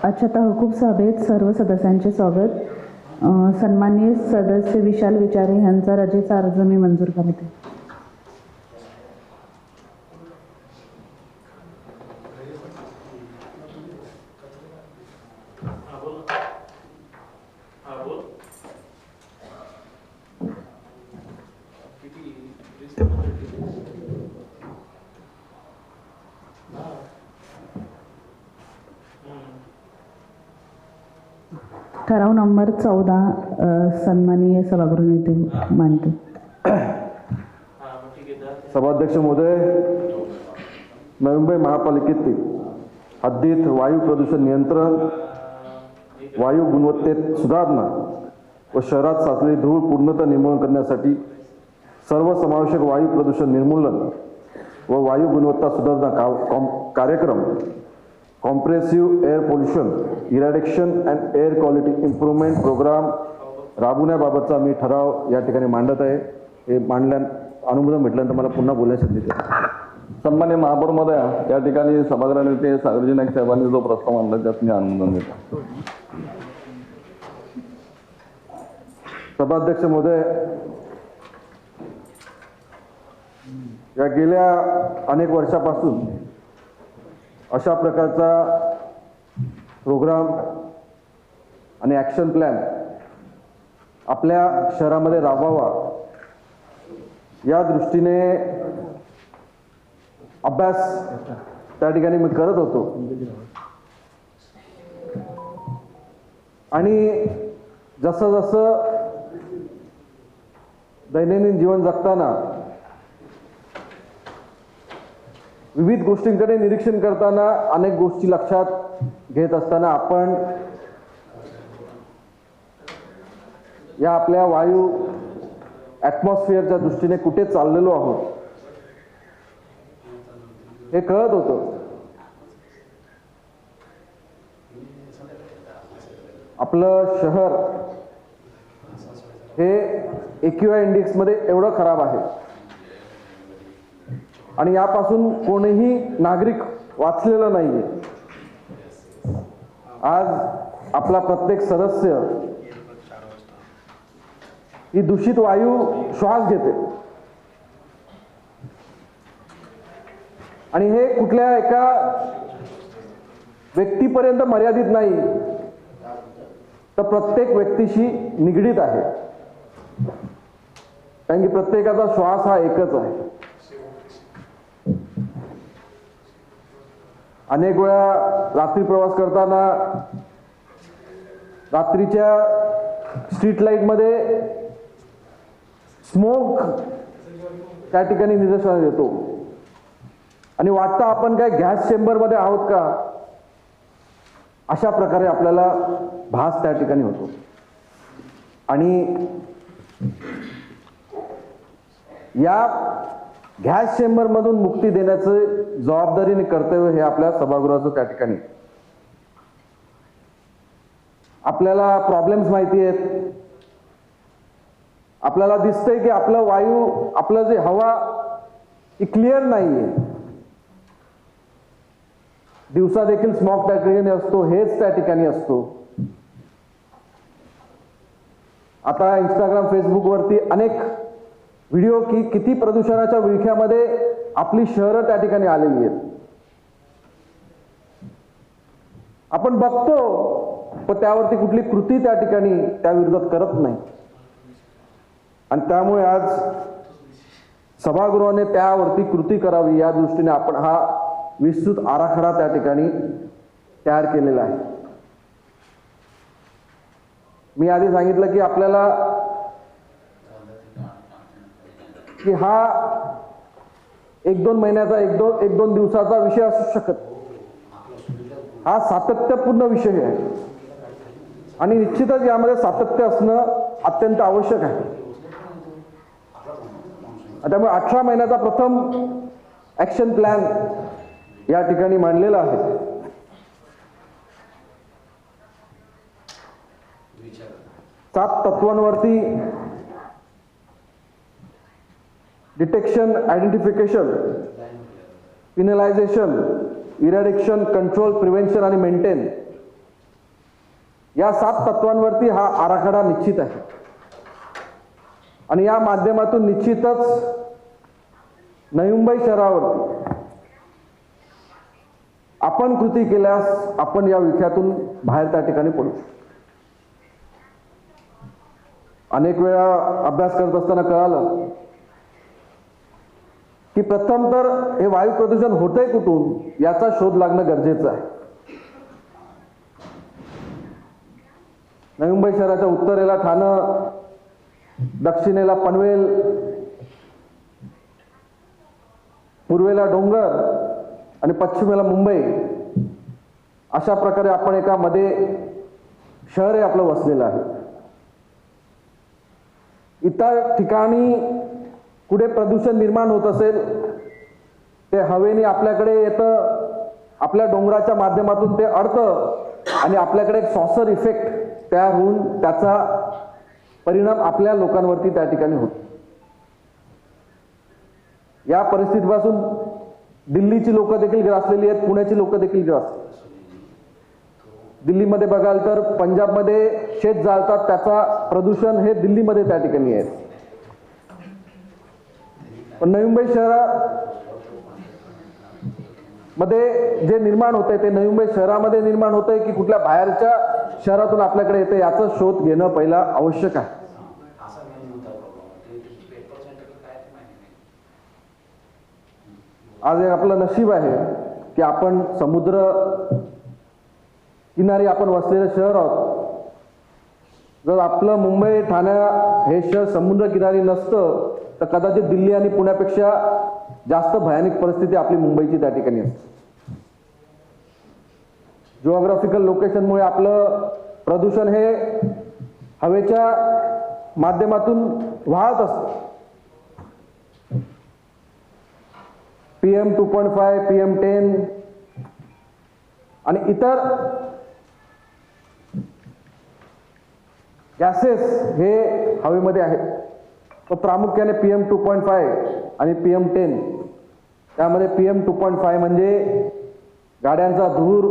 आजच्या तहकूब सभेत सर्व सदस्यांचे स्वागत. सन्माननीय सदस्य विशाल विचारे यांचा रजेचा अर्ज मी मंजूर करते. ठराव नंबर 14 सन्माननीय सभागृह नेते मानते. सभाध्यक्ष महोदय, नवी मुंबई महापालिकेतील हद्दीत वायू प्रदूषण नियंत्रण, वायू गुणवत्तेत सुधारणा व शहरात साचलेली धूळ पूर्णतः निर्मूलन करण्यासाठी सर्वसमावेशक वायू प्रदूषण निर्मूलन व वायू गुणवत्ता सुधारणा कार्यक्रम comprehensive air pollution eradication and air quality improvement programme राबवण्याबाबतचा मी ठराव या ठिकाणी मांडत आहे. हे अनुमोदन भेटल्यानंतर मला पुन्हा बोलण्याची संधी द्या. सन्मान्य महापौर महोदया, या ठिकाणी सभागृह नेते सागरजी नाईक साहेबांनी जो प्रस्ताव मांडला त्यात मी अनुमोदन देतो. सभाध्यक्ष महोदय, या गेल्या अनेक वर्षापासून अशा प्रकारचा प्रोग्राम आणि ॲक्शन प्लॅन आपल्या शहरामध्ये राबवावा या दृष्टीने अभ्यास त्या ठिकाणी मी करत होतो. आणि जसं जसं दैनंदिन जीवन जगताना विविध गोष्टींकडे निरीक्षण करताना अनेक गोष्टी लक्षात घेत असताना आपण या आपल्या वायू ॲटमॉस्फिअरच्या दृष्टीने कुठे चाललेलो आहोत हे कळत होतं. आपलं शहर हे AQI इंडेक्समध्ये एवढं खराब आहे आणि यापासून कोणीही नागरिक वाचलेला नाहीये. आज आपला प्रत्येक सदस्य ही दूषित वायू श्वास घेते आणि हे कुठल्या एका व्यक्तीपर्यंत मर्यादित नाही, तर प्रत्येक व्यक्तीशी निगडीत आहे. कारण की प्रत्येकाचा श्वास हा एकच आहे. अनेक वेळा रात्री प्रवास करताना रात्रीच्या स्ट्रीट लाईट मध्ये स्मोक त्या ठिकाणी निदर्शनास येतो आणि वाटतं आपण काय गॅस चेंबर मध्ये आहोत का, अशा प्रकारे आपल्याला भास त्या ठिकाणी होतो. आणि या गॅस चेंबर मधून मुक्ती देण्याचं जबाबदारीने कर्तव्य हे आपल्या सभागृहाचं त्या ठिकाणी. आपल्याला प्रॉब्लेम्स माहिती आहेत. आपल्याला दिसतंय की आपलं वायू, आपलं जे हवा ही क्लिअर नाहीये. दिवसा देखील स्मॉग त्या ठिकाणी असतो, हेच त्या ठिकाणी असतो. आता इंस्टाग्राम, फेसबुक वरती अनेक व्हिडिओ की किती प्रदूषणाच्या विळख्यामध्ये आपली शहरं त्या ठिकाणी आलेली आहेत. आपण बघतो पण त्यावरती कुठली कृती त्या ठिकाणी त्या विरोधात करत नाही. आणि त्यामुळे आज सभागृहाने त्यावरती कृती करावी या दृष्टीने आपण हा विस्तृत आराखडा त्या ठिकाणी तयार केलेला आहे. मी आधी सांगितलं की आपल्याला की हा 1-2 महिन्याचा, 1-2 दिवसाचा विषय असू शकत. हा सातत्यपूर्ण विषय आहे आणि निश्चितच यामध्ये सातत्य असणं अत्यंत आवश्यक आहे. त्यामुळे 18 महिन्याचा प्रथम ऍक्शन प्लॅन या ठिकाणी मांडलेला आहे. 7 तत्वांवरती डिटेक्शन, आयडेंटिफिकेशन, पिनलायझेशन, इरॅडिक्शन, कंट्रोल, प्रिव्हेन्शन आणि मेंटेन या 7 तत्वांवरती हा आराखडा निश्चित आहे आणि या माध्यमातून निश्चितच नवी मुंबई शहरावरती आपण कृती केल्यास आपण या विख्यातून बाहेर त्या ठिकाणी पडू. अनेक वेळा अभ्यास करत असताना कळालं की प्रथम तर हे वायू प्रदूषण होतंय कुठून याचा शोध लागणं गरजेचं आहे. नवी मुंबई शहराच्या उत्तरेला ठाणं, दक्षिणेला पनवेल, पूर्वेला डोंगर आणि पश्चिमेला मुंबई, अशा प्रकारे आपण एका मध्ये शहर हे आपलं वसलेलं आहे. इतर ठिकाणी कुठे प्रदूषण निर्माण होत असेल ते हवेने आपल्याकडे येतं, आपल्या डोंगराच्या माध्यमातून ते अडतं आणि आपल्याकडे एक सॉसर इफेक्ट तयार होऊन त्याचा परिणाम आपल्या लोकांवरती त्या ठिकाणी होतो. या परिस्थितीपासून दिल्लीची लोक देखील ग्रासलेली आहेत, पुण्याची लोक देखील ग्रासलेली. दिल्लीमध्ये बघाल तर पंजाबमध्ये शेत जाळतात, त्याचा प्रदूषण हे दिल्लीमध्ये त्या ठिकाणी आहे. पण नवी मुंबई शहरामध्ये जे निर्माण होतंय ते नवी मुंबई शहरामध्ये निर्माण होतंय की कुठल्या बाहेरच्या शहरातून आपल्याकडे येते याचा शोध घेणं पहिला आवश्यक आहे. आज एक आपलं नशीब आहे की आपण समुद्र किनारी आपण वसलेलं शहर आहोत. जर आपलं मुंबई ठाणे हे शहर समुद्र किनारी नसतं तर कदाचित दिल्ली आणि पुण्यापेक्षा जास्त भयानक परिस्थिती आपली मुंबईची त्या ठिकाणी असते. जिओग्राफिकल लोकेशनमुळे आपलं प्रदूषण हे हवेच्या माध्यमातून वाहत असतं. PM 2.5, PM 10 आणि इतर गॅसेस हे हवेमध्ये आहेत. तर प्रामुख्याने PM 2.5 आणि PM 10. त्यामध्ये PM 2.5 म्हणजे गाड्यांचा धूर,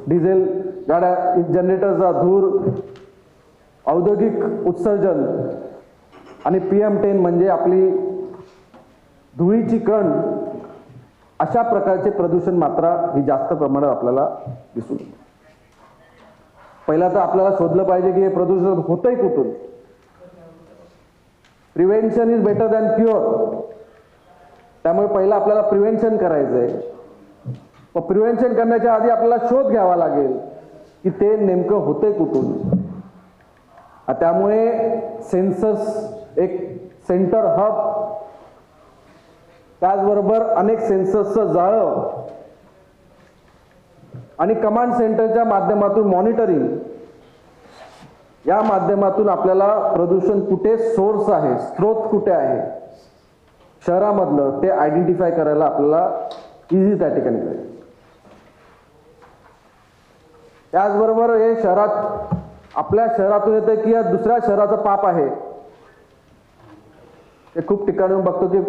डिझेल गाड्या जनरेटरचा धूर, औद्योगिक उत्सर्जन आणि PM 10 म्हणजे आपली धुळीची कण. अशा प्रकारचे प्रदूषण मात्रा ही जास्त प्रमाणात आपल्याला दिसून येते. पहिला तर आपल्याला शोधलं पाहिजे की हे प्रदूषण होतंय कुठून. Prevention is better than cure. त्यामुळे पहिला आपल्याला प्रिव्हेन्शन करायचंय. मग प्रिव्हेन्शन करण्याच्या आधी आपल्याला शोध घ्यावा लागेल की ते नेमकं होतंय कुठून. त्यामुळे सेन्सर्स एक सेंटर हब, त्याचबरोबर अनेक सेन्सर्सचं जाळं आणि कमांड सेंटरच्या माध्यमातून मॉनिटरिंग, या माध्यमातून आपल्याला प्रदूषण कुठे सोर्स आहे, स्रोत कुठे आहे शहरामधलं ते आयडेंटिफाय करायला आपल्याला इझी त्या ठिकाणी जाईल. त्याचबरोबर हे शहरात आपल्या शहरातून येतं की या दुसऱ्या शहराचं पाप आहे. हे खूप ठिकाणी बघतो की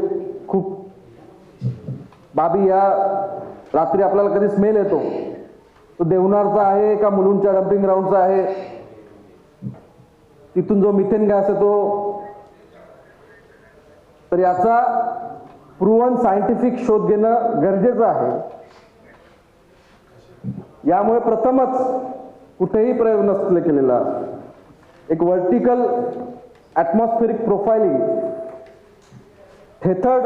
खूप बाबी या रात्री आपल्याला कधी स्मेल येतो तो देवनारचा आहे का मुलुंडच्या डम्पिंग ग्राउंडचा आहे. तिथून जो मिथेन गॅस येतो तर याचा प्रूव्हन सायंटिफिक शोध घेणं गरजेचं आहे. यामुळे प्रथमच कुठेही प्रयोग नसले केलेला एक वर्टिकल ॲटमॉस्फेरिक प्रोफाइलिंग थेथर्ड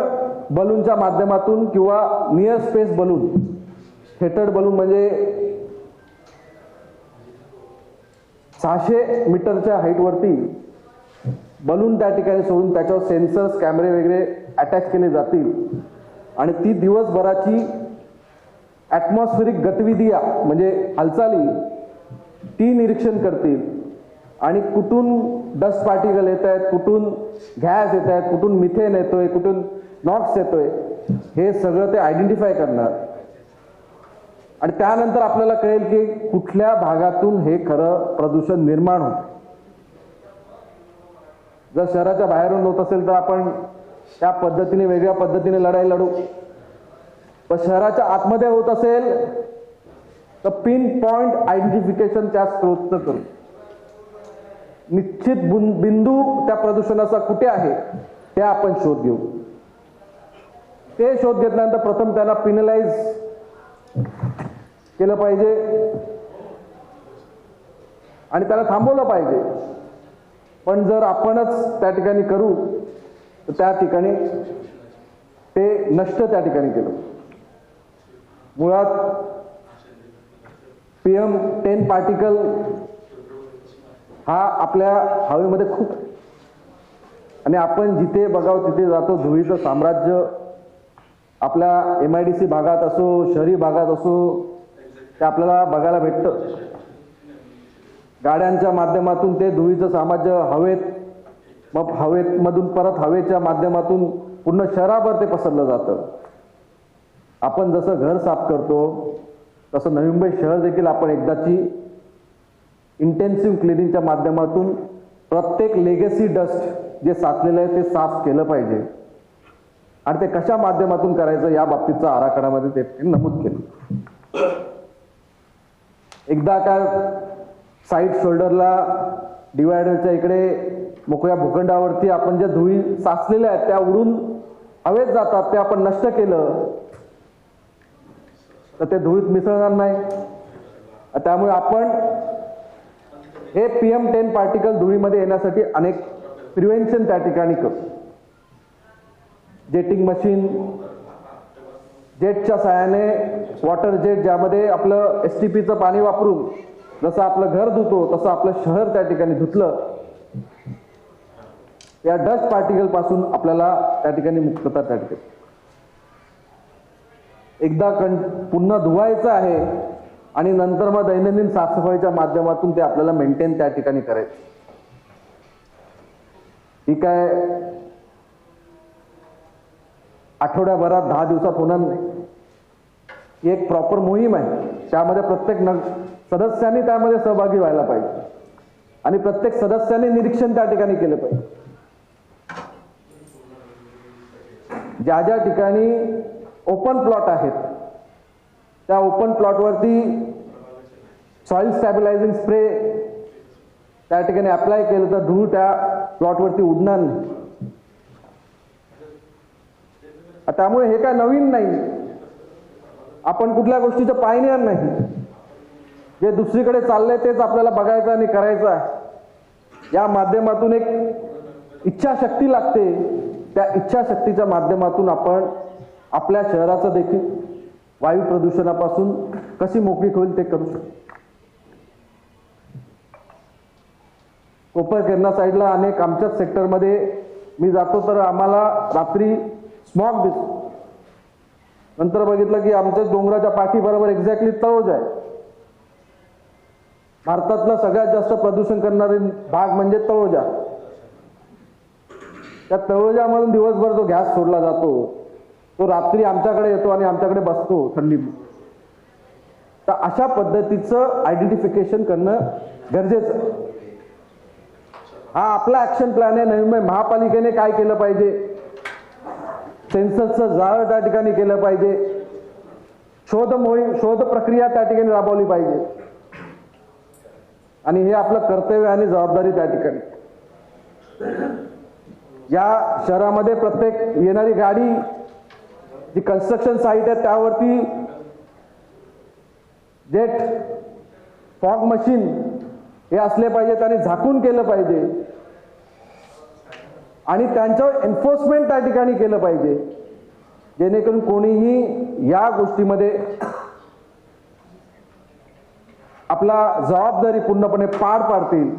बलूनच्या माध्यमातून किंवा नियर स्पेस बलून. थेथर्ड बलून म्हणजे 600 मीटरच्या हाईटवरती बलून त्या ठिकाणी सोडून त्याच्यावर सेन्सर्स, कॅमेरे वगैरे अटॅच केले जातील आणि ती दिवसभराची ॲटमॉस्फेरिक गतिविधी म्हणजे हालचाली ती निरीक्षण करतील आणि कुठून डस्ट पार्टिकल येत आहेत, कुठून गॅस येत आहेत, कुठून मिथेन येतोय, कुठून नॉक्स येतोय, हे सगळं ते आयडेंटिफाय करणार आणि त्यानंतर आपल्याला कळेल की कुठल्या भागातून हे खरं प्रदूषण निर्माण होतं. जर शहराच्या बाहेरून होत असेल तर आपण त्या पद्धतीने वेगळ्या पद्धतीने लढाई लढू. पण शहराच्या आतमध्ये होत असेल तर पिन पॉइंट आयडेंटिफिकेशन त्या स्रोतचं करू. निश्चित बिंदू त्या प्रदूषणाचा कुठे आहे ते आपण शोध घेऊ. ते शोध घेतल्यानंतर प्रथम त्यांना पिनलाइज केलं पाहिजे आणि त्याला थांबवलं पाहिजे. पण जर आपणच त्या ठिकाणी करू तर त्या ठिकाणी ते नष्ट त्या ठिकाणी केलं. मुळात PM10 पार्टिकल हा आपल्या हवेमध्ये खूप, आणि आपण जिथे बघावं तिथे जातो धुळीचं साम्राज्य. आपल्या MIDC भागात असो, शहरी भागात असो, ते आपल्याला बघायला भेटतं. गाड्यांच्या माध्यमातून ते धुळीचं साम्राज्य हवेत, मग हवेमधून परत हवेच्या माध्यमातून पूर्ण शहराभर ते पसरलं जातं. आपण जसं घर साफ करतो तसं नवी मुंबई शहर देखील आपण एकदाची इंटेन्सिव्ह क्लिनिंगच्या माध्यमातून प्रत्येक लेगसी डस्ट जे साचलेलं आहे ते साफ केलं पाहिजे. आणि ते कशा माध्यमातून करायचं या बाबतीचा आराखड्यामध्ये ते नमूद केलं. एकदा काय साईड शोल्डरला डिवायडरच्या इकडे मोकळ्या भूखंडावरती आपण ज्या धुळी साचलेल्या आहेत त्या उडून हवेत जातात, ते आपण नष्ट केलं तर ते धुळीत मिसळणार नाही. त्यामुळे आपण हे PM10 पार्टिकल धुळीमध्ये येण्यासाठी अनेक प्रिव्हेन्शन त्या ठिकाणी करू. जेटिंग मशीन, जेटच्या सहाय्याने वॉटर जेट, ज्यामध्ये आपलं STPचं पाणी वापरून जसं आपलं घर धुतो तसं आपलं शहर त्या ठिकाणी धुतलं, या डस्ट पार्टिकल पासून आपल्याला त्या ठिकाणी मुक्तता त्या ठिकाणी. एकदा पुन्हा धुवायचं आहे आणि नंतर मग दैनंदिन साफसफाईच्या माध्यमातून ते आपल्याला मेंटेन त्या ठिकाणी करायचं. ही काय आठवड्याभरात 10 दिवसात होणार नाही. ही एक प्रॉपर मोहीम आहे. त्यामध्ये प्रत्येक सदस्यांनी त्यामध्ये सहभागी व्हायला पाहिजे आणि प्रत्येक सदस्यांनी निरीक्षण त्या ठिकाणी केलं पाहिजे. ज्या ज्या ठिकाणी ओपन प्लॉट आहेत त्या ओपन प्लॉटवरती सॉइल स्टॅबिलायझिंग स्प्रे त्या ठिकाणी अप्लाय केलं तर धूळ त्या प्लॉटवरती उडणार नाही. त्यामुळे हे काय नवीन नाही. आपण कुठल्या गोष्टीचं पायनियर नाही. जे दुसरीकडे चाललंय तेच आपल्याला बघायचं आणि करायचं आहे. या माध्यमातून एक इच्छाशक्ती लागते. त्या इच्छाशक्तीच्या माध्यमातून आपण आपल्या शहराचं देखील वायू प्रदूषणापासून कशी मोकळीक होईल ते करू शकतो. कोपरखैरना साईडला अनेक आमच्याच सेक्टरमध्ये मी जातो तर आम्हाला रात्री स्मॉग दिसतो. नंतर बघितलं की आमच्या डोंगराच्या पाठीबरोबर एक्झॅक्टली तळोजा आहे. भारतातला सगळ्यात जास्त प्रदूषण करणारे भाग म्हणजे तळोजा. त्या तळोजामधून दिवसभर जो गॅस सोडला जातो तो रात्री आमच्याकडे येतो आणि आमच्याकडे बसतो थंडी. तर अशा पद्धतीचं आयडेंटिफिकेशन करणं गरजेचं. हा आपला ऍक्शन प्लॅन आहे. नवी मुंबई महापालिकेने काय केलं पाहिजे, सेन्ससचं जाळं त्या ठिकाणी केलं पाहिजे, शोध प्रक्रिया त्या ठिकाणी राबवली पाहिजे आणि हे आपलं कर्तव्य आणि जबाबदारी त्या ठिकाणी. या शहरामध्ये प्रत्येक येणारी गाडी जी कन्स्ट्रक्शन साईट आहे त्यावरती जेट फॉग मशीन हे असले पाहिजेत आणि झाकून केलं पाहिजे आणि त्यांच्यावर एन्फोर्समेंट त्या ठिकाणी केलं पाहिजे जेणेकरून कोणीही या गोष्टीमध्ये आपला जबाबदारी पूर्णपणे पार पाडतील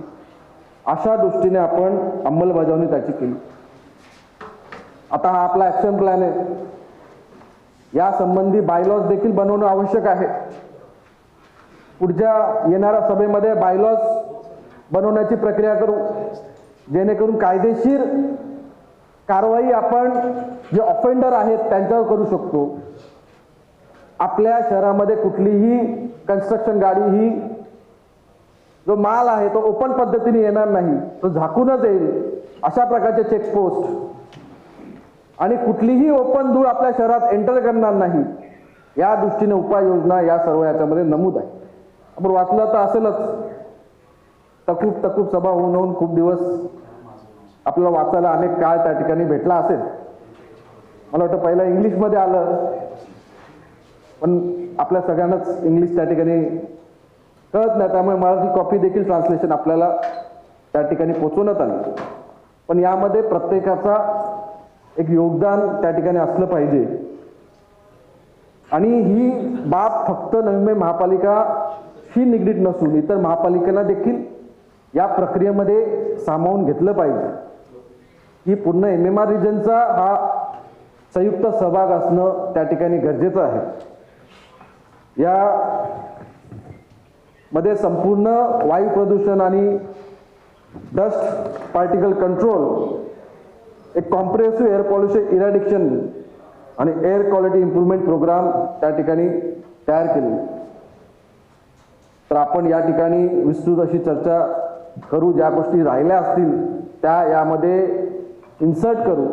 अशा दृष्टीने आपण अंमलबजावणी त्याची केली. आता हा आपला ऍक्शन प्लॅन आहे. या संबंधी बायलॉज देखील बनवणं आवश्यक आहे. पुढच्या येणाऱ्या सभेमध्ये बायलॉज बनवण्याची प्रक्रिया करू जेणेकरून कायदेशीर कारवाई आपण जे ऑफेंडर आहेत त्यांच्यावर करू शकतो. आपल्या शहरामध्ये कुठलीही कन्स्ट्रक्शन गाडी ही जो माल आहे तो ओपन पद्धतीने येणार नाही, तो झाकूनच येईल. अशा प्रकारचे चेकपोस्ट आणि कुठलीही ओपन धूळ आपल्या शहरात एंटर करणार नाही या दृष्टीने उपाययोजना या सर्व याच्यामध्ये नमूद आहे. आपण वाचलं तर असेलच टकूप सभा होऊन खूप दिवस आपल्याला वाचायला अनेक काळ त्या ठिकाणी भेटला असेल. मला वाटतं पहिला इंग्लिशमध्ये आलं, पण आपल्या सगळ्यांनाच इंग्लिश त्या ठिकाणी कळत नाही, त्यामुळे मराठी कॉपी देखील ट्रान्सलेशन आपल्याला त्या ठिकाणी पोचवण्यात आली. पण यामध्ये प्रत्येकाचा एक योगदान त्या ठिकाणी असलं पाहिजे. आणि ही बाब फक्त नवी मुंबई महापालिका ही निगडीत नसून इतर महापालिकांना देखील या प्रक्रियेमध्ये सामावून घेतलं पाहिजे. ही पूर्ण MMR रिजनचा हा संयुक्त सहभाग असणं त्या ठिकाणी गरजेचं आहे. या मध्ये संपूर्ण वायू प्रदूषण आणि डस्ट पार्टिकल कंट्रोल, एक कॉम्प्रिहेन्सिव्ह एअर पॉल्युशन इरॅडिक्शन आणि एअर क्वालिटी इम्प्रूव्हमेंट प्रोग्राम त्या ठिकाणी तयार केले. तर आपण या ठिकाणी विस्तृत अशी चर्चा करू, ज्या गोष्टी राहिल्या असतील त्या यामध्ये इन्सर्ट करू.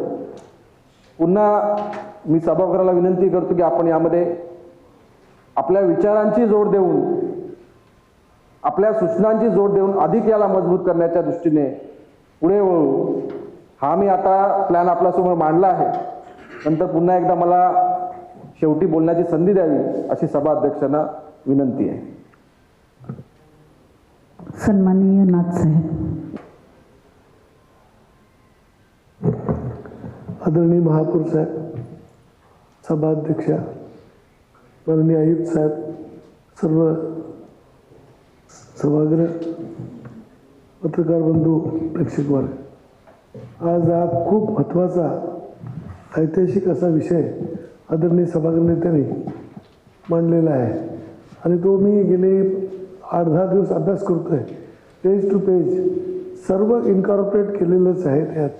पुन्हा मी सभागृहाला विनंती करतो की आपण यामध्ये आपल्या विचारांची जोड देऊन, आपल्या सूचनांची जोड देऊन अधिक याला मजबूत करण्याच्या दृष्टीने पुढे वळू. हा मी आता प्लॅन आपल्यासमोर मांडला आहे. नंतर पुन्हा एकदा मला शेवटी बोलण्याची संधी द्यावी अशी सभा अध्यक्षांना विनंती आहे. सन्माननीय नाथ साहेब. आदरणीय महापौर साहेब, सभाध्यक्षा, माननीय आयुक्त साहेब, सर्व सभागृह, पत्रकार बंधू, प्रेक्षक वर्ग, आज हा खूप महत्त्वाचा ऐतिहासिक असा विषय आदरणीय सभागृह नेत्यांनी मांडलेला आहे. आणि तो मी गेले 8-10 दिवस अभ्यास करतोय. पेज टू पेज सर्व इन्कॉर्पोरेट केलेलंच आहे. त्यात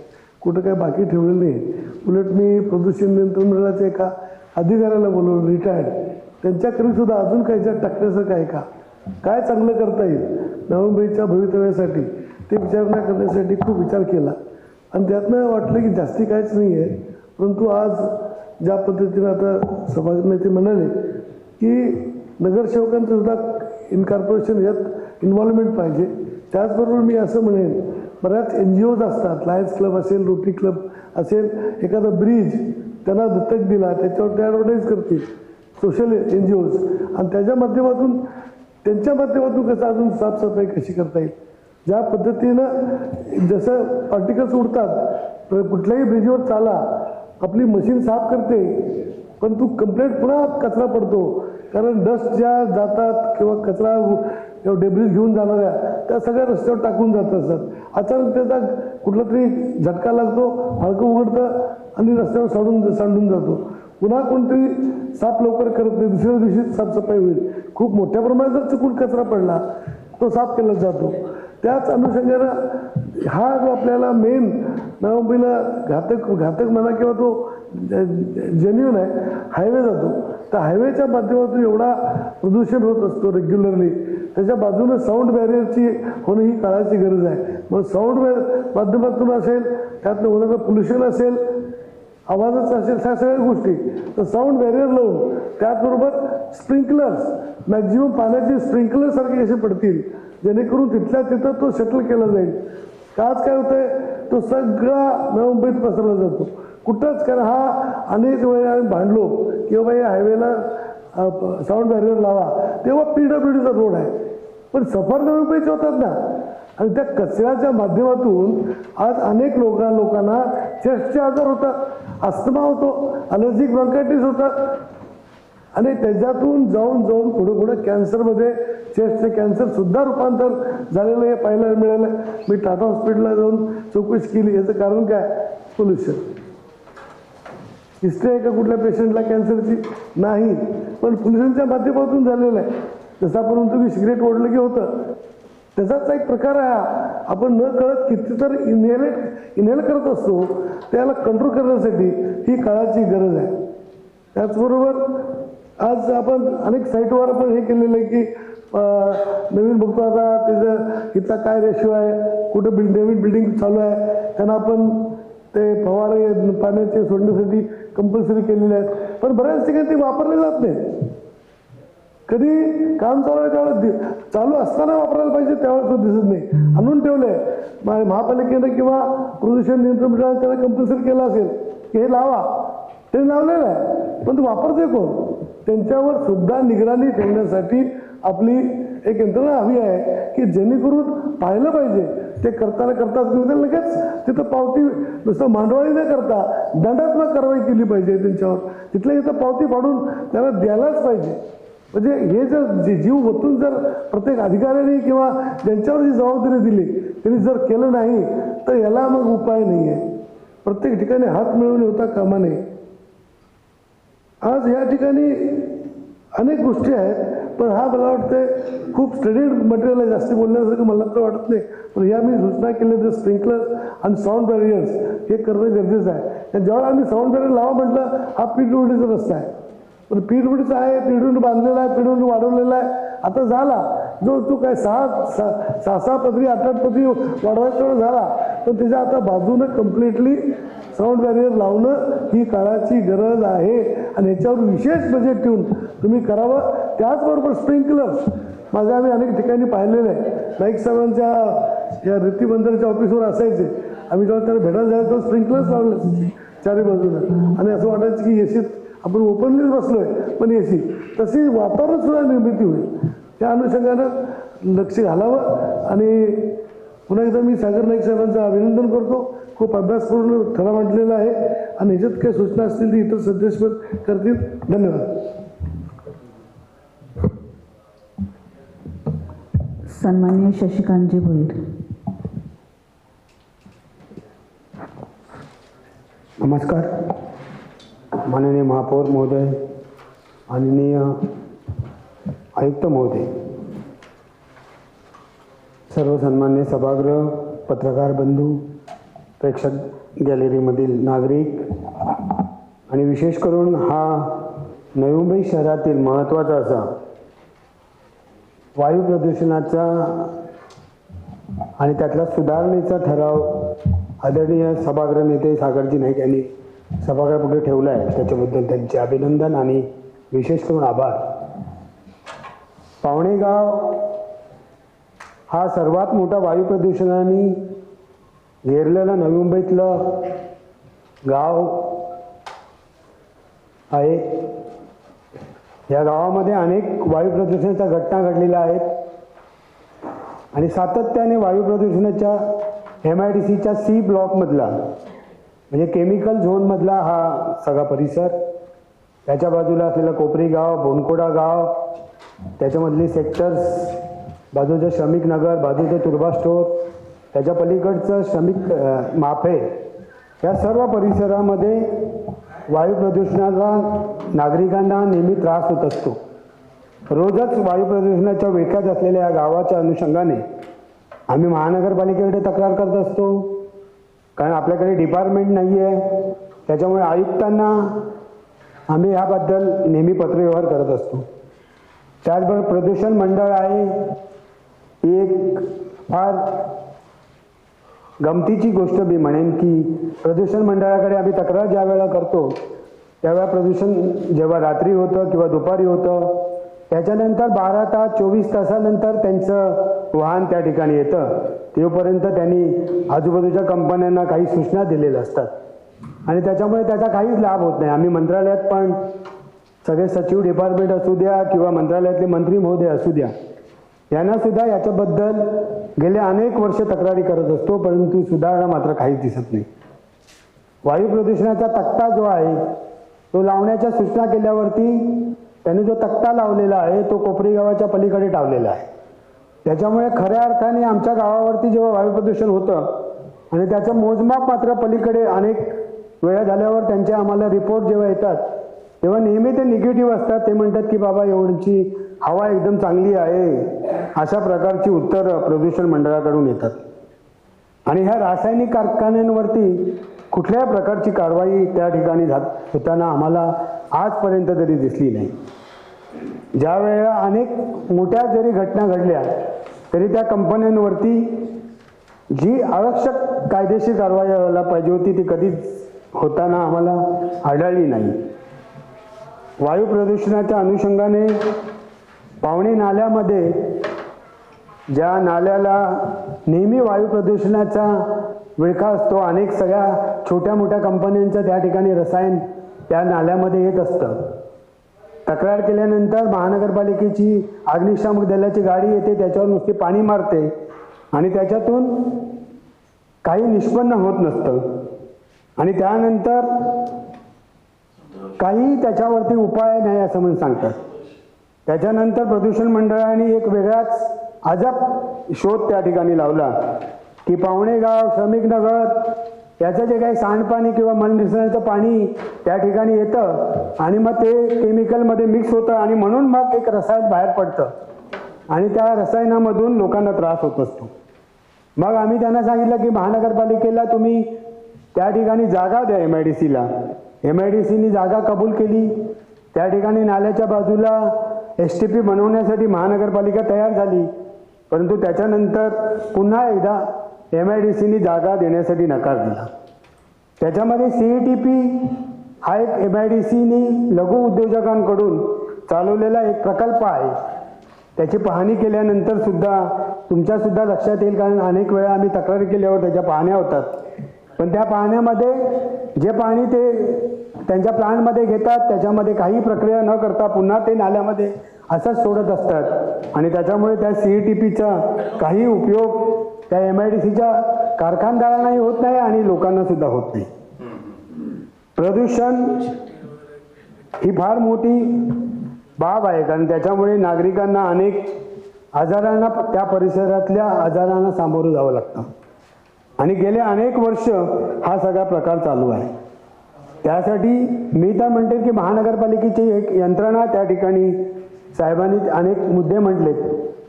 कुठं काय बाकी ठेवलेलं नाही. उलट मी प्रदूषण नियंत्रण मंडळाच्या एका अधिकाऱ्याला बोलवलं, रिटायर्ड, त्यांच्याकडे सुद्धा अजून काहीच्या टाकण्यासारखं आहे का, काय चांगलं करता येईल नवी मुंबईच्या भवितव्यासाठी, ते विचारणा करण्यासाठी खूप विचार केला. आणि त्यातनं वाटलं की जास्ती काहीच नाही आहे. परंतु आज ज्या पद्धतीनं आता सभागृह नेते म्हणाले की नगरसेवकांचं सुद्धा इनकॉर्पोरेशन यात इन्व्हॉल्वमेंट पाहिजे. त्याचबरोबर मी असं म्हणेन, बऱ्याच NGOज असतात, लायन्स क्लब असेल, रोटरी क्लब असेल, एखादा ब्रिज त्यांना दत्तक दिला, त्याच्यावर ते ॲडव्हर्टाईज करतील सोशल NGOज, आणि त्याच्या माध्यमातून त्यांच्या माध्यमातून कसं अजून साफसफाई कशी करता येईल. ज्या पद्धतीनं जसं पार्टिकल्स उडतात, कुठल्याही ब्रिजवर चाला, आपली मशीन साफ करते, पण तू कंप्लेंट पुन्हा कचरा पडतो. कारण डस्ट ज्या जातात किंवा कचरा डेब्रिज घेऊन जाणाऱ्या त्या सगळ्या रस्त्यावर टाकून जात असतात. अचानक त्याचा कुठला तरी झटका लागतो, हलकं उघडतं आणि रस्त्यावर सांडून जातो. पुन्हा कोणतरी साफ लवकर करत नाही, दुसऱ्या दिवशी साफसफाई होईल. खूप मोठ्या प्रमाणात जर चुकून कचरा पडला तो साफ केला जातो. त्याच अनुषंगानं हा जो आपल्याला मेन नवी मुंबईला घातक म्हणा किंवा तो जेन्युइन आहे, हायवे जातो. तर हायवेच्या माध्यमातून एवढा प्रदूषण होत असतो रेग्युलरली, त्याच्या बाजूने साऊंड बॅरियरची होणं ही काळाची गरज आहे. मग साऊंड माध्यमातून असेल, त्यातनं होणारं पोल्युशन असेल, आवाजाचं असेल, ह्या सगळ्या गोष्टी, तर साऊंड बॅरियर लावून त्याचबरोबर स्प्रिंकलर्स, मॅक्झिमम पाण्याचे स्प्रिंकलर सारखे कसे पडतील जेणेकरून तिथल्या तिथं तो सेटल केला जाईल. आज काय होतंय, तो सगळा नवी मुंबईत पसरला जातो कुठंच. कारण हा अनेक वेळा आम्ही भांडलो की बाबा या हायवेला साऊंड बॅरियर लावा, तेव्हा PWDचा रोड आहे, पण सफर नवी मुंबईचे होतात ना. आणि त्या कचऱ्याच्या माध्यमातून आज अनेक लोकांना चेस्टचे आजार होतात, अस्थमा होतो, अलर्जिक ब्रॉन्कायटिस होतात, आणि त्याच्यातून जाऊन पुढे कॅन्सरमध्ये, चेस्टचे कॅन्सर सुद्धा रूपांतर झालेलं हे पाहायला मिळालं. मी टाटा हॉस्पिटलला जाऊन चौकशी केली. याचं कारण काय, पोल्युशन. हिस्ट्री आहे का कुठल्या पेशंटला कॅन्सरची? नाही, पण पोल्युशनच्या माध्यमातून झालेलं आहे. जसं आपण म्हणतो की सिगरेट ओढलं की होतं, त्याचाच एक प्रकार आहे. आपण न कळत कितीतर इनहेल करत असतो, त्याला कंट्रोल करण्यासाठी ही काळाची गरज आहे. त्याचबरोबर आज आपण अनेक साईटवर आपण हे केलेलं आहे की नवीन बघतो आता त्याचं इथला काय रेशो आहे, कुठं नवीन बिल्डिंग चालू आहे, त्यांना आपण ते फवारे पाण्याचे सोडण्यासाठी कंपल्सरी केलेले आहेत. पण बऱ्याच ठिकाणी ते वापरले जात नाही. कधी काम चालू आहे त्यावेळेस चालू असताना वापरायला पाहिजे त्यावेळेस तो दिसत नाही. आणून ठेवलंय महापालिकेनं किंवा प्रदूषण नियंत्रण मंडळाने त्याला कंपल्सरी केलं असेल की हे लावा, ते लावलेलं आहे, पण तो वापरते कोण? त्यांच्यावर सुद्धा निगराणी ठेवण्यासाठी आपली एक यंत्रणा हवी आहे की जेणेकरून पाहिलं पाहिजे ते करताना लगेच तिथं पावती नुसतं मांडवाळी न करता दंडात्मक कारवाई केली पाहिजे त्यांच्यावर. तिथल्या इथं पावती फाडून त्याला द्यायलाच पाहिजे. म्हणजे हे जर जीव ओतून जर प्रत्येक अधिकाऱ्याने किंवा ज्यांच्यावर जी जबाबदारी दिली त्यांनी जर केलं नाही तर याला मग उपाय नाही आहे. प्रत्येक ठिकाणी हात मिळवून होता कामा नये. आज या ठिकाणी अनेक गोष्टी आहेत, पण हा मला वाटतं खूप स्टडीड मटेरियल आहे, जास्त बोलण्यासारखं मला तर वाटत नाही. पण या मी सूचना केल्या तर स्प्रिंकलर आणि साऊंड बॅरियर्स हे करणं गरजेचं आहे. ज्यावेळेला आम्ही साऊंड बॅरियर लावा म्हटलं हा PWDचा रस्ता आहे, पण PWDचा आहे, PWD बांधलेला आहे, PWD वाढवलेला आहे. आता झाला जो काय सहा पदरी 8 पदरी वाढवायचा झाला, पण त्याच्या आता बाजूनं कम्प्लिटली साऊंड बॅरियर लावणं ही काळाची गरज आहे आणि याच्यावर विशेष बजेट ठेवून तुम्ही करावं. त्याचबरोबर स्प्रिंकलर्स माझ्या आम्ही अनेक ठिकाणी पाहिलेले आहे. नाईक साहेबांच्या या रीती बंदरच्या ऑफिसवर असायचे, आम्ही जेव्हा त्याला भेटायला जायचं तेव्हा स्प्रिंकलर्स लावले चारी बाजूला आणि असं वाटायचं की एसीत आपण ओपनलीच बसलोय, पण एसी तशी वातावरण सुद्धा निर्मिती होईल. त्या अनुषंगानं लक्ष घालावं. आणि पुन्हा एकदा मी सागर नाईक साहेबांचं अभिनंदन करतो. खूप अभ्यास करून ठराव मांडलेला आहे आणि ह्याच्यात काही सूचना असतील ती इतर सदस्य करतील. धन्यवाद. सन्माननीय शशिकांतजी भोईर. नमस्कार. माननीय महापौर महोदय, माननीय आयुक्त महोदय, सर्व सन्मान्य सभागृह, पत्रकार बंधू, प्रेक्षक गॅलरीमधील नागरिक आणि विशेष करून हा नवी मुंबई शहरातील महत्त्वाचा असा वायू प्रदूषणाचा आणि त्यातला सुधारणेचा ठराव आदरणीय सभागृह नेते सागरजी नाईक यांनी सभागृहापुढे ठेवला आहे, त्याच्याबद्दल त्यांचे अभिनंदन आणि विशेष करून आभार. पावणेगाव हा सर्वात मोठा वायू प्रदूषणाने घेरलेला नवी मुंबईतलं गाव आहे. या गावामध्ये अनेक वायू प्रदूषणाच्या घटना घडलेल्या आहेत आणि सातत्याने वायू प्रदूषणाच्या MIDCच्या C ब्लॉकमधला म्हणजे केमिकल झोनमधला हा सगळा परिसर, त्याच्या बाजूला असलेलं कोपरी गाव, बोनकोडा गाव, त्याच्यामधली सेक्टर्स, बाजूचं श्रमिक नगर, बाजूचं तुर्बा स्टोर, त्याच्या पलीकडचं श्रमिक माफे, या सर्व परिसरामध्ये वायू प्रदूषणाचा नागरिकांना नेहमी त्रास होत असतो. रोजच वायू प्रदूषणाच्या विळख्यात असलेल्या या गावाच्या अनुषंगाने आम्ही महानगरपालिकेकडे तक्रार करत असतो, कारण आपल्याकडे डिपार्टमेंट नाही आहे. त्याच्यामुळे आयुक्तांना आम्ही ह्याबद्दल नेहमी पत्रव्यवहार करत असतो. त्याचबरोबर प्रदूषण मंडळ आहे. एक फार गमतीची गोष्ट मी म्हणेन की प्रदूषण मंडळाकडे आम्ही तक्रार ज्या वेळेला करतो त्यावेळेला प्रदूषण जेव्हा रात्री होतं किंवा दुपारी होतं, त्याच्यानंतर 12 तास 24 तासानंतर त्यांचं वाहन त्या ठिकाणी येतं. तेव्हापर्यंत त्यांनी आजूबाजूच्या कंपन्यांना काही सूचना दिलेल्या असतात आणि त्याच्यामुळे त्याचा काहीच लाभ होत नाही. आम्ही मंत्रालयात पण सगळे सचिव डिपार्टमेंट असू द्या किंवा मंत्रालयातले मंत्री महोदय असू द्या, यांना सुद्धा याच्याबद्दल गेले अनेक वर्ष तक्रारी करत असतो, परंतु सुधारणा मात्र काहीच दिसत नाही. वायू प्रदूषणाचा तक्ता जो आहे तो लावण्याच्या सूचना केल्यावरती त्यांनी जो तक्ता लावलेला आहे तो कोपरी गावाच्या पलीकडे टावलेला आहे. त्याच्यामुळे खऱ्या अर्थाने आमच्या गावावरती जेव्हा वायू प्रदूषण होतं आणि त्याचं मोजमाप मात्र पलीकडे अनेक वेळा झाल्यावर त्यांचे आम्हाला रिपोर्ट जेव्हा येतात तेव्हा नेहमी ते निगेटिव्ह असतात. ते म्हणतात की बाबा एवढीची हवा एकदम चांगली आहे, अशा प्रकारची उत्तर प्रदूषण मंडळाकडून येतात. आणि ह्या रासायनिक कारखान्यांवरती कुठल्याही प्रकारची कारवाई त्या ठिकाणी होताना आम्हाला आजपर्यंत तरी दिसली नाही. ज्या वेळेला अनेक मोठ्या जरी घटना घडल्या तरी त्या कंपन्यांवरती जी आवश्यक कायदेशीर कारवाई व्हायला पाहिजे होती ती कधीच होताना आम्हाला आढळली नाही. वायू प्रदूषणाच्या अनुषंगाने पावणे नाल्यामध्ये ज्या नाल्याला नेहमी वायू प्रदूषणाचा विळखा असतो, अनेक सगळ्या छोट्या मोठ्या कंपन्यांचं त्या ठिकाणी रसायन त्या नाल्यामध्ये येत असतं. तक्रार केल्यानंतर महानगरपालिकेची अग्निशामक दलाची गाडी येते, त्याच्यावर नुसती पाणी मारते आणि त्याच्यातून काही निष्पन्न होत नसतं आणि त्यानंतर काही त्याच्यावरती उपाय नाही असं म्हणून सांगतात. त्याच्यानंतर प्रदूषण मंडळाने एक वेगळाच अजब शोध त्या ठिकाणी लावला की पावणेगाव, श्रमिक नगर याचं जे काही सांडपाणी किंवा मलनिर्सरणाचं पाणी त्या ठिकाणी येतं आणि मग ते केमिकलमध्ये मिक्स होतं आणि म्हणून मग एक रसायन बाहेर पडतं आणि त्या रसायनामधून लोकांना त्रास होत असतो. मग आम्ही त्यांना सांगितलं की महानगरपालिकेला तुम्ही त्या ठिकाणी जागा द्या MIDCला. MIDCनी जागा कबूल केली. त्या ठिकाणी नाल्याच्या बाजूला STP बनवण्यासाठी महानगरपालिका तयार झाली, परंतु त्याच्यानंतर पुन्हा एकदा MIDCनी जागा देण्यासाठी नकार दिला. त्याच्यामध्ये CETP हा एक MIDCनी लघु उद्योजकांकडून चालवलेला एक प्रकल्प आहे. त्याची पाहणी केल्यानंतर सुद्धा तुमच्या सुद्धा लक्षात येईल, कारण अनेक वेळा आम्ही तक्रारी केल्यावर त्याच्या पाहण्या होतात, पण त्या पाहण्यामध्ये जे पाणी ते त्यांच्या प्लांटमध्ये घेतात त्याच्यामध्ये काही प्रक्रिया न करता पुन्हा ते नाल्यामध्ये असंच सोडत असतात आणि त्याच्यामुळे त्या CETPचा काही उपयोग त्या MIDCच्या कारखानदारांनाही होत नाही आणि लोकांना सुद्धा होत नाही. प्रदूषण ही फार मोठी बाब आहे, कारण त्याच्यामुळे नागरिकांना अनेक आजारांना, त्या परिसरातल्या आजारांना सामोरं जावं लागतं आणि गेले अनेक वर्ष हा सगळा प्रकार चालू आहे. त्यासाठी मी तर म्हणते की महानगरपालिकेची एक यंत्रणा त्या ठिकाणी साहेबांनी अनेक मुद्दे म्हटलेत,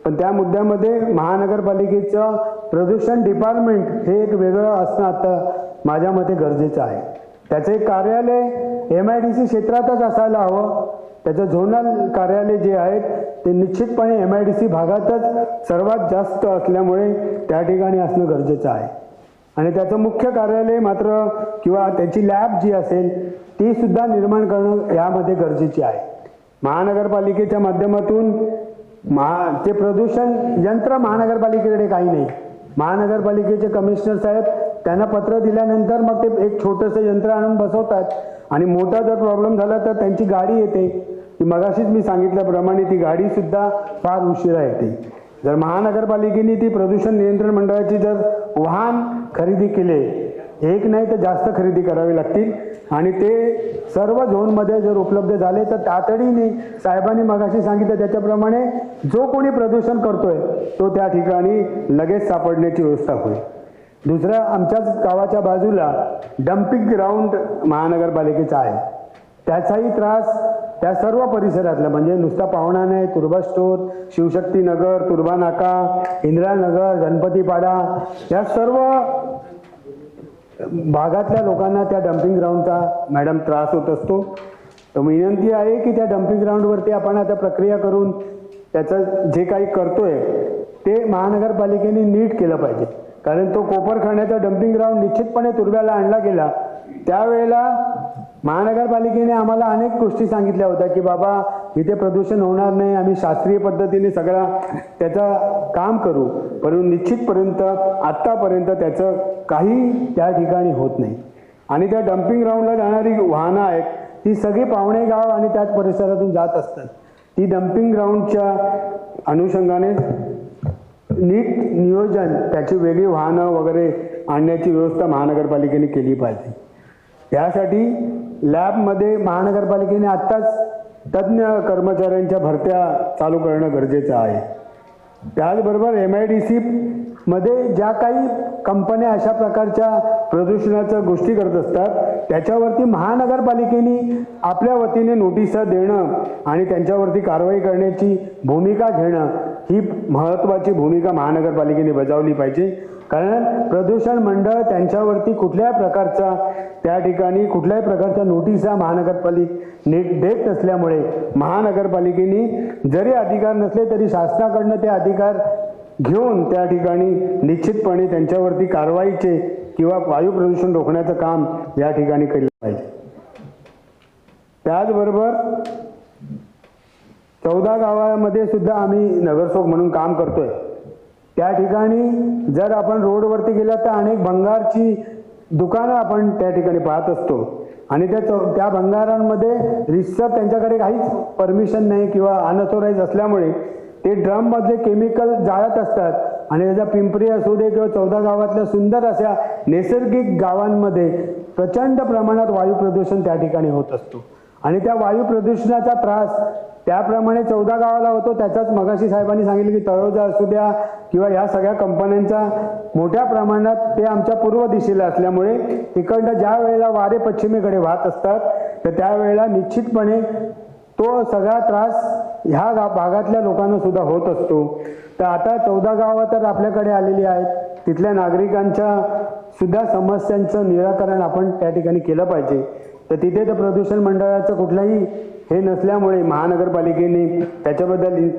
पण त्या मुद्द्यामध्ये महानगरपालिकेचं प्रदूषण डिपार्टमेंट हे एक वेगळं असणं आता माझ्या मते गरजेचं आहे. त्याचं एक कार्यालय MIDC क्षेत्रातच असायला हवं. त्याचं झोनल कार्यालय जे आहेत ते निश्चितपणे MIDC भागातच सर्वात जास्त असल्यामुळे त्या ठिकाणी असणं गरजेचं आहे आणि त्याचं मुख्य कार्यालय मात्र किंवा त्याची लॅब जी असेल ती सुद्धा निर्माण करणं यामध्ये गरजेची आहे. महानगरपालिकेच्या माध्यमातून ते प्रदूषण यंत्र महानगरपालिकेकडे काही नाही. महानगरपालिकेचे कमिशनर साहेब त्यांना पत्र दिल्यानंतर मग ते एक छोटंसं यंत्र आणून बसवतात आणि मोठा जर प्रॉब्लेम झाला तर त्यांची गाडी येते. ती मगाशीच मी सांगितल्याप्रमाणे ती गाडी सुद्धा फार उशिरा येते. जर महानगरपालिकेने ती प्रदूषण नियंत्रण मंडळाची जर वाहन खरेदी केले, एक नाही तर जास्त खरेदी करावी लागतील आणि ते सर्व झोनमध्ये जर उपलब्ध झाले तर तातडीने साहेबांनी मगाशी सांगितलं त्याच्याप्रमाणे जो कोणी प्रदूषण करतोय तो त्या ठिकाणी लगेच सापडण्याची व्यवस्था होईल. दुसरं, आमच्याच गावाच्या बाजूला डम्पिंग ग्राउंड महानगरपालिकेचा आहे. त्याचाही त्रास त्या सर्व परिसरातला, म्हणजे नुसता पावणा नाही, तुर्बा स्टोर, शिवशक्तीनगर, तुर्बा नाका, इंदिरानगर, गणपतीपाडा या सर्व भागातल्या लोकांना त्या डम्पिंग ग्राउंडचा मॅडम त्रास होत असतो. तर विनंती आहे की त्या डम्पिंग ग्राउंडवरती आपण आता प्रक्रिया करून त्याचं जे काही करतोय ते महानगरपालिकेने नीट केलं पाहिजे, कारण तो कोपरखाण्याचा डम्पिंग ग्राउंड निश्चितपणे तुर्ब्याला आणला गेला. त्यावेळेला महानगरपालिकेने आम्हाला अनेक गोष्टी सांगितल्या होत्या की बाबा इथे प्रदूषण होणार नाही, आम्ही शास्त्रीय पद्धतीने सगळा त्याचं काम करू, परंतु निश्चितपर्यंत आत्तापर्यंत त्याचं काही त्या ठिकाणी होत नाही. आणि त्या डम्पिंग ग्राउंडला जाणारी वाहनं आहेत ती सगळी पावणेगाव आणि त्याच परिसरातून जात असतात. ती डम्पिंग ग्राउंडच्या अनुषंगाने नीट नियोजन, त्याची वेगळी वाहनं वगैरे आणण्याची व्यवस्था महानगरपालिकेने केली पाहिजे. यासाठी लॅबमध्ये महानगरपालिकेने आत्ताच तज्ज्ञ कर्मचाऱ्यांच्या भरत्या चालू करणं गरजेचं आहे. त्याचबरोबर MIDC मध्ये ज्या काही कंपन्या अशा प्रकारच्या प्रदूषणाच्या गोष्टी करत असतात त्याच्यावरती महानगरपालिकेने आपल्या वतीने नोटिसा देणं आणि त्यांच्यावरती कारवाई करण्याची भूमिका घेणं ही महत्त्वाची भूमिका महानगरपालिकेने बजावली पाहिजे. कारण प्रदूषण मंडळ त्यांच्यावरती कुठल्याही प्रकारचा त्या ठिकाणी कुठल्याही प्रकारच्या नोटिसा महानगरपालिका देत नसल्यामुळे महानगरपालिकेने जरी अधिकार नसले तरी शासनाकडनं ते अधिकार घेऊन त्या ठिकाणी निश्चितपणे त्यांच्यावरती कारवाईचे किंवा वायू प्रदूषण रोखण्याचं काम या ठिकाणी केलं पाहिजे. त्याचबरोबर 14 गावामध्ये सुद्धा आम्ही नगरसेवक म्हणून काम करतोय. त्या ठिकाणी जर आपण रोडवरती गेला तर अनेक भंगारची दुकानं आपण त्या ठिकाणी पाहत असतो आणि त्या भंगारांमध्ये रितसर त्यांच्याकडे काहीच परमिशन नाही किंवा अनऑथोराइज असल्यामुळे ते ड्रममधले केमिकल जाळत असतात आणि त्याचा पिंपरी असू दे किंवा 14 गावातल्या सुंदर अशा नैसर्गिक गावांमध्ये प्रचंड प्रमाणात वायू प्रदूषण त्या ठिकाणी होत असतो आणि त्या वायू प्रदूषणाचा त्रास त्याप्रमाणे 14 गावाला होतो. त्याचाच मगाशी साहेबांनी सांगितलं की तळोजा असू द्या किंवा या सगळ्या कंपन्यांचा मोठ्या प्रमाणात ते आमच्या पूर्व दिशेला असल्यामुळे तिकडनं ज्या वेळेला वारे पश्चिमेकडे वाहत असतात तर त्यावेळेला निश्चितपणे तो सगळा त्रास ह्या भागातल्या लोकांना सुद्धा होत असतो. तर आता 14 गावं तर आपल्याकडे आलेली आहेत. तिथल्या नागरिकांच्या सुद्धा समस्यांचं निराकरण आपण त्या ठिकाणी केलं पाहिजे. तर तिथे तर प्रदूषण मंडळाचं कुठलंही हे नसल्यामुळे महानगरपालिकेने त्याच्याबद्दल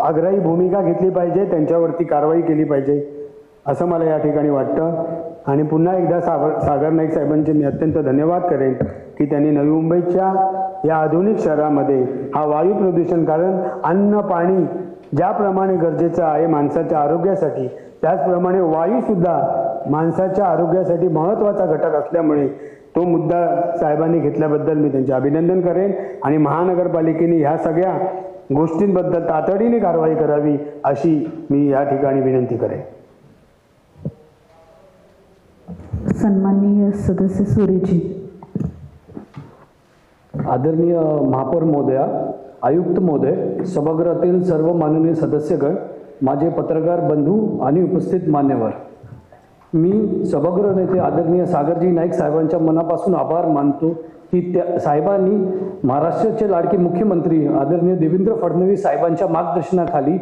आग्रही भूमिका घेतली पाहिजे, त्यांच्यावरती कारवाई केली पाहिजे असं मला या ठिकाणी वाटतं. आणि पुन्हा एकदा सागर नाईक साहेबांचे मी अत्यंत धन्यवाद करेन की त्यांनी नवी मुंबईच्या या आधुनिक शहरामध्ये हा वायू प्रदूषण, कारण अन्न पाणी ज्याप्रमाणे गरजेचं आहे माणसाच्या आरोग्यासाठी त्याचप्रमाणे वायूसुद्धा माणसाच्या आरोग्यासाठी महत्त्वाचा घटक असल्यामुळे तो मुद्दा साहेबांनी घेतल्याबद्दल मी त्यांचे अभिनंदन करेन आणि महानगरपालिकेने ह्या सगळ्या गोष्टींबद्दल तातडीने कारवाई करावी अशी मी या ठिकाणी विनंती करेन. सन्माननीय सदस्य सुरेजी. आदरणीय महापौर महोदया, आयुक्त महोदय, सभागृहातील सर्व माननीय सदस्यगण, माझे पत्रकार बंधू आणि उपस्थित मान्यवर, मी सभागृह नेते आदरणीय सागरजी नाईक साहेबांच्या मनापासून आभार मानतो की त्या साहेबांनी महाराष्ट्राचे लाडके मुख्यमंत्री आदरणीय देवेंद्र फडणवीस साहेबांच्या मार्गदर्शनाखाली,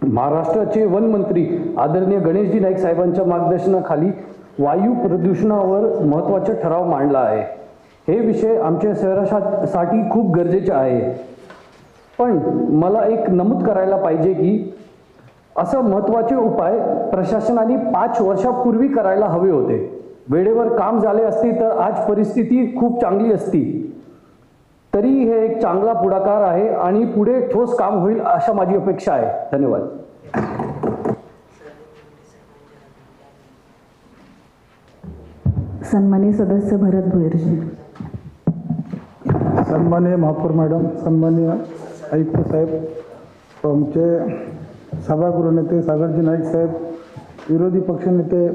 महाराष्ट्राचे वनमंत्री आदरणीय गणेशजी नाईक साहेबांच्या मार्गदर्शनाखाली वायू प्रदूषणावर महत्त्वाचा ठराव मांडला आहे. हे विषय आमच्या शहरासाठी खूप गरजेचे आहे. पण मला एक नमूद करायला पाहिजे की असं महत्त्वाचे उपाय प्रशासनाने 5 वर्षापूर्वी करायला हवे होते. वेळेवर काम झाले असते तर आज परिस्थिती खूप चांगली असती. तरी हे एक चांगला पुढाकार आहे आणि पुढे ठोस काम होईल अशा माझी अपेक्षा आहे. धन्यवाद. सन्माननीय सदस्य भरत भुईरजी. सन्माननीय महापौर मॅडम, सन्माननीय आयुक्त साहेब, आमचे सभागृह नेते सागरजी नाईक साहेब, विरोधी पक्षनेते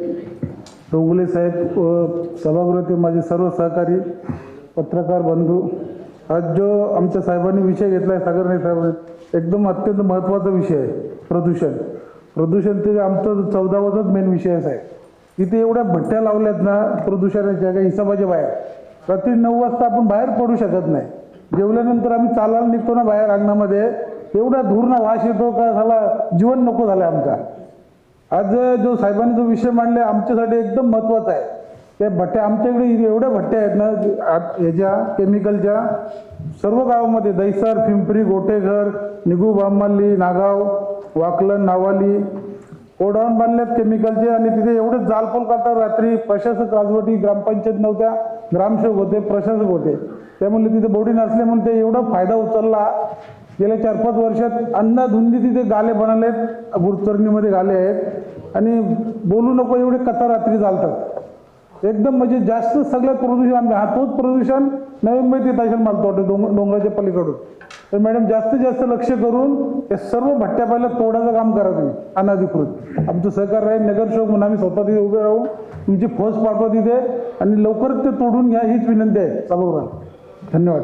डोंगुले साहेब व सभागृहातील माझे सर्व सहकारी पत्रकार बंधू, आज जो आमच्या साहेबांनी विषय घेतला आहे, सागर नाईक साहेबांनी, एकदम अत्यंत महत्त्वाचा विषय आहे. प्रदूषण ते आमचा 14वाचाच मेन विषय आहे साहेब. इथे एवढ्या भट्ट्या लावल्यात ना प्रदूषणाच्या काही हिसाबाच्या बाहेर. रात्री 9 वाजता आपण बाहेर पडू शकत नाही. जेवल्यानंतर आम्ही चालायला निघतो ना बाहेर अंगणामध्ये, एवढा धूरना वास येतो का झाला जीवन नको झालं आमचा. आज जो साहेबांनी जो विषय मांडला आमच्यासाठी एकदम महत्त्वाचा आहे. त्या भट्ट्या आमच्याकडे एवढ्या भट्ट्या आहेत ना ह्याच्या केमिकलच्या, सर्व गावामध्ये दैसर, पिंपरी, गोटेघर, निगू, बाममाली, नागाव, वाकलन, नावाली गोडाऊन बांधल्यात केमिकलचे आणि तिथे एवढे जालपोल करतात. रात्री प्रशासक राजवटी, ग्रामपंचायत नव्हत्या, ग्रामसेवक होते, प्रशासक होते, त्यामुळे तिथे बोटी नसले म्हणून ते एवढा फायदा उचलला. गेल्या 4-5 वर्षात अंधाधुंदी तिथे गाले बनवलेत, गुरुचरणीमध्ये गाले आहेत आणि बोलू नको एवढे कथा रात्री चालतात. एकदम म्हणजे जास्त सगळं प्रदूषण हा तोच प्रदूषण नवी मुंबईत येत असेल मला वाटतं डोंगराच्या पलीकडून. तर मॅडम जास्तीत जास्त लक्ष करून या सर्व भट्ट्या पहिला तोडाचं काम करा तुम्ही अनधिकृत. आमचं सहकार्य राहील. नगरसेवक म्हणून आम्ही स्वतः तिथे उभे राहू, तुमची फौज पाठवा तिथे आणि लवकरच ते तोडून घ्या हीच विनंती आहे सभागृहात. धन्यवाद.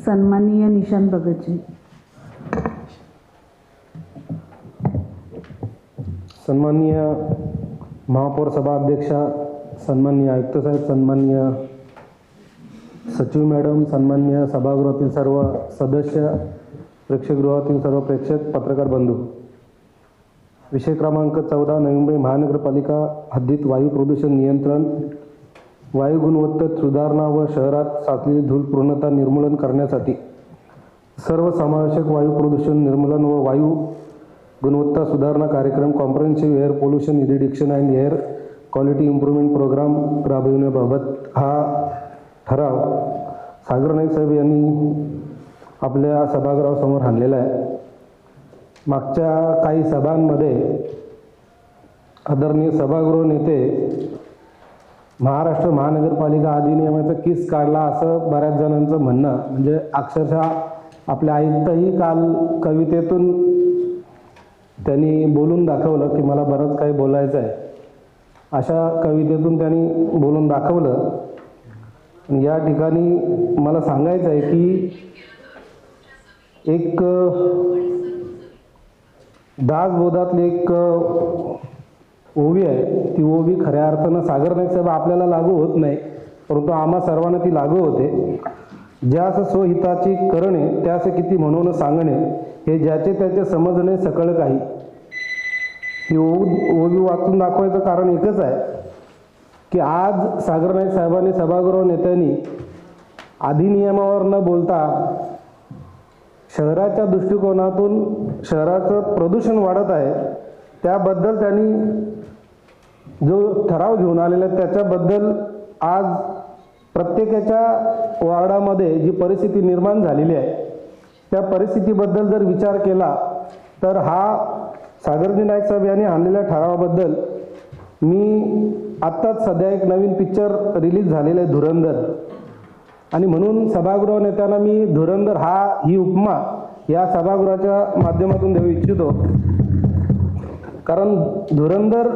सन्माननीय निशांत भगतजी. सन्माननीय महापौर सभा अध्यक्षा, सन्माननीय आयुक्त साहेब, सन्माननीय सचिव मॅडम, सन्माननीय सभागृहातील सर्व सदस्य, प्रेक्षकगृहातील सर्व प्रेक्षक, पत्रकार बंधू, विषय क्रमांक 14 नवी मुंबई महानगरपालिका हद्दीत वायू प्रदूषण नियंत्रण, वायू गुणवत्तेत सुधारणा व शहरात साचलेली धूळ पूर्णतः निर्मूलन करण्यासाठी सर्वसमावेशक वायू प्रदूषण निर्मूलन व वायू गुणवत्ता सुधारणा कार्यक्रम comprehensive air pollution reduction and air quality improvement programme राबविण्याबाबत हा ठराव सागर नाईक साहेब यांनी आपल्या सभागृहासमोर आणलेला आहे. मागच्या काही सभांमध्ये आदरणीय सभागृह नेते महाराष्ट्र महानगरपालिका अधिनियमाचा किस काढला असं बऱ्याच जणांचं म्हणणं, म्हणजे अक्षरशः आपले आयुक्तही काल कवितेतून त्यांनी बोलून दाखवलं की मला बरंच काही बोलायचं आहे, अशा कवितेतून त्यांनी बोलून दाखवलं. या ठिकाणी मला सांगायचं आहे की एक दासबोधातली एक ओवी आहे, ती ओवी खऱ्या अर्थानं सागर नाईक साहेब आपल्याला लागू होत नाही, परंतु आम्हा सर्वांना ती लागू होते. ज्यास स्वहिताची करणे त्यास किती म्हणून सांगणे, हे ज्याचे त्याचे समजणे सकळ काही. ही ओवी वाचून दाखवायचं कारण एकच आहे की आज सागर नाईक साहेबांनी सभागृह नेत्यांनी अधिनियमावर न बोलता शहराच्या दृष्टिकोनातून शहराचं प्रदूषण वाढत आहे त्याबद्दल त्यांनी जो ठराव घेऊन आलेला आहे त्याच्याबद्दल आज प्रत्येकाच्या वार्डामध्ये जी परिस्थिती निर्माण झालेली आहे त्या परिस्थितीबद्दल जर विचार केला तर हा सागरजी नाईक साहेब यांनी आणलेल्या ठरावाबद्दल मी आत्ताच सध्या एक नवीन पिक्चर रिलीज झालेला आहे धुरंधर, आणि म्हणून सभागृह नेत्यांना मी धुरंधर ही उपमा या सभागृहाच्या माध्यमातून देऊ इच्छितो. कारण धुरंधर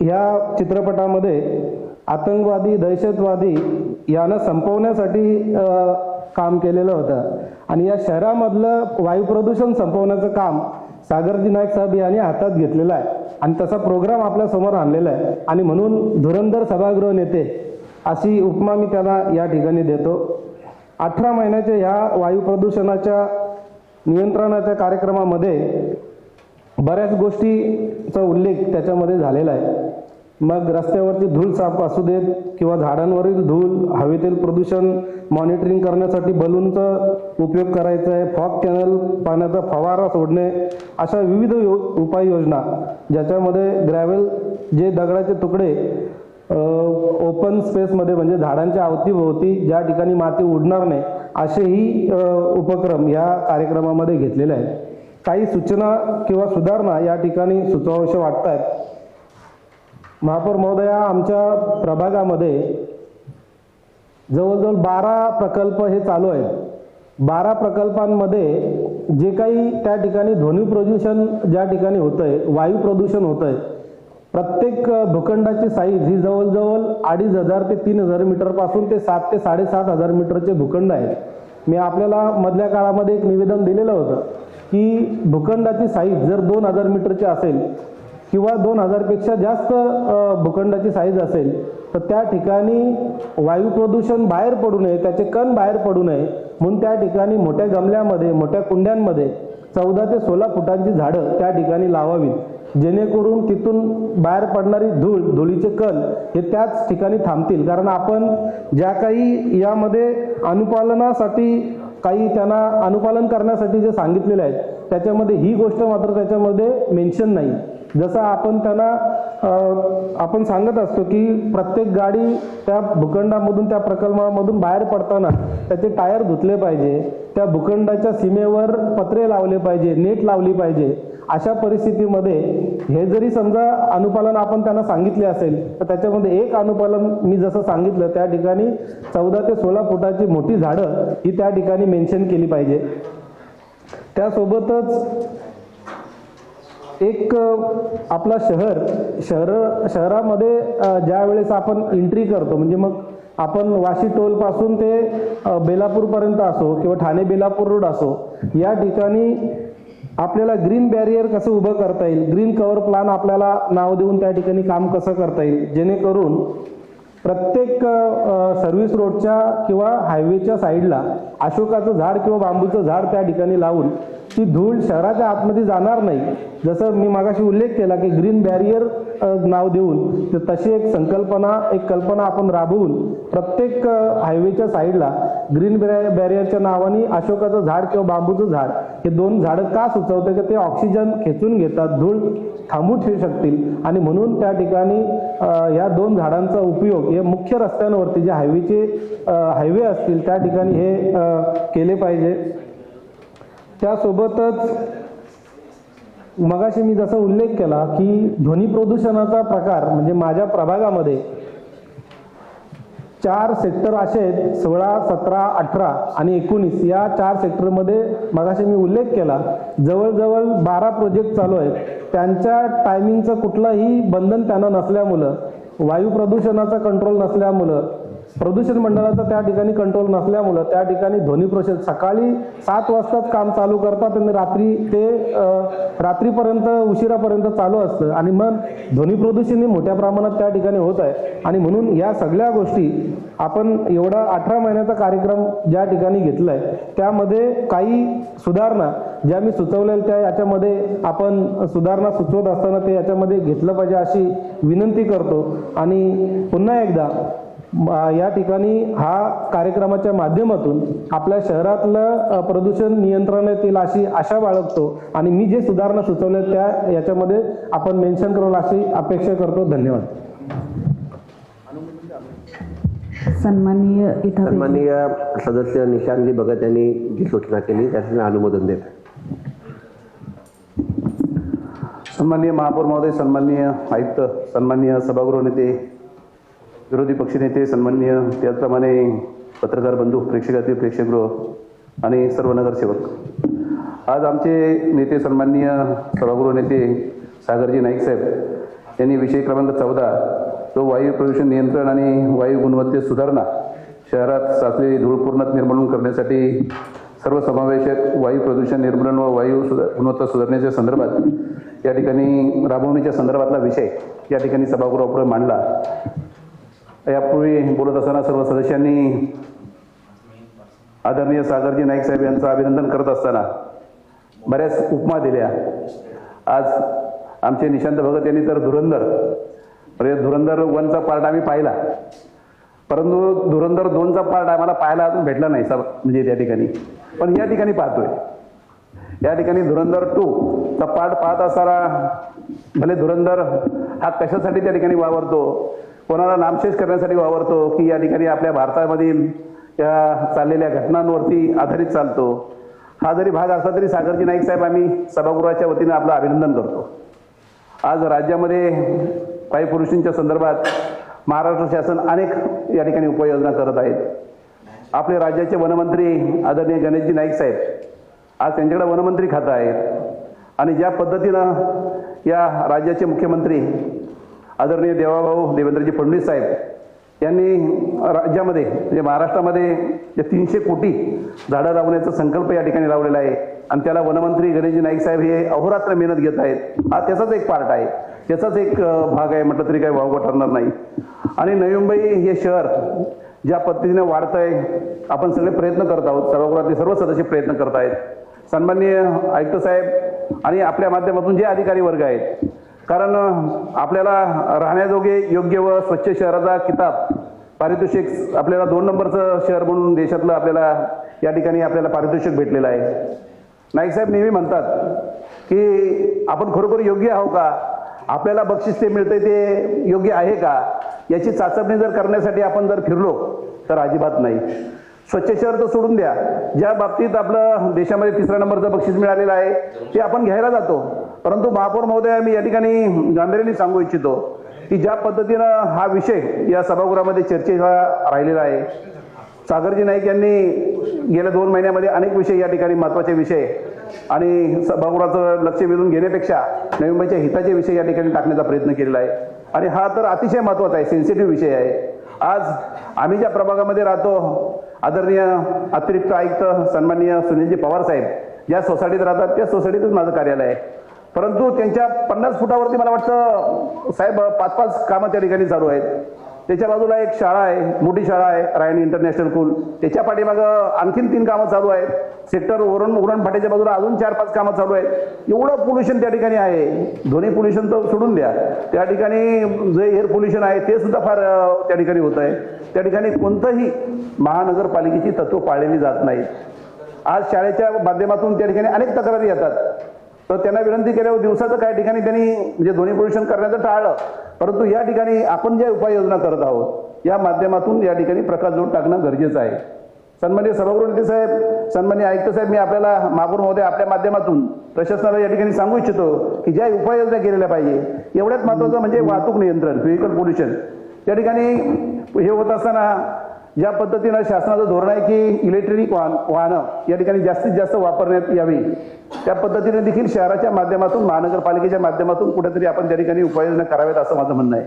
या चित्रपटामध्ये आतंकवादी दहशतवादी यांना संपवण्यासाठी काम केलेलं होतं, आणि या शहरामधलं वायू प्रदूषण संपवण्याचं काम सागरजी नाईक साहेब यांनी हातात घेतलेला आहे, आणि तसा प्रोग्राम आपल्या समोर आणलेला आहे. आणि म्हणून धुरंधर सभागृह नेते अशी उपमा मी त्यांना या ठिकाणी देतो. 18 महिन्याच्या ह्या वायू प्रदूषणाच्या नियंत्रणाच्या कार्यक्रमामध्ये बऱ्याच गोष्टीचा उल्लेख त्याच्यामध्ये झालेला आहे. मग रस्त्यावरची धूळ साफ असू देत किंवा झाडांवरील धूळ, हवेतील प्रदूषण मॉनिटरिंग करण्यासाठी बलूनचा उपयोग करायचा आहे, फॉग कॅनल पाण्याचा फवारा सोडणे, अशा विविध उपाययोजना ज्याच्यामध्ये ग्रॅव्हल जे दगडाचे तुकडे ओपन स्पेसमध्ये म्हणजे झाडांच्या अवतीभोवती ज्या ठिकाणी माती उडणार नाही असेही उपक्रम या कार्यक्रमामध्ये घेतलेले आहेत. काही सूचना किंवा सुधारणा या ठिकाणी सुचवाव्याशा वाटत आहेत. महापौर महोदया, आमच्या प्रभागामध्ये जवळजवळ 12 प्रकल्प हे चालू आहेत. 12 प्रकल्पांमध्ये जे काही त्या ठिकाणी ध्वनी प्रदूषण ज्या ठिकाणी होतंय, वायू प्रदूषण होतंय, प्रत्येक भूखंडाची साईज ही जवळजवळ 2500 ते 3000 मीटर पासून ते 7 ते 7500 मीटरचे भूखंड आहेत. मी आपल्याला मधल्या काळामध्ये एक निवेदन दिलेलं होतं की भूखंडाची साईज जर 2000 मीटरची असेल किंवा 2000 पेक्षा जास्त भूखंडाची साईज असेल तर त्या ठिकाणी वायू प्रदूषण बाहेर पडू नये, त्याचे कण बाहेर पडू नये म्हणून त्या ठिकाणी मोठ्या गमल्यामध्ये, मोठ्या कुंड्यांमध्ये 14 ते 16 फुटांची झाडं त्या ठिकाणी लावावीत, जेणेकरून तिथून बाहेर पडणारी धुळीचे कण हे त्याच ठिकाणी थांबतील. कारण आपण ज्या काही यामध्ये अनुपालनासाठी काही त्यांना अनुपालन करण्यासाठी जे सांगितलेले आहेत त्याच्यामध्ये ही गोष्ट मात्र त्याच्यामध्ये मेन्शन नाही. जसं आपण त्यांना आपण सांगत असतो की प्रत्येक गाडी त्या भूखंडामधून, त्या प्रकल्पामधून बाहेर पडताना त्याचे टायर धुतले पाहिजे, त्या भूखंडाच्या सीमेवर पत्रे लावले पाहिजे, नेट लावली पाहिजे. अशा परिस्थितीमध्ये हे जरी समजा अनुपालन आपण त्यांना सांगितले असेल तर त्याच्यामध्ये एक अनुपालन मी जसं सांगितलं त्या ठिकाणी 14 ते 16 फुटाची मोठी झाडं ही त्या ठिकाणी मेन्शन केली पाहिजे. त्यासोबतच एक आपला शहरामध्ये ज्या वेळेस आपण एंट्री करतो, म्हणजे मग आपण वाशी टोल पासून ते बेलापूर पर्यंत असो किंवा ठाणे बेलापूर रोड असो, या ठिकाणी आपल्याला ग्रीन बॅरियर कसं उभं करता येईल, ग्रीन कव्हर प्लान आपल्याला नाव देऊन त्या ठिकाणी काम कसं करता येईल, जेणेकरून प्रत्येक सर्व्हिस रोडच्या किंवा हायवेच्या साईडला अशोकाचं झाड किंवा बांबूचं झाड त्या ठिकाणी लावून ती धूळ शहराच्या आतमध्ये जाणार नाही. जसं मी मागाशी उल्लेख केला की ग्रीन बॅरियर नाव देऊन तशी एक कल्पना आपण राबवून प्रत्येक हायवेच्या साईडला ग्रीन बॅरियरच्या नावाने अशोकाचं झाड किंवा बांबूचं झाड हे 2 झाडं का सुचवते की ते ऑक्सिजन खेचून घेतात, धूळ थांबू ठेवू शकतील आणि म्हणून त्या ठिकाणी या 2 झाडांचा उपयोग हे मुख्य रस्त्यांवरती जे हायवे असतील त्या ठिकाणी हे केले पाहिजे. त्यासोबतच मगाशी मी जसा उल्लेख केला की ध्वनी प्रदूषणाचा प्रकार म्हणजे माझ्या प्रभागामध्ये 4 सेक्टर असे आहेत, 16, 17, 18 आणि 19 या 4 सेक्टरमध्ये मगाशी मी उल्लेख केला जवळजवळ 12 प्रोजेक्ट चालू आहेत. त्यांच्या टायमिंगचं कुठलंही बंधन त्यांना नसल्यामुळं, वायू प्रदूषणाचा कंट्रोल नसल्यामुळं, प्रदूषण मंडळाचा त्या ठिकाणी कंट्रोल नसल्यामुळं त्या ठिकाणी ध्वनी प्रदूषण सकाळी 7 वाजताच काम चालू करतात आणि रात्रीपर्यंत उशिरापर्यंत चालू असतं आणि मग ध्वनी प्रदूषण हे मोठ्या प्रमाणात त्या ठिकाणी होत आहे. आणि म्हणून या सगळ्या गोष्टी आपण एवढा 18 महिन्याचा कार्यक्रम ज्या ठिकाणी घेतलाय त्यामध्ये काही सुधारणा ज्या मी सुचवलेल्या त्या याच्यामध्ये आपण सुधारणा सुचवत असताना ते याच्यामध्ये घेतलं पाहिजे अशी विनंती करतो. आणि पुन्हा एकदा या ठिकाणी हा कार्यक्रमाच्या माध्यमातून आपल्या शहरातलं प्रदूषण नियंत्रणात येईल अशी आशा बाळगतो आणि मी जे सुधारणा सुचवल्या त्या याच्यामध्ये आपण मेन्शन करू अशी अपेक्षा करतो. धन्यवाद. सन्माननीय सदस्य निशांतजी भगत यांनी जी सूचना केली त्यासाठी अनुमोदन देत. सन्माननीय महापौर महोदय, सन्माननीय आयुक्त, सन्माननीय सभागृह नेते, विरोधी पक्षनेते, सन्माननीय त्याचप्रमाणे पत्रकार बंधू, प्रेक्षकातील प्रेक्षकगृह आणि सर्व नगरसेवक, आज आमचे नेते सन्माननीय सभागृह नेते सागरजी नाईक साहेब यांनी विषय क्रमांक 14 जो वायू प्रदूषण नियंत्रण आणि वायू गुणवत्तेत सुधारणा शहरात साचलेली धूळ पूर्णत निर्मूलन करण्यासाठी सर्वसमावेशक वायू प्रदूषण निर्मूलन व वायू गुणवत्ता सुधारण्याच्या संदर्भात या ठिकाणी राबवण्याच्या संदर्भातला विषय या ठिकाणी सभागृहापुढे मांडला. यापूर्वी बोलत असताना सर्व सदस्यांनी आदरणीय सागरजी नाईक साहेब यांचं अभिनंदन करत असताना बऱ्याच उपमा दिल्या. आज आमचे निशांत भगत यांनी तर धुरंधर 1चा पार्ट आम्ही पाहिला, परंतु धुरंधर 2चा पार्ट आम्हाला पाहायला अजून भेटला नाही म्हणजे त्या ठिकाणी, पण या ठिकाणी पाहतोय. या ठिकाणी धुरंधर 2चा पार्ट पाहत असताना भले धुरंधर हा कशासाठी त्या ठिकाणी वावरतो, कोणाला नामशेष करण्यासाठी वावरतो की या ठिकाणी आपल्या भारतामधील या चाललेल्या घटनांवरती आधारित चालतो, हा जरी भाग असला तरी सागरजी नाईक साहेब आम्ही सभागृहाच्या वतीनं आपलं अभिनंदन करतो. आज राज्यामध्ये वायू प्रदूषणाच्या संदर्भात महाराष्ट्र शासन अनेक या ठिकाणी उपाययोजना करत आहेत. आपले राज्याचे वनमंत्री आदरणीय गणेशजी नाईक साहेब आज त्यांच्याकडे वनमंत्री खातं आहे आणि ज्या पद्धतीनं या राज्याचे मुख्यमंत्री आदरणीय देवाभाऊ देवेंद्रजी फडणवीस साहेब यांनी राज्यामध्ये म्हणजे महाराष्ट्रामध्ये जे 300 कोटी झाडं लावण्याचा संकल्प या ठिकाणी लावलेला आहे आणि त्याला वनमंत्री गणेशजी नाईक साहेब हे अहोरात्र मेहनत घेत आहेत. हा त्याचाच एक पार्ट आहे, त्याचाच एक भाग आहे म्हटलं तरी काही वावगं ठरणार नाही. आणि नवी मुंबई हे शहर ज्या पद्धतीने वाढत आहे आपण सगळे प्रयत्न करत आहोत, सभागृहातले सर्व सदस्य प्रयत्न करत आहेत. सन्माननीय आयुक्त साहेब आणि आपल्या माध्यमातून जे अधिकारी वर्ग आहेत, कारण आपल्याला राहण्याजोगे योग्य व स्वच्छ शहराचा किताब पारितोषिक आपल्याला 2 नंबरचं शहर म्हणून देशातलं आपल्याला या ठिकाणी आपल्याला पारितोषिक भेटलेलं आहे. नाईक साहेब नेहमी म्हणतात की आपण खरोखर योग्य आहो का, आपल्याला बक्षीस ते मिळतंय ते योग्य आहे का, याची चाचपणी जर करण्यासाठी आपण जर फिरलो तर अजिबात नाही. स्वच्छ शहर तर सोडून द्या, ज्या बाबतीत आपलं देशामध्ये 3रा नंबरचं बक्षीस मिळालेलं आहे ते आपण घ्यायला जातो, परंतु महापौर महोदय मी या ठिकाणी गांभीर्याने सांगू इच्छितो की ज्या पद्धतीनं हा विषय या सभागृहामध्ये चर्चेला राहिलेला आहे, सागरजी नाईक यांनी गेल्या 2 महिन्यामध्ये अनेक विषय या ठिकाणी महत्त्वाचे विषय आणि सभागृहाचं लक्ष वेधून घेण्यापेक्षा नवी मुंबईच्या हिताचे विषय या ठिकाणी टाकण्याचा प्रयत्न केलेला आहे आणि हा तर अतिशय महत्त्वाचा आहे, सेन्सिटिव्ह विषय आहे. आज आम्ही ज्या प्रभागामध्ये राहतो, आदरणीय अतिरिक्त आयुक्त सन्माननीय सुनीलजी पवार साहेब ज्या सोसायटीत राहतात त्या सोसायटीतच माझं कार्यालय आहे, परंतु त्यांच्या 50 फुटावरती मला वाटतं साहेब 5-5 कामं त्या ठिकाणी चालू आहेत. त्याच्या बाजूला एक शाळा आहे, मोठी शाळा आहे, रायणी इंटरनॅशनल स्कूल. त्याच्या पाठीमागं आणखीन 3 कामं चालू आहेत. सेक्टर उरण फाट्याच्या बाजूला अजून 4-5 कामं चालू आहेत. एवढं पोल्युशन त्या ठिकाणी आहे. ध्वनी पोल्युशन तर सोडून द्या, त्या ठिकाणी जे एअर पोल्युशन आहे ते सुद्धा फार त्या ठिकाणी होत आहे. त्या ठिकाणी कोणतंही महानगरपालिकेची तत्व पाळलेली जात नाहीत. आज शाळेच्या माध्यमातून त्या ठिकाणी अनेक तक्रारी येतात. तर त्यांना विनंती केल्यावर दिवसाचं काही ठिकाणी त्यांनी म्हणजे ध्वनी प्रदूषण करण्याचं टाळलं. परंतु या ठिकाणी आपण ज्या उपाययोजना करत आहोत या माध्यमातून या ठिकाणी प्रकाशझोत टाकणं गरजेचं आहे. सन्माननीय सभागृह नेते साहेब, सन्माननीय आयुक्त साहेब, मी आपल्याला महापौर महोदय आपल्या माध्यमातून प्रशासनाला या ठिकाणी सांगू इच्छितो की ज्या उपाययोजना केलेल्या पाहिजे, एवढ्यात महत्त्वाचं म्हणजे वाहतूक नियंत्रण, व्हेकल पोल्युशन. त्या ठिकाणी हे होत असताना ज्या पद्धतीनं शासनाचं धोरण आहे की इलेक्ट्रिक वाहनं या ठिकाणी जास्तीत जास्त वापरण्यात यावी, त्या पद्धतीने देखील शहराच्या माध्यमातून महानगरपालिकेच्या माध्यमातून कुठेतरी आपण त्या ठिकाणी उपाययोजना कराव्यात असं माझं म्हणणं आहे.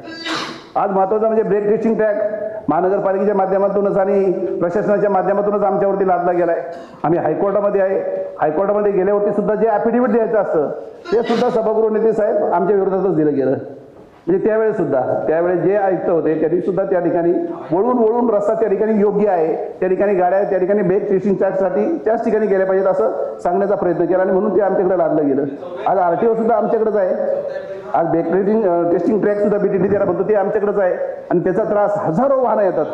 आज महत्त्वाचं म्हणजे ब्रेक टेस्टिंग ट्रॅक महानगरपालिकेच्या माध्यमातूनच आणि प्रशासनाच्या माध्यमातूनच आमच्यावरती लादला गेलाय. आम्ही हायकोर्टामध्ये आहे, हायकोर्टामध्ये गेल्यावरती सुद्धा जे ॲफिडेव्हिट द्यायचं असतं ते सुद्धा सभागृह नेते साहेब आमच्या विरोधातच दिलं गेलं. म्हणजे त्यावेळेस जे आयुक्त होते त्यांनी सुद्धा त्या ठिकाणी वळून रस्ता त्या ठिकाणी योग्य आहे, त्या ठिकाणी गाड्या त्या ठिकाणी ब्रेक टेस्टिंग ट्रॅकसाठी त्याच ठिकाणी गेल्या पाहिजेत असं सांगण्याचा प्रयत्न केला आणि म्हणून ते आमच्याकडे लादलं गेलं. आज RTO सुद्धा आमच्याकडेच आहे. आज ब्रेक टेस्टिंग ट्रॅक सुद्धा BTT त्याला म्हणतो ते आमच्याकडेच आहे आणि त्याचा त्रास हजारो वाहनं येतात,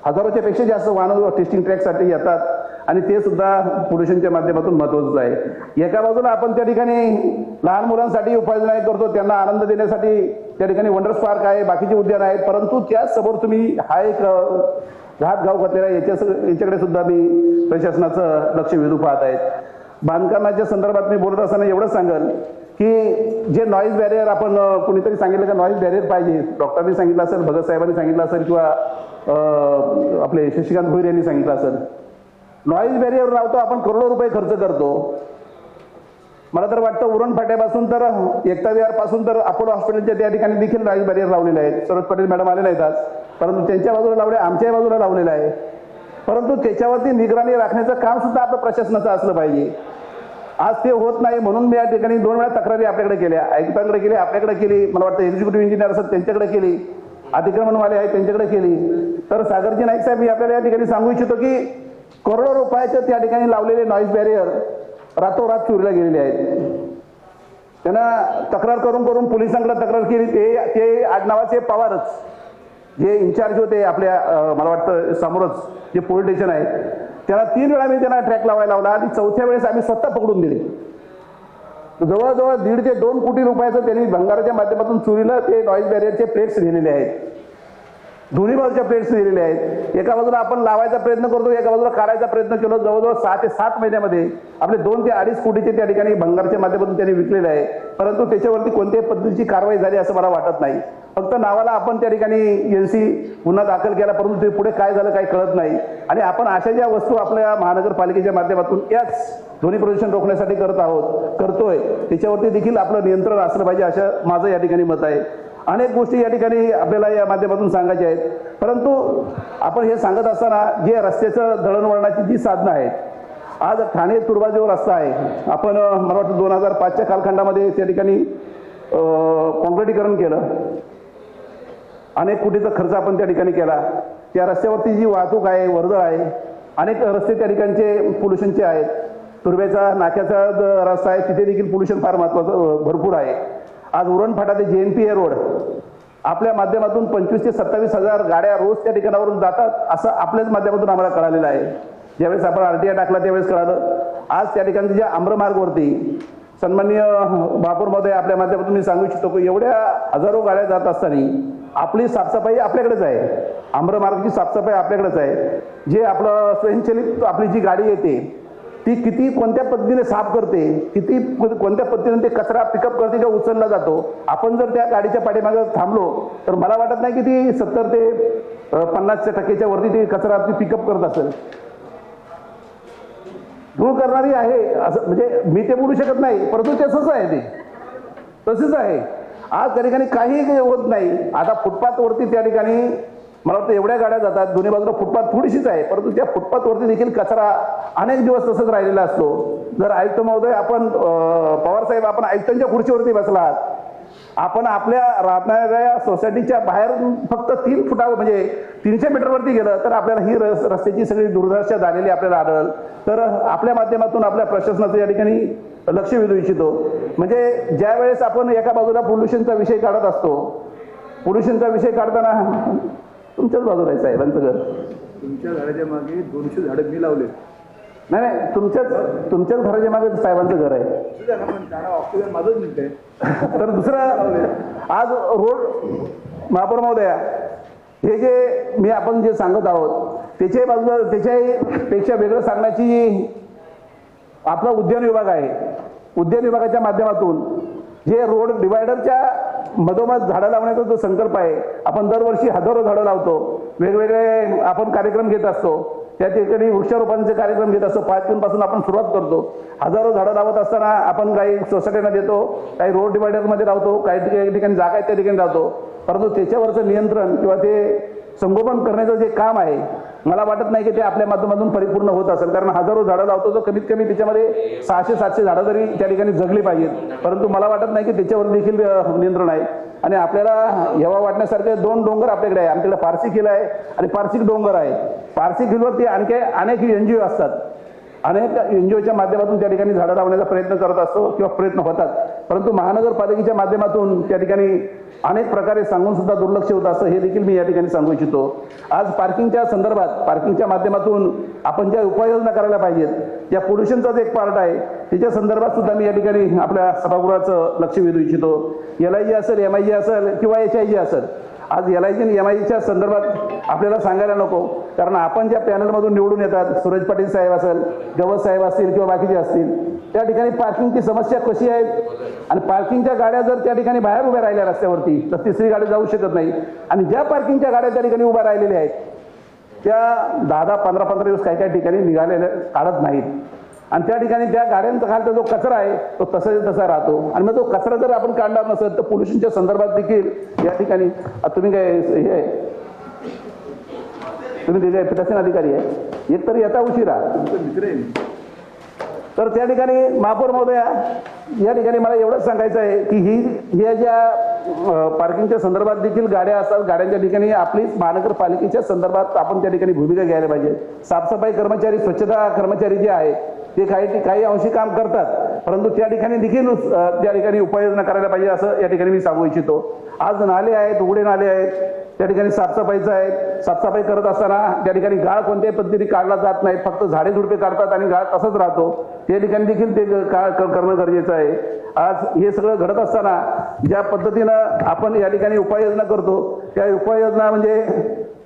हजारोच्या पेक्षा जास्त वाहनं टेस्टिंग ट्रॅकसाठी येतात आणि ते सुद्धा पोल्युशनच्या माध्यमातून महत्त्वाचं आहे. एका बाजूला आपण त्या ठिकाणी लहान मुलांसाठी उपाययोजना करतो, त्यांना आनंद देण्यासाठी त्या ठिकाणी वंडर्स पार्क आहे, बाकीचे उद्यान आहेत, परंतु त्याच समोर तुम्ही हा एक घात गाव घातलेला आहे. याच्याकडे सुद्धा मी प्रशासनाचं लक्ष वेधू पाहत आहेत. बांधकामाच्या संदर्भात मी बोलत असताना एवढंच सांगेल की जे नॉईज बॅरियर आपण कोणीतरी सांगितलं का नॉईज बॅरियर पाहिजे, डॉक्टरांनी सांगितलं असेल, भगत साहेबांनी सांगितलं असेल किंवा आपले शशिकांत भोईर यांनी सांगितलं असेल. नॉईज बॅरियर लावतो आपण, करोडो रुपये खर्च करतो. मला तर वाटतं उरण फाट्यापासून तर एकता विहार पासून तर अपोलो हॉस्पिटलच्या त्या ठिकाणी देखील नॉईज बॅरियर लावलेले आहेत. सरोज पटेल मॅडम आले नाहीत आज, परंतु त्यांच्या बाजूला लावले, आमच्या बाजूला लावलेलं आहे. परंतु त्याच्यावरती निगराणी राखण्याचं काम सुद्धा आपलं प्रशासनाचं असलं पाहिजे. आज ते होत नाही म्हणून मी या ठिकाणी 2 वेळा तक्रारी आपल्याकडे केल्या, आयुक्तांकडे केली, आपल्याकडे केली, मला वाटतं एक्झिक्युटिव्ह इंजिनियर असतात त्यांच्याकडे केली, अतिक्रमणवाले आहेत त्यांच्याकडे केली. तर सागरजी नाईक साहेब, मी आपल्याला या ठिकाणी सांगू इच्छितो की करोडो रुपयाचे त्या ठिकाणी लावलेले नॉईज बॅरियर रातोरात चोरीला गेलेले आहेत. त्यांना तक्रार करून पोलिसांकडे तक्रार केली. ते आडनावाचे पवारच जे इन्चार्ज होते आपल्या मला वाटतं समोरच जे पोलीस स्टेशन आहे, त्याला 3 वेळा मी त्यांना ट्रॅक लावायला लावला आणि 4थ्या वेळेस आम्ही स्वतः पकडून दिले. जवळजवळ 1.5 ते 2 कोटी रुपयाचं त्यांनी भंगाराच्या माध्यमातून चोरीला ते नॉईज बॅरियरचे प्लेट्स दिलेले आहेत, दोन्ही बाजूच्या प्लेट्स दिलेले आहेत. एका बाजूला आपण लावायचा प्रयत्न करतो, एका बाजूला काढायचा प्रयत्न केला. जवळजवळ 6 ते 7 महिन्यामध्ये आपले 2 ते 2.5 कोटीचे त्या ठिकाणी भंगारच्या माध्यमातून त्यांनी विकलेले आहे. परंतु त्याच्यावरती कोणत्याही पद्धतीची कारवाई झाली असं मला वाटत नाही. फक्त नावाला आपण त्या ठिकाणी NC गुन्हा दाखल केला, परंतु ते पुढे काय झालं काही कळत नाही. आणि आपण अशा ज्या वस्तू आपल्या महानगरपालिकेच्या माध्यमातून याच ध्वनी प्रदूषण रोखण्यासाठी करतोय त्याच्यावरती देखील आपलं नियंत्रण असलं पाहिजे असं माझं या ठिकाणी मत आहे. अनेक गोष्टी या ठिकाणी आपल्याला या माध्यमातून सांगायच्या आहेत, परंतु आपण हे सांगत असताना जे रस्त्याचं दळणवळणाची जी साधनं आहेत, आज ठाणे तुर्बा जो रस्ता आहे, आपण मला वाटतं 2005च्या कालखंडामध्ये त्या ठिकाणी कॉन्क्रिटीकरण केलं, अनेक कोटीचा खर्च आपण त्या ठिकाणी केला. त्या रस्त्यावरती जी वाहतूक आहे, वर्दळ आहे, अनेक रस्ते त्या ठिकाणचे पोल्युशनचे आहेत. तुर्ब्याचा नाक्याचा रस्ता आहे, तिथे देखील पोल्युशन फार महत्त्वाचं भरपूर आहे. आज उरण फाटा ते JNPA रोड आपल्या माध्यमातून 25,000 ते 27,000 गाड्या रोज त्या ठिकाणावरून जातात असं आपल्याच माध्यमातून आम्हाला कळालेलं आहे. ज्यावेळेस आपण RTI टाकला त्यावेळेस कळालं. आज त्या ठिकाणी ज्या आम्रमार्गवरती सन्माननीय महापौर महोदय आपल्या माध्यमातून मी सांगू इच्छितो की एवढ्या हजारो गाड्या जात असताना आपली साफसफाई आपल्याकडेच आहे, आम्रमार्गची साफसफाई आपल्याकडेच आहे. जे आपलं स्वयंचलित आपली जी गाडी येते ती किती कोणत्या पद्धतीने साफ करते, किती कोणत्या पद्धतीने ते कचरा पिकअप करते किंवा उचलला जातो. आपण जर त्या गाडीच्या पाठीमागे थांबलो तर मला वाटत नाही की ती 70 ते 50% वरती ती कचरा पिकअप करत असेल. धूळ करणारी आहे असं म्हणजे मी ते बोलू शकत नाही, परंतु तसंच आहे, ते तसेच आहे. आज त्या ठिकाणी काही होत नाही. आता फुटपाथवरती त्या ठिकाणी मला वाटतं एवढ्या गाड्या जातात, दोन्ही बाजूला फुटपाथ थोडीशीच आहे, परंतु त्या फुटपाथवरती देखील कचरा अनेक दिवस तसंच राहिलेला असतो. जर आयुक्त महोदय आपण पवार साहेब आपण आयुक्तांच्या खुर्चीवरती बसलात आपण आपल्या राहणाऱ्या सोसायटीच्या बाहेर फक्त 3 फुटावर म्हणजे 300 मीटरवरती गेलं तर आपल्याला ही रस्त्याची सगळी दुर्दशा झालेली आपल्याला आढळेल. तर आपल्या माध्यमातून आपल्या प्रशासनाचं या ठिकाणी लक्ष वेधू इच्छितो. म्हणजे ज्या वेळेस आपण एका बाजूला पोल्युशनचा विषय काढत असतो, पोल्युशनचा विषय काढताना तुमच्याच बाजूला आहे साहेबांचं घर. तुमच्या घराच्या मागे 200 झाडं मी लावले. नाही तुमच्याच घराच्या मागे साहेबांचं घर आहे. ऑक्सिजन माझंच मिळतंय. तर दुसरं आज रोड महापौर महोदया हे जे आपण जे सांगत आहोत त्याच्याही बाजूला त्याच्यापेक्षा वेगळं सांगण्याची आपला उद्यान विभाग आहे. उद्यान विभागाच्या माध्यमातून जे रोड डिवायडरच्या मधोमध झाडं लावण्याचा जो संकल्प आहे, आपण दरवर्षी हजारो झाडं लावतो, वेगवेगळे आपण कार्यक्रम घेत असतो. त्या ठिकाणी वृक्षारोपणाचे कार्यक्रम घेत असतो. 5 जून पासून आपण सुरुवात करतो. हजारो झाडं लावत असताना आपण काही सोसायटीना देतो, काही रोड डिवायडरमध्ये लावतो, काही ठिकाणी जागा आहे त्या ठिकाणी लावतो. परंतु त्याच्यावरचं नियंत्रण किंवा ते संगोपन करण्याचं जे काम आहे, मला वाटत नाही की ते आपल्या माध्यमातून परिपूर्ण होत असेल. कारण हजारो झाडं लावतो तर कमीत कमी त्याच्यामध्ये 600-700 झाडं तरी त्या ठिकाणी जगली पाहिजेत. परंतु मला वाटत नाही की त्याच्यावर देखील नियंत्रण आहे. आणि आपल्याला हेवा वाटण्यासारखे 2 डोंगर आपल्याकडे आहे. आमच्याकडे पारसी खिल आहे आणि पारसिक डोंगर आहे. पारसी खिलवरती आणखी अनेक NGO असतात. अनेक NGOच्या माध्यमातून त्या ठिकाणी झाडं लावण्याचा प्रयत्न करत असतो किंवा प्रयत्न होतात. परंतु महानगरपालिकेच्या माध्यमातून त्या ठिकाणी अनेक प्रकारे सांगून सुद्धा दुर्लक्ष होत असतं, हे देखील मी या ठिकाणी सांगू इच्छितो. आज पार्किंगच्या संदर्भात पार्किंगच्या माध्यमातून आपण ज्या उपाययोजना करायला पाहिजेत, या पोल्युशनचाच एक पार्ट आहे, त्याच्या संदर्भात सुद्धा मी या ठिकाणी आपल्या सभागृहाचं लक्ष वेधू इच्छितो. LIG असेल, MIG असेल किंवा HIG असेल. आज LIG आणि MIGच्या संदर्भात आपल्याला सांगायला नको, कारण आपण ज्या पॅनलमधून निवडून येतात, सूरज पाटील साहेब असेल, गवस साहेब असतील किंवा बाकीचे असतील, त्या ठिकाणी पार्किंगची समस्या कशी आहे आणि पार्किंगच्या गाड्या जर त्या ठिकाणी बाहेर उभ्या राहिल्या रस्त्यावरती तर तिसरी गाडी जाऊ शकत नाही. आणि ज्या पार्किंगच्या गाड्या त्या ठिकाणी उभ्या राहिलेल्या आहेत त्या 10-10, 15-15 दिवस काही काही ठिकाणी निघालेल्या काढत नाहीत. आणि त्या ठिकाणी त्या गाड्यांचा खालचा जो कचरा आहे तो तसा राहतो. आणि मग तो कचरा जर आपण काढणार नसेल तर पोल्युशनच्या संदर्भात देखील या ठिकाणी तुम्ही काय हे तुम्ही ते पीठासीन अधिकारी आहे, एक तर येता उशिरा, तर त्या ठिकाणी महापौर महोदया या ठिकाणी मला एवढंच सांगायचं आहे की ह्या ज्या पार्किंगच्या संदर्भात देखील गाड्या असतात, गाड्यांच्या ठिकाणी आपलीच महानगरपालिकेच्या संदर्भात आपण त्या ठिकाणी भूमिका घ्यायला पाहिजे. साफसफाई कर्मचारी, स्वच्छता कर्मचारी जे आहेत ते काही अंशी काम करतात, परंतु त्या ठिकाणी देखील त्या ठिकाणी उपाययोजना करायला पाहिजे असं या ठिकाणी मी सांगू इच्छितो. आज नाले आहेत, उघडे नाले आहेत, त्या ठिकाणी साफसफाईचं आहे. साफसफाई करत असताना त्या ठिकाणी गाळ कोणत्याही पद्धतीने काढला जात नाही, फक्त झाडे झुडपे काढतात आणि गाळ तसंच राहतो. त्या ठिकाणी देखील ते करणं गरजेचं आहे. आज हे सगळं घडत असताना ज्या पद्धतीनं आपण या ठिकाणी उपाययोजना करतो त्या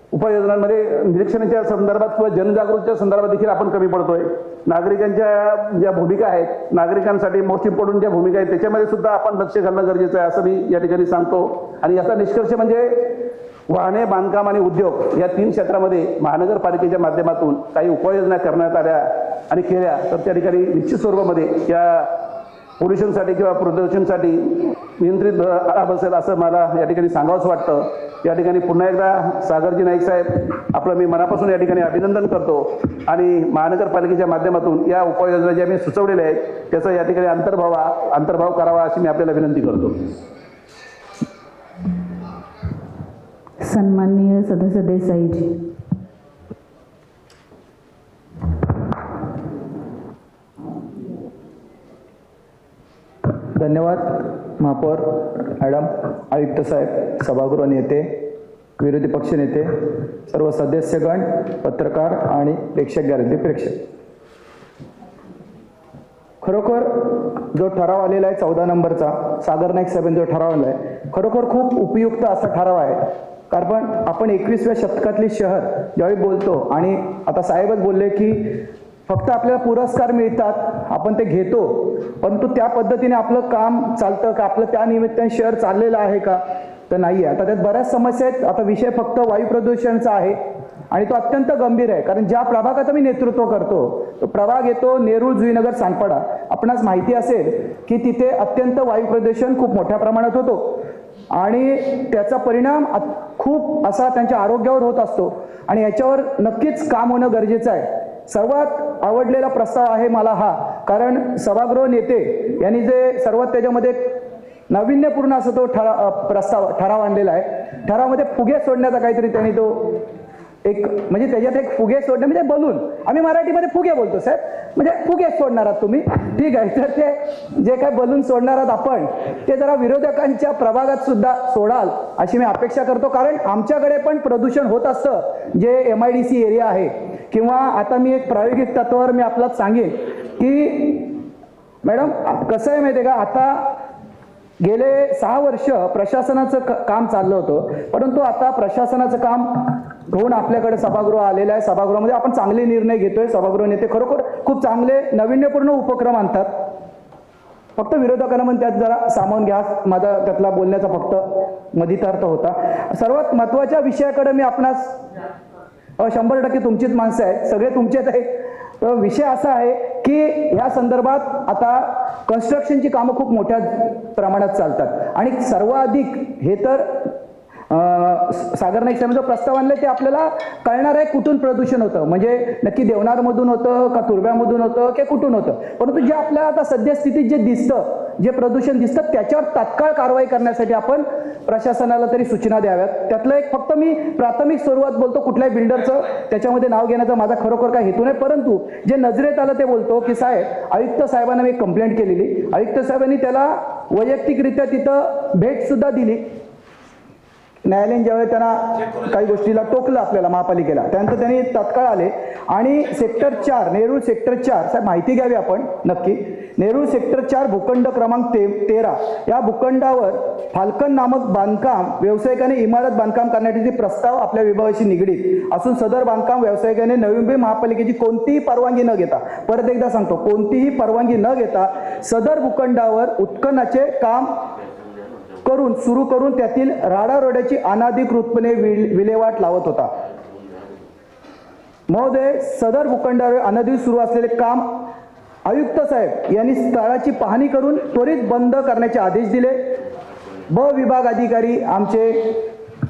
उपाययोजनांमध्ये निरीक्षणाच्या संदर्भात किंवा जनजागृतीच्या संदर्भात देखील आपण कमी पडतोय. नागरिकांच्या ज्या भूमिका आहेत, नागरिकांसाठी मोस्ट इम्पॉर्टंट ज्या भूमिका आहेत त्याच्यामध्ये सुद्धा आपण लक्ष घालणं गरजेचं आहे असं मी या ठिकाणी सांगतो. आणि याचा निष्कर्ष म्हणजे वाहने, बांधकाम आणि उद्योग या 3 क्षेत्रामध्ये महानगरपालिकेच्या माध्यमातून काही उपाययोजना करण्यात आल्या आणि केल्या तर त्या ठिकाणी निश्चित स्वरूपामध्ये या पोल्युशनसाठी किंवा प्रदूषणसाठी नियंत्रित आळा बसेल असं मला या ठिकाणी सांगावंच वाटतं. या ठिकाणी पुन्हा एकदा सागरजी नाईक साहेब आपलं मी मनापासून या ठिकाणी अभिनंदन करतो आणि महानगरपालिकेच्या माध्यमातून या उपाययोजना ज्या मी सुचवलेल्या आहेत त्याचा या ठिकाणी अंतर्भाव करावा अशी मी आपल्याला विनंती करतो. सन्माननीय सदस्य देसाईजी. धन्यवाद महापौर मॅडम, आयुक्त साहेब, सभागृह नेते, विरोधी पक्ष नेते, सर्व सदस्यगण, पत्रकार आणि प्रेक्षक. खरोखर जो ठराव आलेला आहे 14 नंबरचा, सागर नाईक साहेबांनी जो ठराव आला आहे, खरोखर खूप उपयुक्त असा ठराव आहे. कारण आपण 21व्या शतकातली शहर ज्यावेळी बोलतो आणि आता साहेबच बोलले की फक्त आपल्याला पुरस्कार मिळतात, आपण ते घेतो, परंतु त्या पद्धतीने आपलं काम चालतं का, आपलं त्या निमित्ताने शहर चाललेलं आहे का, तर नाही आहे. आता त्यात बऱ्याच समस्या आहेत. आता विषय फक्त वायू प्रदूषणाचा आहे आणि तो अत्यंत गंभीर आहे. कारण ज्या प्रभागाचं मी नेतृत्व करतो तो प्रभाग येतो नेरूळ, जुईनगर, सांडपाडा. आपणास माहिती असेल की तिथे अत्यंत वायू प्रदूषण खूप मोठ्या प्रमाणात होतो आणि त्याचा परिणाम खूप असा त्यांच्या आरोग्यावर होत असतो आणि याच्यावर नक्कीच काम होणं गरजेचं आहे. सर्वात आवडलेला प्रस्ताव आहे मला हा, कारण सभागृह नेते यांनी जे सर्वात त्याच्यामध्ये नाविन्यपूर्ण असं तो ठराव आणलेला आहे. ठरावामध्ये फुगे सोडण्याचा काहीतरी त्यांनी तो एक म्हणजे त्याच्यात एक फुगे सोडणे म्हणजे बलून, आम्ही मराठीमध्ये फुगे बोलतो साहेब, म्हणजे फुगे सोडणार आहात तुम्ही, ठीक आहे. तर ते जे काय बलून सोडणार आहात आपण ते जरा विरोधकांच्या प्रभागात सुद्धा सोडाल अशी मी अपेक्षा करतो. कारण आमच्याकडे पण प्रदूषण होत असतं जे MIDC एरिया आहे. किंवा आता मी एक प्रायोगिक तत्वावर मी आपल्याला सांगेन की मॅडम कसं आहे माहिती आहे का, आता गेले 6 वर्ष प्रशासनाचं काम चाललं होतं, परंतु आता प्रशासनाचं काम होऊन आपल्याकडे सभागृह आलेलं आहे. सभागृहामध्ये आपण चांगले निर्णय घेतोय. सभागृह नेते खरोखर खूप चांगले नाविन्यपूर्ण उपक्रम आणतात. फक्त विरोधकांना पण त्यात जरा सामावून घ्या, माझा त्यातला बोलण्याचा फक्त मधितार्थ होता. सर्वात महत्वाच्या विषयाकडे मी आपणास 100% तुमचीच माणसं आहेत, सगळे तुमचेच आहेत. विषय असा आहे की या संदर्भात आता कन्स्ट्रक्शनची कामं खूप मोठ्या प्रमाणात चालतात आणि सर्वाधिक हे तर सागर नाईक साहेबांचा प्रस्ताव आणलाय ते आपल्याला कळणार आहे कुठून प्रदूषण होतं, म्हणजे नक्की देवनारमधून होतं का तुर्ब्यामधून होतं की कुठून होतं. परंतु जे आपल्याला आता सद्यस्थितीत जे दिसतं, जे प्रदूषण दिसतं त्याच्यावर तात्काळ कारवाई करण्यासाठी आपण प्रशासनाला तरी सूचना द्याव्यात. त्यातलं एक फक्त मी प्राथमिक स्वरूपात बोलतो, कुठल्याही बिल्डरचं त्याच्यामध्ये नाव घेण्याचा माझा खरोखर काय हेतू नाही, परंतु जे नजरेत आलं ते बोलतो की साहेब आयुक्त साहेबांना मी कंप्लेंट केलेली, आयुक्त साहेबांनी त्याला वैयक्तिकरित्या तिथं भेट सुद्धा दिली. न्यायालयीन ज्यावेळी त्यांना काही गोष्टीला टोकलं आपल्याला महापालिकेला, त्यानंतर त्यांनी तत्काळ आले आणि सेक्टर 4 नेरूळ सेक्टर 4 साहेब माहिती घ्यावी आपण नक्की. नेरूळ सेक्टर 4 भूखंड क्रमांक 13 या भूखंडावर फाल्कन नामक बांधकाम व्यावसायिकाने इमारत बांधकाम करण्यासाठी प्रस्ताव आपल्या विभागाशी निगडीत असून सदर बांधकाम व्यावसायिकाने नवी मुंबई महापालिकेची कोणतीही परवानगी न घेता, परत एकदा सांगतो, कोणतीही परवानगी न घेता सदर भूखंडावर उत्खननाचे काम सुरू करून त्यातील राडारोड्याची अनाधिकृतपणे विल्हेवाट लावत होता. महोदय, सदर भूखंडावर अनधिकृत सुरू असलेले काम आयुक्त साहेब यांनी स्थळाची पाहणी करून त्वरित बंद करण्याचे आदेश दिले. विभाग अधिकारी आमचे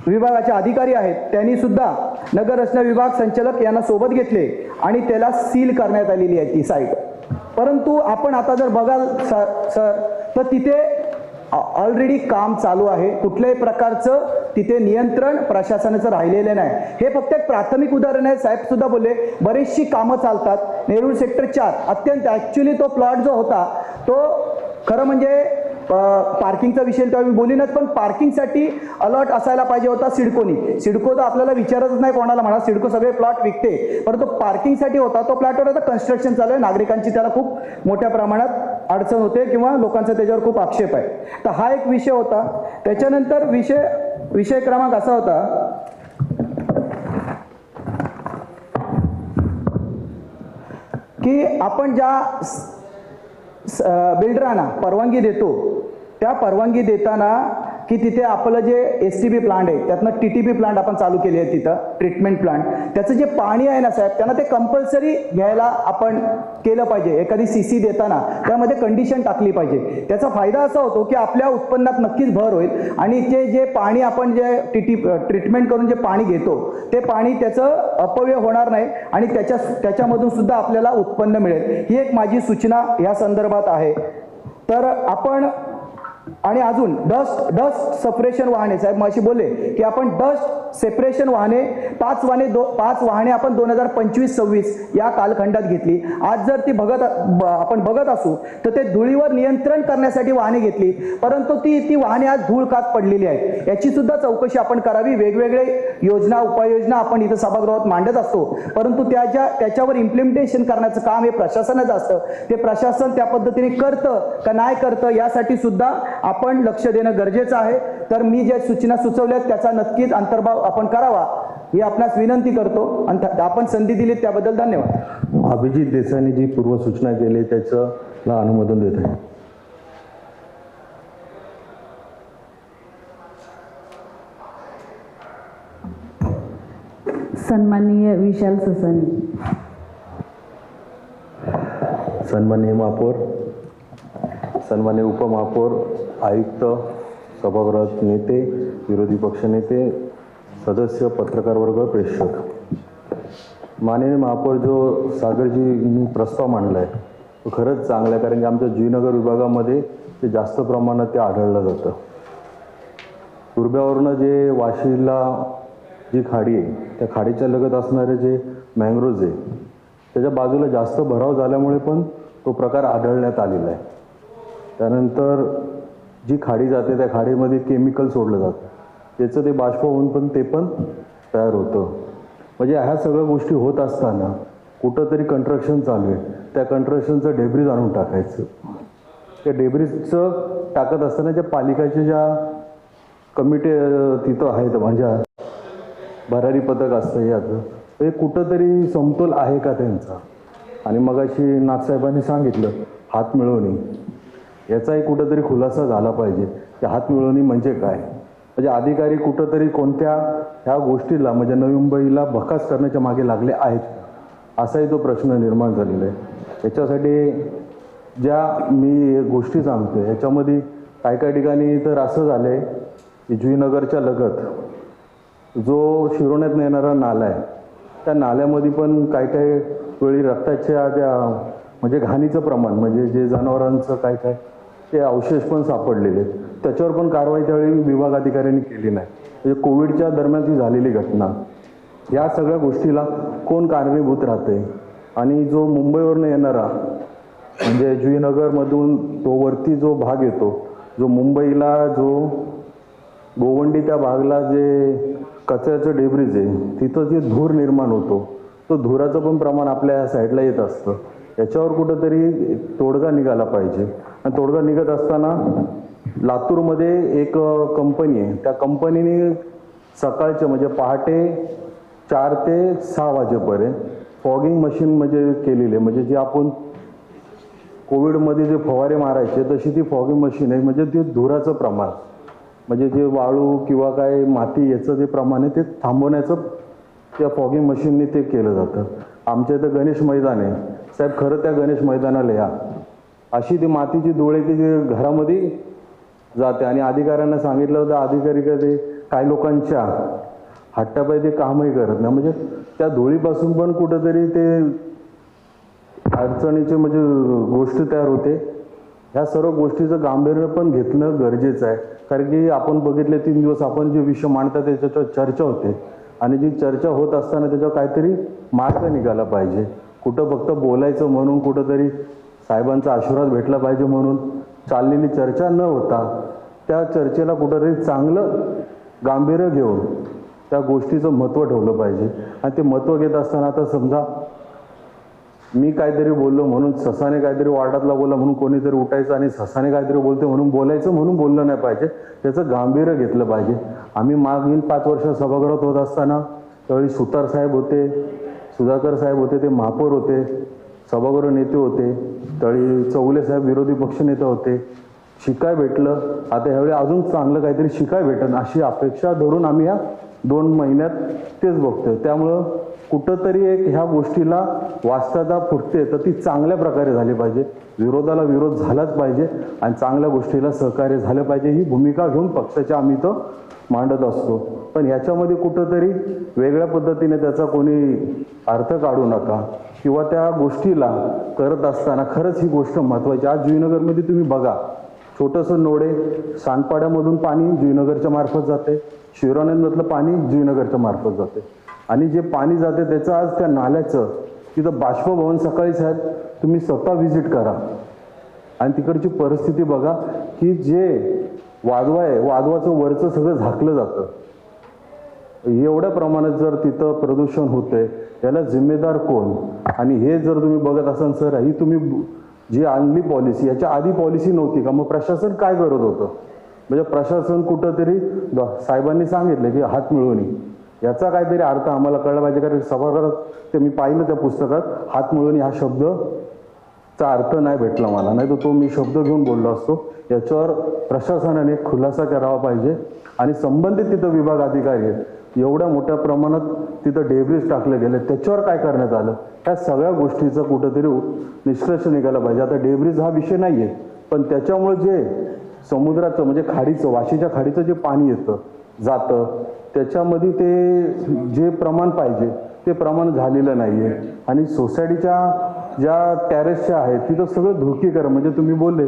विभागाचे अधिकारी आहेत त्यांनी सुद्धा नगर रचना विभाग संचालक यांना सोबत घेतले आणि त्याला सील करण्यात आलेली आहे ती साईट. परंतु आपण आता जर बघाल सर तर तिथे ऑलरेडी काम चालू आहे. कुठल्याही प्रकारचं तिथे नियंत्रण प्रशासनाचं राहिलेलं नाही. हे फक्त एक प्राथमिक उदाहरण आहे. साहेब सुद्धा बोलले बरेचशी कामं चालतात. नेरूळ सेक्टर 4 अत्यंत ऍक्च्युली तो प्लॉट जो होता तो खरं म्हणजे पार्किंगचा विषय तर मी बोलीनच, पण पार्किंगसाठी अलॉट असायला पाहिजे होता सिडकोनी. सिडको तर आपल्याला विचारतच नाही कोणाला म्हणा, सिडको सगळे प्लॉट विकते, परंतु पार्किंगसाठी होता तो प्लॉटवर आता कन्स्ट्रक्शन चालू आहे. नागरिकांची त्याला खूप मोठ्या प्रमाणात अडचण होते किंवा लोकांचा त्याच्यावर खूप आक्षेप आहे. तर हा एक विषय होता. त्याच्यानंतर विषय क्रमांक असा होता की आपण ज्या बिल्डरांना परवानगी देतो त्या परवानगी देताना की तिथे आपलं जे STP प्लांट आहे त्यातनं TTP प्लांट आपण चालू केले आहे, तिथं ट्रीटमेंट प्लांट, त्याचं जे पाणी आहे ना साहेब त्यांना ते कंपल्सरी घ्यायला आपण केलं पाहिजे. एखादी CC देताना त्यामध्ये कंडिशन टाकली पाहिजे. त्याचा फायदा असा होतो की आपल्या उत्पन्नात नक्कीच भर होईल आणि ते जे पाणी आपण जे ट्रीटमेंट करून जे पाणी घेतो ते पाणी त्याचं अपव्यय होणार नाही आणि त्याच्यामधून सुद्धा आपल्याला उत्पन्न मिळेल. ही एक माझी सूचना या संदर्भात आहे. तर आपण आणि अजून डस्ट सेपरेशन वाहने साहेब मगाशी बोलले की आपण डस्ट सेपरेशन वाहने 5 वाहने आपण 2025-26 या कालखंडात घेतली. आज जर ती आपण बघत असू तर ते धुळीवर नियंत्रण करण्यासाठी वाहने घेतली, परंतु ती वाहने आज धूळ खात पडलेली आहेत. याची सुद्धा चौकशी आपण करावी. वेगवेगळे योजना उपाययोजना आपण इथं सभागृहात मांडत असतो, परंतु त्याच्यावर इम्प्लिमेंटेशन करण्याचं काम हे प्रशासनाचं असतं. ते प्रशासन त्या पद्धतीने करतं का नाही करतं यासाठी सुद्धा आपण लक्ष देणं गरजेचं आहे. तर मी ज्या सूचना सुचवल्यात त्याचा नक्कीच अंतर्भाव आपण करावा ही आपणास विनंती करतो आणि आपण संधी दिली त्याबद्दल धन्यवाद. अभिजित देसाईंनी जी पूर्व सूचना केली त्याचं अनुमोदन देत आहे. सन्माननीय विशाल ससानी. सन्माननीय महापौर, सन्माननीय उपमहापौर, आयुक्त, सभागृहात नेते, विरोधी पक्ष नेते, सदस्य, पत्रकार वर्ग, प्रेक्षक. माननीय महापौर जो सागरजींनी प्रस्ताव मांडला आहे तो खरंच चांगला आहे, कारण की आमच्या जुईनगर विभागामध्ये ते जास्त प्रमाणात ते आढळलं जातं. तुर्ब्यावरनं जे वाशीला जी खाडी आहे त्या खाडीच्या लगत असणारे जे मँग्रोव्ज आहे त्याच्या बाजूला जास्त भराव झाल्यामुळे पण तो प्रकार आढळण्यात आलेला आहे. त्यानंतर जी खाडी जाते त्या खाडीमध्ये केमिकल सोडलं जातं, त्याचं ते बाष्प होऊन पण ते पण तयार होतं. म्हणजे ह्या सगळ्या गोष्टी होत असताना कुठंतरी कंस्ट्रक्शन चालू आहे, त्या कंस्ट्रक्शनचं डेब्रिज आणून टाकायचं. त्या डेब्रिजचं टाकत असताना ज्या पालिकाच्या ज्या कमिटी तिथं आहेत म्हणजे भरारी पथक असतं याचं, ते कुठंतरी समतोल आहे का त्यांचा. आणि मगाशी नाथसाहेबांनी सांगितलं हात मिळवणी, याचाही कुठंतरी खुलासा झाला पाहिजे की हात मिळवणी म्हणजे काय. म्हणजे अधिकारी कुठंतरी कोणत्या ह्या गोष्टीला म्हणजे नवी मुंबईला भकास करण्याच्या मागे लागले आहेत का, असाही तो प्रश्न निर्माण झालेला आहे. याच्यासाठी ज्या मी गोष्टी सांगतो याच्यामध्ये काही ठिकाणी तर असं झालं आहे की जुईनगरच्या लगत जो शिरोण्यात येणारा नाला आहे त्या नाल्यामध्ये पण काही वेळी रक्ताच्या त्या म्हणजे घाणीचं प्रमाण म्हणजे जे जनावरांचं काय ते अवशेष पण सापडलेले आहेत. त्याच्यावर पण कारवाई त्यावेळी विभाग अधिकाऱ्यांनी केली नाही. म्हणजे कोविडच्या दरम्यान ती झालेली घटना. या सगळ्या गोष्टीला कोण कारणीभूत राहते. आणि जो मुंबईवरनं येणारा म्हणजे जुईनगरमधून तो वरती जो भाग येतो, जो मुंबईला जो गोवंडी त्या भागला जे कचऱ्याचं डेब्रिज आहे तिथं जे धूर निर्माण होतो, तो धुराचं पण प्रमाण आपल्या या साईडला येत असतं. याच्यावर कुठंतरी तोडगा निघाला पाहिजे. आणि तोडगा निघत असताना लातूरमध्ये एक कंपनी आहे, त्या कंपनीने सकाळचे म्हणजे पहाटे 4 ते 6 वाजेपर्यंत फॉगिंग मशीन म्हणजे केलेली आहे. म्हणजे जे आपण कोविडमध्ये जे फवारे मारायचे तशी ती फॉगिंग मशीन आहे. म्हणजे ते धुराचं प्रमाण म्हणजे जे वाळू किंवा काय माती याचं जे प्रमाण आहे ते थांबवण्याचं त्या फॉगिंग मशीनने ते केलं जातं. आमच्या इथं गणेश मैदान आहे साहेब, खरं त्या गणेश मैदानाला या, अशी ती मातीची धुळे की जे घरामध्ये जाते. आणि अधिकाऱ्यांना सांगितलं होतं, अधिकारी कधी काही लोकांच्या हट्टापायी ते कामही करत नाही. म्हणजे त्या धुळीपासून पण कुठंतरी ते अडचणीचे म्हणजे गोष्ट तयार होते. ह्या सर्व गोष्टीचं गांभीर्य पण घेतणं गरजेचं आहे. कारण की आपण बघितले 3 दिवस आपण जे विषय मांडतात त्याच्यावर चर्चा होते आणि जी चर्चा होत असताना त्याच्यावर काहीतरी मार्ग निघाला पाहिजे. कुठं फक्त बोलायचं म्हणून कुठंतरी साहेबांचा आशीर्वाद भेटला पाहिजे म्हणून चाललेली चर्चा न होता त्या चर्चेला कुठंतरी चांगलं गांभीर्य घेऊन त्या गोष्टीचं महत्त्व ठेवलं पाहिजे. आणि ते महत्त्व घेत असताना आता समजा मी काहीतरी बोललो म्हणून ससाने काहीतरी वार्डातला बोलला म्हणून कोणीतरी उठायचं आणि ससाने काहीतरी बोलते म्हणून बोलायचं म्हणून बोललं नाही पाहिजे. त्याचं गांभीर्य घेतलं पाहिजे. आम्ही मागील 5 वर्ष सभागृहात होत असताना त्यावेळी सुतार साहेब होते, सुधाकर साहेब होते, ते महापौर होते, सभागृह नेते होते, त्यावेळी चौगुले साहेब विरोधी पक्षनेते होते. शिकाय भेटलं. आता ह्यावेळी अजून चांगलं काहीतरी शिकाय भेटन अशी अपेक्षा धरून आम्ही या 2 महिन्यात तेच बघतोय. त्यामुळं कुठंतरी एक ह्या गोष्टीला वास्तवता फुटते तर ती चांगल्या प्रकारे झाली पाहिजे. विरोधाला विरोध झालाच पाहिजे आणि चांगल्या गोष्टीला सहकार्य झालं पाहिजे. ही भूमिका घेऊन पक्षाच्या आम्ही तर मांडत असतो. पण ह्याच्यामध्ये कुठंतरी वेगळ्या पद्धतीने त्याचा कोणी अर्थ काढू नका किंवा त्या गोष्टीला करत असताना खरंच ही गोष्ट महत्त्वाची. आज जुईनगरमध्ये तुम्ही बघा, छोटंसं नोडे सांडपाड्यामधून पाणी जुईनगरच्या मार्फत जाते, शिरोण्यामधलं पाणी जुईनगरच्या मार्फत जाते. आणि जे पाणी जाते त्याचं आज त्या नाल्याचं तिथं बाष्पभवन सकाळी साहेब तुम्ही स्वतः व्हिजिट करा आणि तिकडची परिस्थिती बघा की जे वादवा आहे वादवाचं वरचं सगळं झाकलं जातं. एवढ्या प्रमाणात जर तिथं प्रदूषण होतंय याला जिम्मेदार कोण. आणि हे जर तुम्ही बघत असाल सर, ही तुम्ही जी आणली पॉलिसी याच्या आधी पॉलिसी नव्हती का, मग प्रशासन काय करत होतं. म्हणजे प्रशासन कुठंतरी साहेबांनी सांगितलं की हात मिळवणी, याचा काहीतरी अर्थ आम्हाला कळला पाहिजे. कारण सभागृहात ते मी पाहिलं त्या पुस्तकात हात मिळवणी हा शब्दचा अर्थ नाही भेटला मला, नाही तर तो मी शब्द घेऊन बोललो असतो. याच्यावर प्रशासनाने खुलासा करावा पाहिजे. आणि संबंधित तिथं विभाग अधिकारी आहेत, एवढ्या मोठ्या प्रमाणात तिथं डेब्रिज टाकले गेले, त्याच्यावर काय करण्यात आलं, ह्या सगळ्या गोष्टीचा कुठंतरी निष्कर्ष निघाला पाहिजे. आता डेब्रिज हा विषय नाही आहे, पण त्याच्यामुळे जे समुद्राचं म्हणजे खाडीचं वाशीच्या खाडीचं जे पाणी येतं जातं त्याच्यामध्ये ते जे प्रमाण पाहिजे ते प्रमाण झालेलं नाही आहे. आणि सोसायटीच्या ज्या टॅरेसच्या आहेत तिथं सगळं धुकीकरण म्हणजे तुम्ही बोलले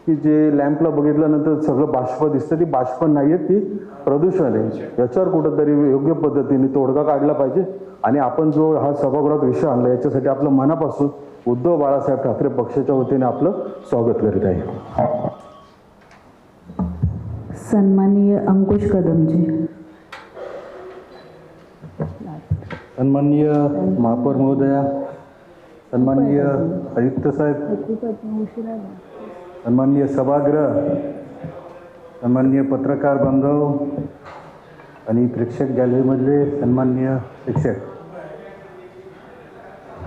की जे लॅम्पला बघितल्यानंतर सगळं बाष्प दिसतं, ती बाष्प नाही आहे, ती प्रदूषण आहे. याच्यावर कुठंतरी योग्य पद्धतीने तोडगा काढला पाहिजे. आणि आपण जो हा सभागृहात विषय आणला याच्यासाठी आपलं मनापासून उद्धव बाळासाहेब ठाकरे पक्षाच्या वतीने आपलं स्वागत करीत आहे. सन्माननीय अंकुश कदमजी. सन्माननीय महापौर महोदया, सन्माननीय आयुक्त साहेब, सन्माननीय सभागृह, सन्माननीय पत्रकार बांधव आणि प्रेक्षक गॅलरीमधले सन्माननीय प्रेक्षक,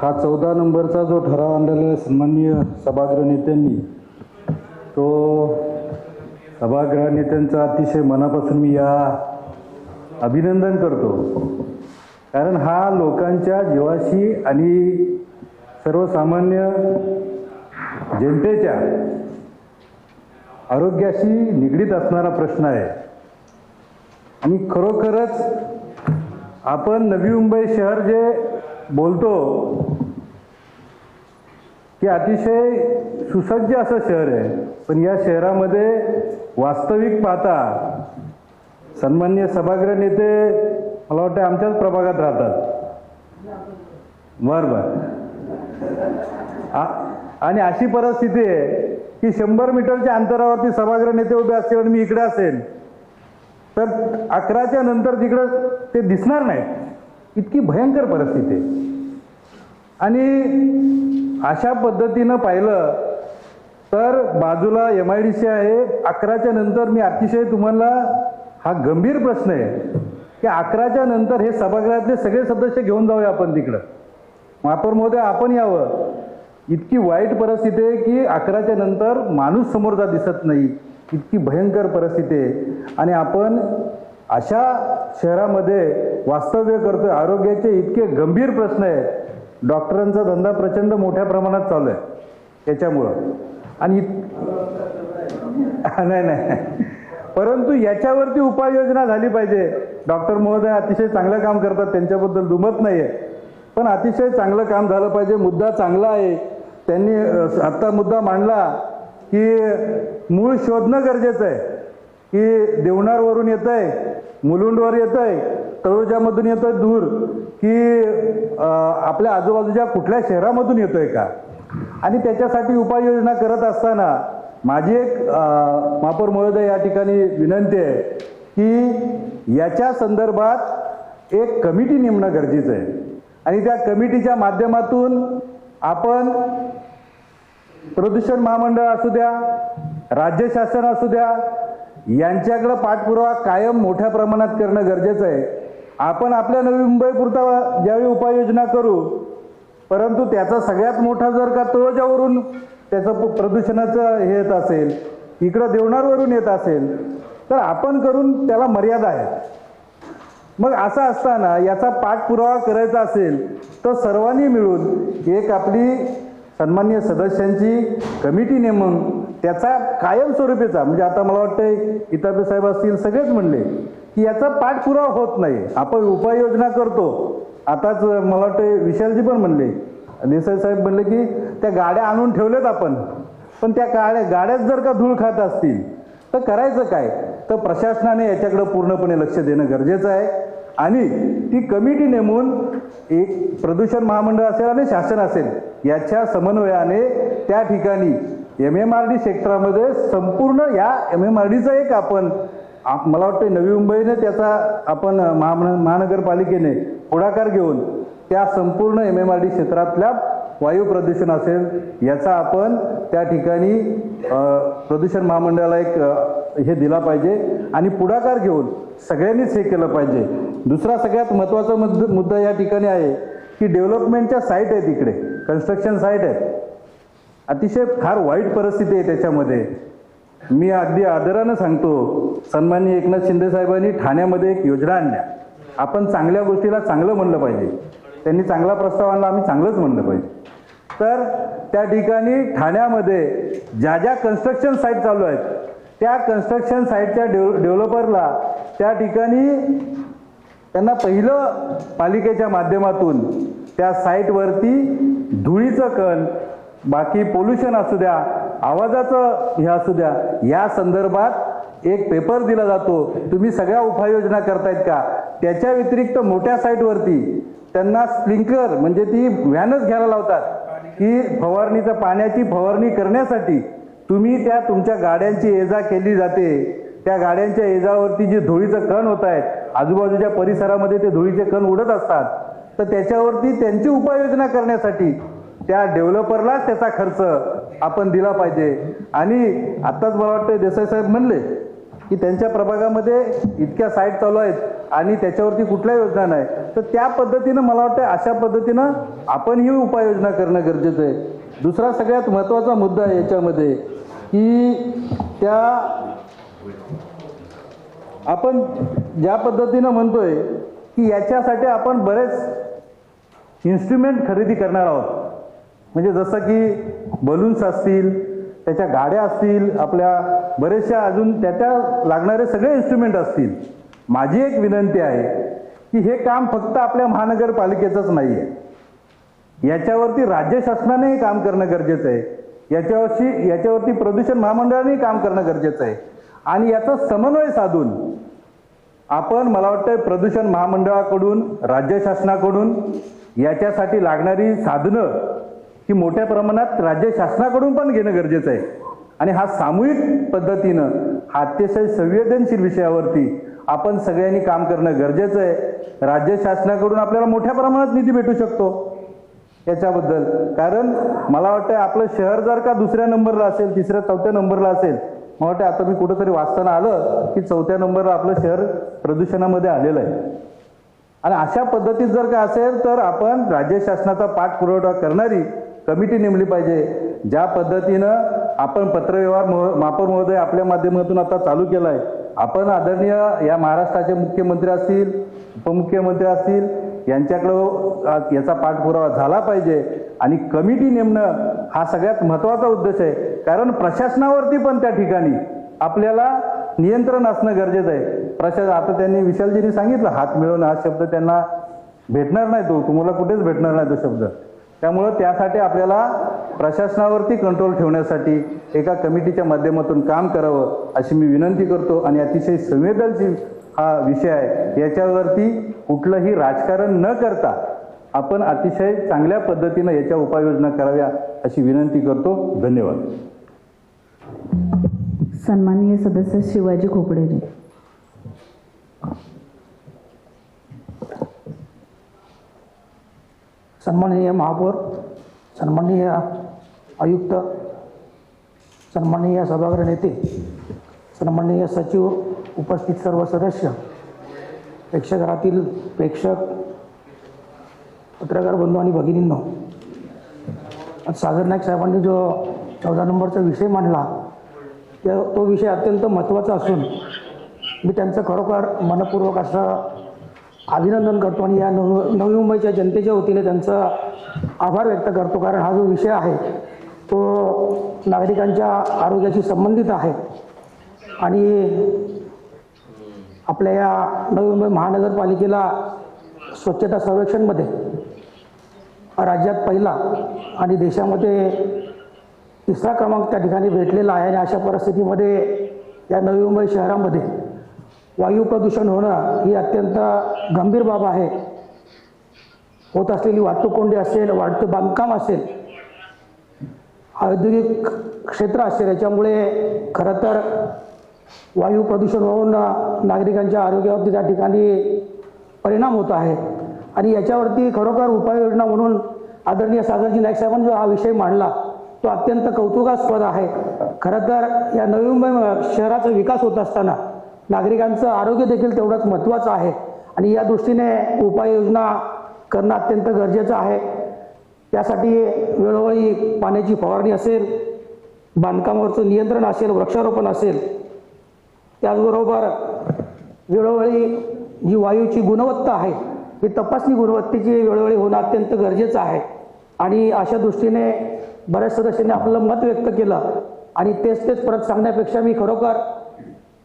हा 14 नंबरचा जो ठराव आणलेला आहे सन्माननीय सभागृह नेत्यांनी, तो सभागृह नेत्यांचं अतिशय मनापासून मी या अभिनंदन करतो. कारण हा लोकांच्या जीवाशी आणि सर्वसामान्य जनतेच्या आरोग्याशी निगडीत असणारा प्रश्न आहे. आणि खरोखरच आपण नवी मुंबई शहर जे बोलतो की अतिशय सुसज्ज असं शहर आहे, पण या शहरामध्ये वास्तविक पाहता सन्माननीय सभागृह नेते मला वाटतं आमच्याच प्रभागात राहतात. बरं. आणि अशी परिस्थिती आहे की 100 मीटरच्या अंतरावरती सभागृह नेते उभे असतील आणि मी इकडे असेल तर 11च्या नंतर तिकडं ते दिसणार नाहीत, इतकी भयंकर परिस्थिती आहे. आणि अशा पद्धतीनं पाहिलं तर बाजूला MIDC आहे. 11च्या नंतर मी अतिशय तुम्हाला हा गंभीर प्रश्न आहे की 11च्या नंतर हे सभागृहातले सगळे सदस्य घेऊन जाऊया आपण तिकडं. महापौर महोदय आपण यावं. इतकी वाईट परिस्थिती आहे की 11च्या नंतर माणूस समोरचा दिसत नाही, इतकी भयंकर परिस्थिती आहे. आणि आपण अशा शहरामध्ये वास्तव्य करतोय. आरोग्याचे इतके गंभीर प्रश्न आहेत. डॉक्टरांचा धंदा प्रचंड मोठ्या प्रमाणात चालू आहे त्याच्यामुळं. आणि नाही, परंतु याच्यावरती उपाययोजना झाली पाहिजे. डॉक्टर महोदय अतिशय चांगलं काम करतात, त्यांच्याबद्दल दुमत नाही आहे, पण अतिशय चांगलं काम झालं पाहिजे. मुद्दा चांगला आहे. त्यांनी आत्ता मुद्दा मांडला की मूळ शोधणं गरजेचं आहे की देवनारवरून येत आहे, मुलुंडवर येत आहे, तळोजामधून येतोय दूर, की आपल्या आजूबाजूच्या कुठल्या शहरामधून येतोय का. आणि त्याच्यासाठी उपाययोजना करत असताना माझी एक महापौर महोदय या ठिकाणी विनंती आहे की याच्या संदर्भात एक कमिटी नेमणं गरजेचं आहे. आणि त्या कमिटीच्या माध्यमातून आपण प्रदूषण महामंडळ असू द्या, राज्य शासन असू द्या, यांच्याकडे पाठपुरावा कायम मोठ्या प्रमाणात करणं गरजेचं आहे. आपण आपल्या नवी मुंबई पुरता ज्यावेळी उपाययोजना करू, परंतु त्याचा सगळ्यात मोठा जर का तळोजावरून त्याचं प्रदूषणाचं हे येत असेल, इकडं देवनारवरून येत असेल, तर आपण करून त्याला मर्यादा आहे. मग असं असताना याचा पाठपुरावा करायचा असेल तर सर्वांनी मिळून एक आपली सन्माननीय सदस्यांची कमिटी नेमून त्याचा कायमस्वरूपीचा, म्हणजे आता मला वाटतंय इतापे साहेब असतील, सगळेच म्हणले की याचा पाठपुरावा होत नाही. आपण उपाययोजना करतो. आताच मला वाटतं विशालजी पण म्हणले, देसाई साहेब म्हणले की त्या गाड्या आणून ठेवल्यात आपण, पण त्या गाड्याच जर का धूळ खात असतील तर करायचं काय. तर प्रशासनाने याच्याकडे पूर्णपणे लक्ष देणं गरजेचं आहे. आणि ती कमिटी नेमून एक प्रदूषण महामंडळ असेल आणि शासन असेल याच्या समन्वयाने त्या ठिकाणी MMRD क्षेत्रामध्ये संपूर्ण या MMRDचा एक आपण मला वाटतं नवी मुंबईने त्याचा आपण महानगरपालिकेने पुढाकार घेऊन त्या संपूर्ण MMRD क्षेत्रातल्या वायू प्रदूषण असेल याचा आपण त्या ठिकाणी प्रदूषण महामंडळाला एक हे दिला पाहिजे आणि पुढाकार घेऊन सगळ्यांनीच हे केलं पाहिजे. दुसरा सगळ्यात महत्त्वाचा मुद्दा या ठिकाणी आहे की डेव्हलपमेंटच्या साईट आहेत, इकडे कन्स्ट्रक्शन साईट आहेत, अतिशय फार वाईट परिस्थिती आहे त्याच्यामध्ये. मी अगदी आदरानं सांगतो, सन्माननीय एकनाथ शिंदे साहेबांनी ठाण्यामध्ये एक योजना आणल्या. आपण चांगल्या गोष्टीला चांगलं म्हणलं पाहिजे. त्यांनी चांगला प्रस्ताव आणला, आम्ही चांगलंच म्हणलं पाहिजे. तर त्या ठिकाणी ठाण्यामध्ये ज्या ज्या कन्स्ट्रक्शन साईट चालू आहेत त्या कन्स्ट्रक्शन साईटच्या डेव्हलपरला त्या ठिकाणी त्यांना पहिलं पालिकेच्या माध्यमातून त्या साईटवरती धुळीचं कण, बाकी पोल्युशन असू द्या, आवाजाचं हे असू द्या, या संदर्भात एक पेपर दिला जातो. तुम्ही सगळ्या उपाययोजना करतायत का? त्याच्या व्यतिरिक्त मोठ्या साईटवरती त्यांना स्प्रिंकलर म्हणजे ती व्हॅनच घ्यायला लावतात की फवारणीचं पाण्याची फवारणी करण्यासाठी तुम्ही त्या तुमच्या गाड्यांची ये-जा केली जाते. त्या गाड्यांच्या ये-जावरती जे धुळीचं कण होत आहेत, आजूबाजूच्या परिसरामध्ये ते धुळीचे कण उडत असतात, तर त्याच्यावरती त्यांची उपाययोजना करण्यासाठी त्या डेव्हलपरलाच त्याचा खर्च आपण दिला पाहिजे. आणि आत्ताच मला वाटतं देसाई साहेब म्हणले की त्यांच्या प्रभागामध्ये इतक्या साईट चालू आहेत आणि त्याच्यावरती कुठल्या योजना नाही, तर त्या पद्धतीनं मला वाटतं अशा पद्धतीनं आपण ही उपाययोजना करणं गरजेचं आहे. दुसरा सगळ्यात महत्त्वाचा मुद्दा आहे याच्यामध्ये की आपण ज्या पद्धतीनं म्हणतोय की याच्यासाठी आपण बरेच इन्स्ट्रुमेंट खरेदी करणार आहोत. म्हणजे जसं की बलून्स असतील, त्याच्या गाड्या असतील, आपल्या बरेचशा अजून त्याच्या लागणारे सगळे इन्स्ट्रुमेंट असतील. माझी एक विनंती आहे की हे काम फक्त आपल्या महानगरपालिकेचंच नाही आहे, याच्यावरती राज्य शासनानेही काम करणं गरजेचं आहे. याच्यावरती प्रदूषण महामंडळानेही काम करणं गरजेचं आहे. आणि याचा समन्वय साधून आपण मला वाटतं प्रदूषण महामंडळाकडून, राज्य शासनाकडून याच्यासाठी लागणारी साधनं ही मोठ्या प्रमाणात राज्य शासनाकडून पण घेणं गरजेचं आहे. आणि हा सामूहिक पद्धतीनं हा अतिशय संवेदनशील विषयावरती आपण सगळ्यांनी काम करणं गरजेचं आहे. राज्य शासनाकडून आपल्याला मोठ्या प्रमाणात निधी भेटू शकतो याच्याबद्दल. कारण मला वाटतं आपलं शहर जर का दुसऱ्या नंबरला असेल, तिसऱ्या चौथ्या नंबरला असेल, मला वाटतं आता मी कुठंतरी वाचताना आलं की चौथ्या नंबरला आपलं शहर प्रदूषणामध्ये आलेलं आहे. आणि अशा पद्धतीत जर का असेल तर आपण राज्य शासनाचा पाठपुरावा करणारी कमिटी नेमली पाहिजे. ज्या पद्धतीनं आपण पत्रव्यवहार महापौर महोदय आपल्या माध्यमातून आता चालू केला आहे, आपण आदरणीय या महाराष्ट्राचे मुख्यमंत्री असतील, उपमुख्यमंत्री असतील, यांच्याकडं याचा पाठपुरावा झाला पाहिजे. आणि कमिटी नेमणं हा सगळ्यात महत्त्वाचा उद्देश आहे. कारण प्रशासनावरती पण त्या ठिकाणी आपल्याला नियंत्रण असणं गरजेचं आहे. आता त्यांनी विशालजींनी सांगितलं हात मिळवणं हा शब्द त्यांना भेटणार नाही, तुम्हाला कुठेच भेटणार नाही तो शब्द. त्यामुळं त्यासाठी आपल्याला प्रशासनावरती कंट्रोल ठेवण्यासाठी एका कमिटीच्या माध्यमातून काम करावं अशी मी विनंती करतो. आणि अतिशय संवेदनशील हा विषय आहे, याच्यावरती कुठलंही राजकारण न करता आपण अतिशय चांगल्या पद्धतीनं याच्या उपाययोजना कराव्या अशी विनंती करतो. धन्यवाद. सन्माननीय सदस्य शिवाजी खोपडेजी. सन्माननीय महापौर, सन्माननीय आयुक्त, सन्माननीय सभागृह नेते, सन्माननीय सचिव, उपस्थित सर्व सदस्य, प्रेक्षागृहातील प्रेक्षक, पत्रकार बंधू आणि भगिनींनो, सागर नाईक साहेबांनी जो 14 नंबरचा विषय मांडला तो विषय अत्यंत महत्त्वाचा असून मी त्यांचं खरोखर मनपूर्वक असं अभिनंदन करतो आणि या नवी मुंबईच्या जनतेच्या वतीने त्यांचा आभार व्यक्त करतो. कारण हा जो विषय आहे तो नागरिकांच्या आरोग्याशी संबंधित आहे आणि आपल्या या नवी मुंबई महानगरपालिकेला स्वच्छता सर्वेक्षणमध्ये राज्यात पहिला आणि देशामध्ये 3रा क्रमांक त्या ठिकाणी भेटलेला आहे. आणि अशा परिस्थितीमध्ये या नवी मुंबई शहरामध्ये वायू प्रदूषण होणं ही अत्यंत गंभीर बाब आहे. होत असलेली वाहतूक कोंडी असेल, वाढतं बांधकाम असेल, औद्योगिक क्षेत्र असेल, याच्यामुळे खरं तर वायू प्रदूषण होऊन नागरिकांच्या आरोग्यावरती त्या ठिकाणी परिणाम होत आहे. आणि याच्यावरती खरोखर उपाययोजना म्हणून आदरणीय सागरजी नाईक साहेबांनी जो हा विषय मांडला तो अत्यंत कौतुकास्पद आहे. खरं तर या नवी मुंबई शहराचा विकास होत असताना नागरिकांचं आरोग्य देखील तेवढंच महत्त्वाचं आहे आणि या दृष्टीने उपाययोजना करणं अत्यंत गरजेचं आहे. त्यासाठी वेळोवेळी पाण्याची फवारणी असेल, बांधकामावरचं नियंत्रण असेल, वृक्षारोपण असेल, त्याचबरोबर वेळोवेळी जी वायूची गुणवत्ता आहे ही तपासणी गुणवत्तेची वेळोवेळी होणं अत्यंत गरजेचं आहे. आणि अशा दृष्टीने बऱ्याच सदस्यांनी आपलं मत व्यक्त केलं आणि तेच परत सांगण्यापेक्षा मी खरोखर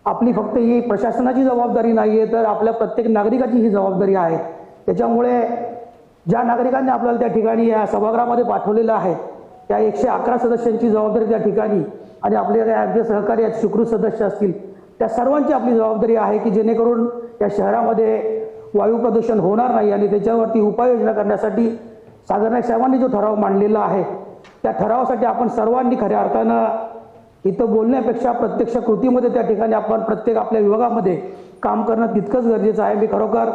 आपली फक्त ही प्रशासनाची जबाबदारी नाही आहे तर आपल्या प्रत्येक नागरिकाची ही जबाबदारी आहे. त्याच्यामुळे ज्या नागरिकांनी आपल्याला त्या ठिकाणी या सभागृहामध्ये पाठवलेलं आहे त्या 111 सदस्यांची जबाबदारी त्या ठिकाणी आणि आपले काही आमचे सहकारी आहेत, स्वीकृत सदस्य असतील, त्या सर्वांची आपली जबाबदारी आहे की जेणेकरून या शहरामध्ये वायू प्रदूषण होणार नाही आणि त्याच्यावरती उपाययोजना करण्यासाठी सागर नाईक साहेबांनी जो ठराव मांडलेला आहे त्या ठरावासाठी आपण सर्वांनी खऱ्या अर्थानं इथं बोलण्यापेक्षा प्रत्यक्ष कृतीमध्ये त्या ठिकाणी आपण प्रत्येक आपल्या विभागामध्ये काम करणं तितकंच गरजेचं आहे. मी खरोखर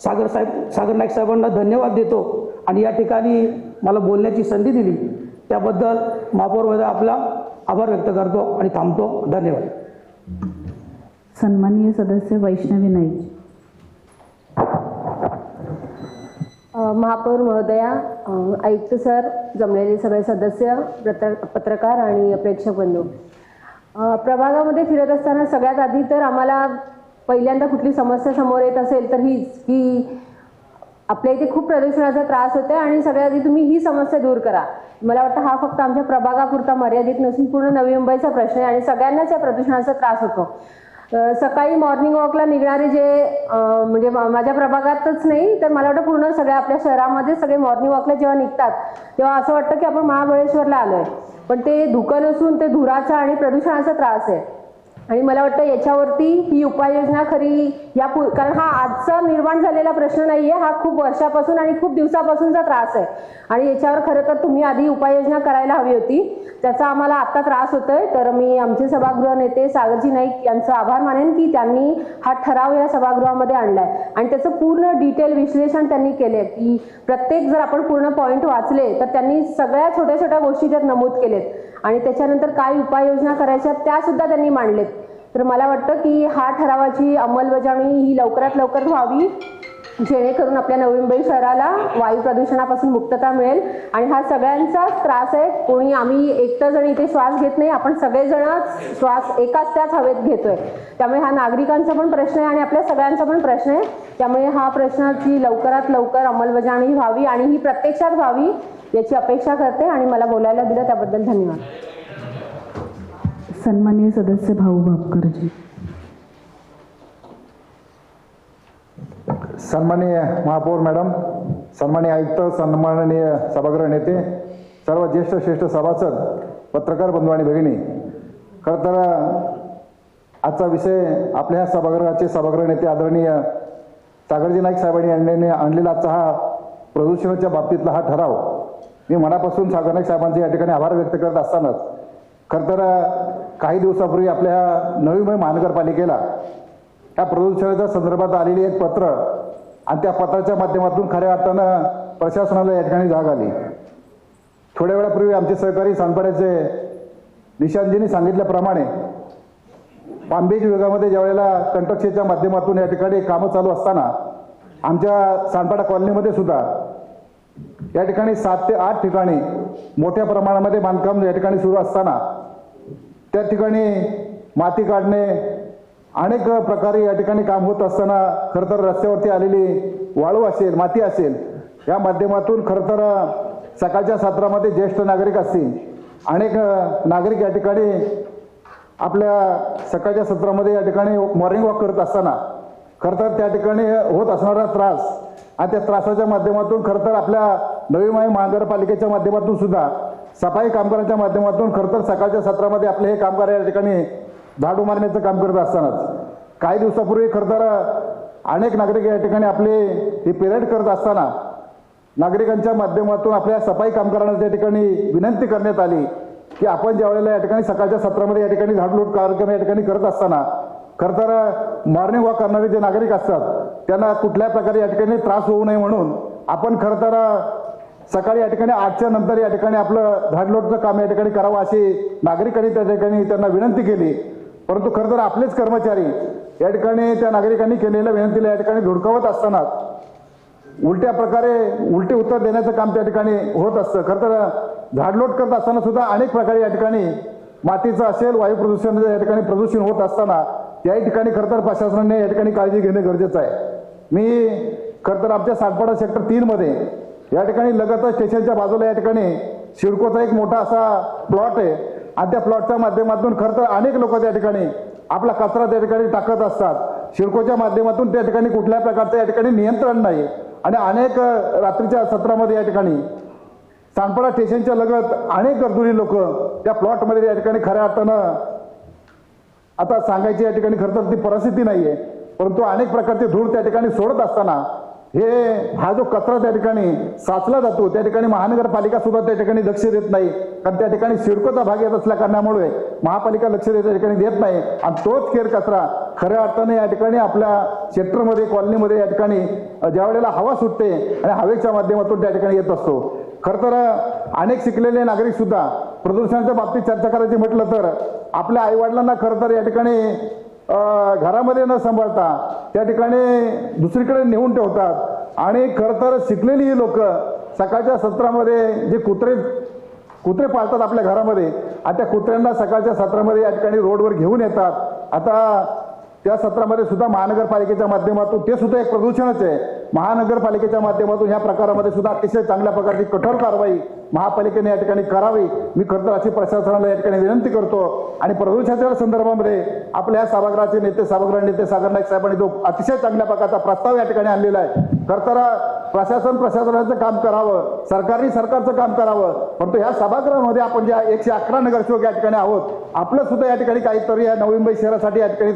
सागर नाईक साहेबांना धन्यवाद देतो आणि या ठिकाणी मला बोलण्याची संधी दिली त्याबद्दल महापौरमध्ये आपला आभार व्यक्त करतो आणि थांबतो. धन्यवाद. सन्माननीय सदस्य वैष्णवी नाईक. महापौर महोदया, आयुक्त सर, जमलेले सगळे सदस्य, पत्रकार आणि प्रेक्षक बंधू, प्रभागामध्ये फिरत असताना सगळ्यात आधी तर आम्हाला पहिल्यांदा कुठली समस्या समोर येत असेल तर हीच की आपल्या इथे खूप प्रदूषणाचा त्रास होतो आणि सगळ्यात आधी तुम्ही ही समस्या दूर करा. मला वाटतं हा फक्त आमच्या प्रभागापुरता मर्यादित नसून पूर्ण नवी मुंबईचा प्रश्न आहे आणि सगळ्यांनाच या प्रदूषणाचा त्रास होतो. सकाळी मॉर्निंग वॉकला निघणारे जे म्हणजे माझ्या प्रभागातच नाही तर मला वाटतं पूर्ण सगळ्या आपल्या शहरामध्ये सगळे मॉर्निंग वॉकला जेव्हा निघतात तेव्हा असं वाटतं की आपण महाबळेश्वरला आलोय, पण ते धुकं नसून ते धुराचा आणि प्रदूषणाचा त्रास आहे. आणि मला वाटतं याच्यावरती ही उपाययोजना खरी कारण हा आजचा निर्माण झालेला प्रश्न नाहीये, हा खूप वर्षापासून आणि खूप दिवसापासूनचा त्रास आहे आणि याच्यावर खरं तर तुम्ही आधी उपाययोजना करायला हवी होती. त्याचा आम्हाला आता त्रास होतोय. तर मी आमचे सभागृह नेते सागरजी नाईक यांचा आभार मानेन की त्यांनी हा ठराव या सभागृहामध्ये आणलाय आणि त्याचं पूर्ण डिटेल विश्लेषण त्यांनी केले की प्रत्येक जर आपण पूर्ण पॉईंट वाचले तर त्यांनी सगळ्या छोट्या छोट्या गोष्टी त्यात नमूद केलेत आणि त्याच्यानंतर काय उपाययोजना करायच्या त्या सुद्धा त्यांनी मांडलेत. तर मला वाटतं की हा ठरावाची अंमलबजावणी ही लवकरात लवकर व्हावी जेणेकरून आपल्या नवी मुंबई शहराला वायू प्रदूषणापासून मुक्तता मिळेल आणि हा सगळ्यांचाच त्रास आहे. कोणी आम्ही एकटं जण इथे श्वास घेत नाही, आपण सगळेजण श्वास एकाच त्याच हवेत घेतोय. त्यामुळे हा नागरिकांचा पण प्रश्न आहे आणि आपल्या सगळ्यांचा पण प्रश्न आहे. त्यामुळे हा प्रश्नाची लवकरात लवकर अंमलबजावणी व्हावी आणि ही प्रत्यक्षात व्हावी याची अपेक्षा करते आणि मला बोलायला दिलं त्याबद्दल धन्यवाद. सन्माननीय सदस्य भाऊ भापकरजी. सन्माननीय महापौर मॅडम, सन्माननीय आयुक्त, सन्माननीय सभागृह नेते, सर्व ज्येष्ठ सभासद, पत्रकार बंधू आणि भगिनी, खरं तर आजचा विषय आपल्या सभागृहाचे सभागृह नेते आदरणीय सागरजी नाईक साहेबांनी आणलेला आजचा हा प्रदूषणाच्या बाबतीतला हा ठराव मी मनापासून सागर नाईक साहेबांचे या ठिकाणी आभार व्यक्त करत असतानाच खरं तर काही दिवसापूर्वी आपल्या नवी मुंबई महानगरपालिकेला या प्रदूषणाच्या संदर्भात आलेली एक पत्र आणि त्या पत्राच्या माध्यमातून खऱ्या अर्थानं प्रशासनाला या ठिकाणी जाग आली. थोड्या वेळापूर्वी आमचे सहकारी सांडपाड्याचे निशांतजींनी सांगितल्याप्रमाणे पामबीच विभागामध्ये ज्यावेळेला कंट्रक्शनच्या माध्यमातून या ठिकाणी कामं चालू असताना आमच्या सांडपाडा कॉलनीमध्ये सुद्धा या ठिकाणी 7 ते 8 ठिकाणी मोठ्या प्रमाणामध्ये बांधकाम या ठिकाणी सुरू असताना त्या ठिकाणी माती काढणे अनेक प्रकारे या ठिकाणी काम होत असताना खरं तर रस्त्यावरती आलेली वाळू असेल, माती असेल, या माध्यमातून खरं तर सकाळच्या सत्रामध्ये ज्येष्ठ नागरिक असतील, अनेक नागरिक या ठिकाणी आपल्या सकाळच्या सत्रामध्ये या ठिकाणी मॉर्निंग वॉक करत असताना खरं तर त्या ठिकाणी होत असणारा त्रास आणि त्या त्रासाच्या माध्यमातून खरं तर आपल्या नवी मुंबई महानगरपालिकेच्या माध्यमातून सुद्धा सफाई कामगारांच्या माध्यमातून खरं तर सकाळच्या सत्रामध्ये आपले हे कामगार या ठिकाणी झाडू मारण्याचं काम करत असतानाच काही दिवसापूर्वी खरं तर अनेक नागरिक या ठिकाणी आपले हे पेरेड करत असताना नागरिकांच्या माध्यमातून आपल्या सफाई कामगारांना त्या ठिकाणी विनंती करण्यात आली की आपण ज्या वेळेला या ठिकाणी सकाळच्या सत्रामध्ये या ठिकाणी झाडलोट कार्यक्रम या ठिकाणी करत असताना खरं तर मॉर्निंग वॉक करणारे जे नागरिक असतात त्यांना कुठल्या प्रकारे या ठिकाणी त्रास होऊ नये म्हणून आपण खरं तर सकाळी या ठिकाणी 8च्या नंतर या ठिकाणी आपलं झाडलोटचं काम या ठिकाणी करावं अशी नागरिकांनी त्या ठिकाणी त्यांना विनंती केली. परंतु खरं तर आपलेच कर्मचारी या ठिकाणी त्या नागरिकांनी केलेल्या विनंतीला या ठिकाणी धुडकावत असताना उलट्या प्रकारे उलटे उत्तर देण्याचं काम त्या ठिकाणी होत असतं. खरं तर झाडलोट करत असताना सुद्धा अनेक प्रकारे या ठिकाणी मातीचं असेल, वायू प्रदूषणाचं या ठिकाणी प्रदूषण होत असताना त्याही ठिकाणी खरं तर प्रशासनाने या ठिकाणी काळजी घेणे गरजेचं आहे. मी खरं तर आमच्या सातपाडा सेक्टर 3 मध्ये या ठिकाणी लगतच स्टेशनच्या बाजूला या ठिकाणी सिडकोचा एक मोठा असा प्लॉट आहे आणि त्या प्लॉटच्या माध्यमातून खरं तर अनेक लोक त्या ठिकाणी आपला कचरा त्या ठिकाणी टाकत असतात. सिडकोच्या माध्यमातून त्या ठिकाणी कुठल्या प्रकारचं या ठिकाणी नियंत्रण नाही आणि अनेक रात्रीच्या सत्रामध्ये या ठिकाणी सांडपाडा स्टेशनच्या लगत अनेक गरजुरी लोक त्या प्लॉटमध्ये या ठिकाणी खऱ्या अर्थानं आता सांगायची या ठिकाणी खरं तर ती परिस्थिती नाहीये, परंतु अनेक प्रकारचे धूळ त्या ठिकाणी सोडत असताना हा जो कचरा त्या ठिकाणी साचला जातो त्या ठिकाणी महानगरपालिका सुद्धा त्या ठिकाणी लक्ष देत नाही, कारण त्या ठिकाणी सिडकोचा भाग येत असल्या कारणामुळे महापालिका लक्ष त्या ठिकाणी देत नाही आणि तोच केर कचरा खऱ्या अर्थाने या ठिकाणी आपल्या सेक्टरमध्ये कॉलनीमध्ये या ठिकाणी ज्या वेळेला हवा सुटते आणि हवेच्या माध्यमातून त्या ठिकाणी येत असतो. खरं तर अनेक शिकलेले नागरिक सुद्धा प्रदूषणाच्या बाबतीत चर्चा करायची म्हटलं तर आपल्या आईवडिलांना खरं तर या ठिकाणी घरामध्ये न सांभाळता त्या ठिकाणी दुसरीकडे नेऊन ठेवतात आणि खरं तर शिकलेली ही लोक सकाळच्या सत्रामध्ये जे कुत्रे पाळतात आपल्या घरामध्ये आणि त्या कुत्र्यांना सकाळच्या सत्रामध्ये या ठिकाणी रोडवर घेऊन येतात. आता त्या सत्रामध्ये सुद्धा महानगरपालिकेच्या माध्यमातून ते सुद्धा एक प्रदूषणच आहे. महानगरपालिकेच्या माध्यमातून ह्या प्रकारामध्ये सुद्धा अतिशय चांगल्या प्रकारची कठोर कारवाई महापालिकेने या ठिकाणी करावी मी खरं तर अशी प्रशासनाला या ठिकाणी विनंती करतो. आणि प्रदूषणाच्या संदर्भामध्ये आपल्या सभागृहाचे नेते सभागृह नेते सागर नाईक साहेबांनी जो अतिशय चांगल्या प्रकारचा प्रस्ताव या ठिकाणी आणलेला आहे. खरं तर प्रशासनाचं काम करावं, सरकारचं काम करावं, परंतु ह्या सभागृहामध्ये आपण ज्या 111 नगरसेवक या ठिकाणी आहोत आपलं सुद्धा या ठिकाणी काहीतरी या नवी मुंबई शहरासाठी या ठिकाणी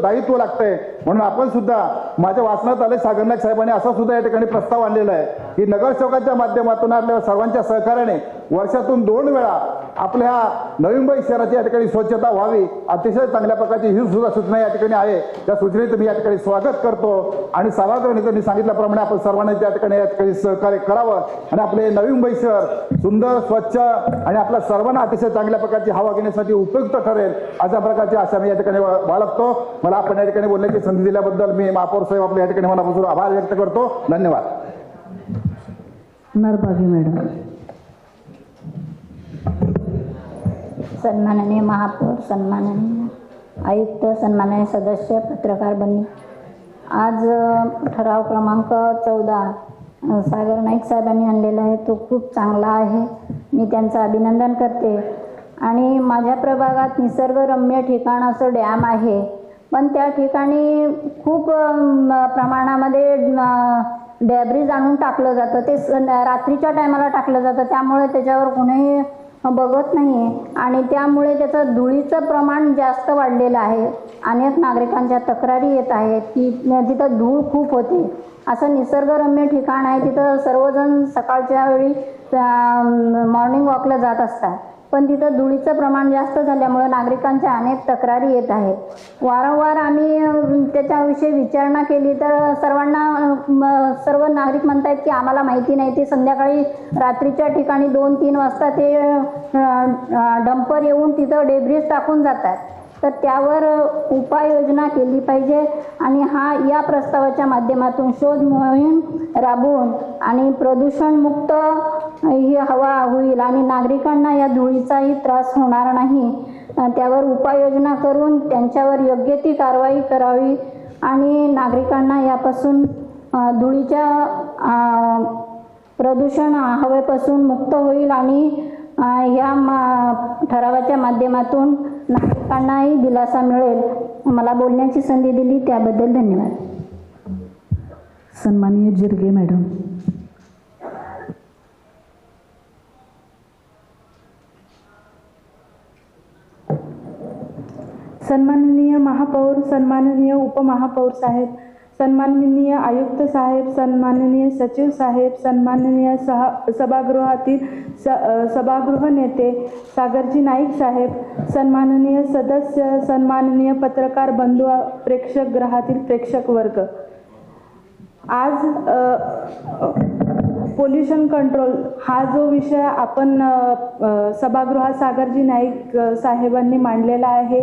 दायित्व लागतंय. म्हणून आपण सुद्धा माझ्या वाचनात आले सागर नाईक साहेबांनी असा सुद्धा या ठिकाणी प्रस्ताव आणलेला आहे की नगरसेवकांच्या माध्यमातून आपल्या सर्वांच्या सहकार्याने वर्षातून 2 वेळा आपल्या नवी मुंबई शहराची या ठिकाणी स्वच्छता व्हावी. अतिशय चांगल्या प्रकारची ही सुद्धा सूचना या ठिकाणी आहे. त्या सूचनेचं मी या ठिकाणी स्वागत करतो आणि सभागृह नेत्यांनी सांगितल्याप्रमाणे आपण सर्वांनी त्या ठिकाणी या ठिकाणी सहकार्य करावं आणि आपले नवी मुंबई शहर सुंदर स्वच्छ आणि आपल्या सर्वांना अतिशय चांगल्या प्रकारची हवा घेण्यासाठी उपयुक्त ठरेल अशा प्रकारची आशा मी या ठिकाणी बाळगतो. मला आपण या ठिकाणी बोलण्याची संधी दिल्याबद्दल मी महापौर साहेब आपल्या या ठिकाणी मनापासून आभार व्यक्त करतो. धन्यवाद. नरबागी मॅडम. सन्माननीय महापौर, सन्माननीय आयुक्त, सन्माननीय सदस्य, पत्रकार बंधू, आज ठराव क्रमांक 14 सागर नाईक साहेबांनी आणलेला आहे तो खूप चांगला आहे. मी त्यांचं अभिनंदन करते. आणि माझ्या प्रभागात निसर्गरम्य ठिकाण असं डॅम आहे, पण त्या ठिकाणी खूप प्रमाणामध्ये डॅब्रिज आणून टाकलं जातं. ते रात्रीच्या टायमाला टाकलं जातं, त्यामुळे त्याच्यावर कुणीही बघत नाही आणि त्यामुळे त्याचं धुळीचं प्रमाण जास्त वाढलेलं आहे. अनेक नागरिकांच्या तक्रारी येत आहेत की तिथं धूळ खूप होते. असं निसर्गरम्य ठिकाण आहे, तिथं सर्वजण सकाळच्या वेळी मॉर्निंग वॉकला जात असतात, पण तिथं धुळीचं प्रमाण जास्त झाल्यामुळे नागरिकांच्या अनेक तक्रारी येत आहेत. वारंवार आम्ही त्याच्याविषयी विचारणा केली तर सर्व नागरिक म्हणतायत की आम्हाला माहिती नाही. ते संध्याकाळी रात्रीच्या ठिकाणी 2-3 वाजता ते डंपर येऊन तिथं डेब्रिज टाकून जातात. तर त्यावर उपाययोजना केली पाहिजे आणि या प्रस्तावाच्या माध्यमातून शोध मोहीम राबवून आणि प्रदूषणमुक्त ही हवा होईल आणि नागरिकांना या धुळीचाही त्रास होणार नाही. त्यावर उपाययोजना करून त्यांच्यावर योग्य ती कारवाई करावी आणि नागरिकांना यापासून धुळीच्या प्रदूषण हवेपासून मुक्त होईल आणि या ठरावाच्या माध्यमातून नागरिकांनाही दिलासा मिळेल. मला बोलण्याची संधी दिली त्याबद्दल धन्यवाद. सन्माननीय जिरगे मॅडम. सन्माननीय महापौर, सन्माननीय उपमहापौर साहेब, सन्माननीय आयुक्त साहेब, सन्माननीय सचिव साहेब, सन्माननीय सभागृहातील सभागृह नेते सागरजी नाईक साहेब, सन्माननीय सदस्य, सन्माननीय पत्रकार बंधू, प्रेक्षक गृहातील प्रेक्षक वर्ग, आज पोल्युशन कंट्रोल हा जो विषय आपण सभागृहात सागरजी नाईक साहेबांनी मांडलेला आहे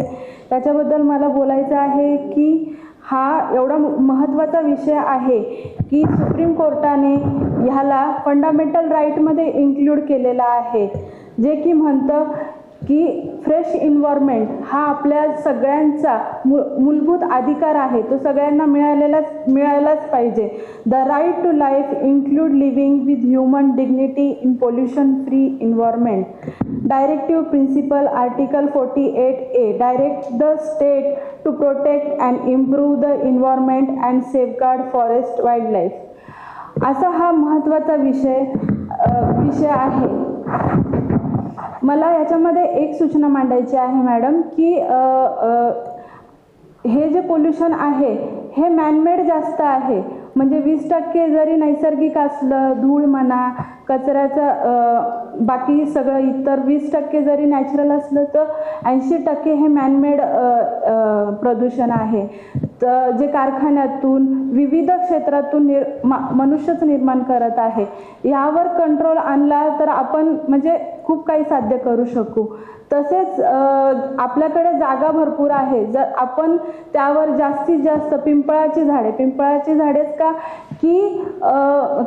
त्याच्याबद्दल मला बोलायचं आहे की हा एवढा महत्त्वाचा विषय आहे की सुप्रीम कोर्टाने ह्याला फंडामेंटल राईटमध्ये इन्क्लूड केलेला आहे, जे की म्हणतं की फ्रेश इन्व्हायरमेंट हा आपल्या सगळ्यांचा मूलभूत अधिकार आहे, तो सगळ्यांना मिळायलाच पाहिजे. The right to life include living with human dignity in pollution free environment. Directive principle article 48A direct the state to protect and improve the environment and safeguard forest wildlife. असा हा महत्त्वाचा विषय आहे मला याच्यामध्ये एक सूचना मांडायची आहे मॅडम की हे जे पोल्युशन आहे हे मॅनमेड जास्त आहे. म्हणजे 20% जरी नैसर्गिक असलं, धूळ म्हणा, कचऱ्याचं बाकी सगळं इतर 20% जरी नॅचरल असलं तर 80% हे मॅनमेड प्रदूषण आहे. तर जे कारखान्यातून विविध क्षेत्रातून मनुष्यच निर्माण करत आहे. यावर कंट्रोल आणला तर आपण म्हणजे खूप काही साध्य करू शकू. तसेच आपल्याकडे जागा भरपूर आहे. जर आपण त्यावर जास्तीत जास्त पिंपळाची झाडेच का की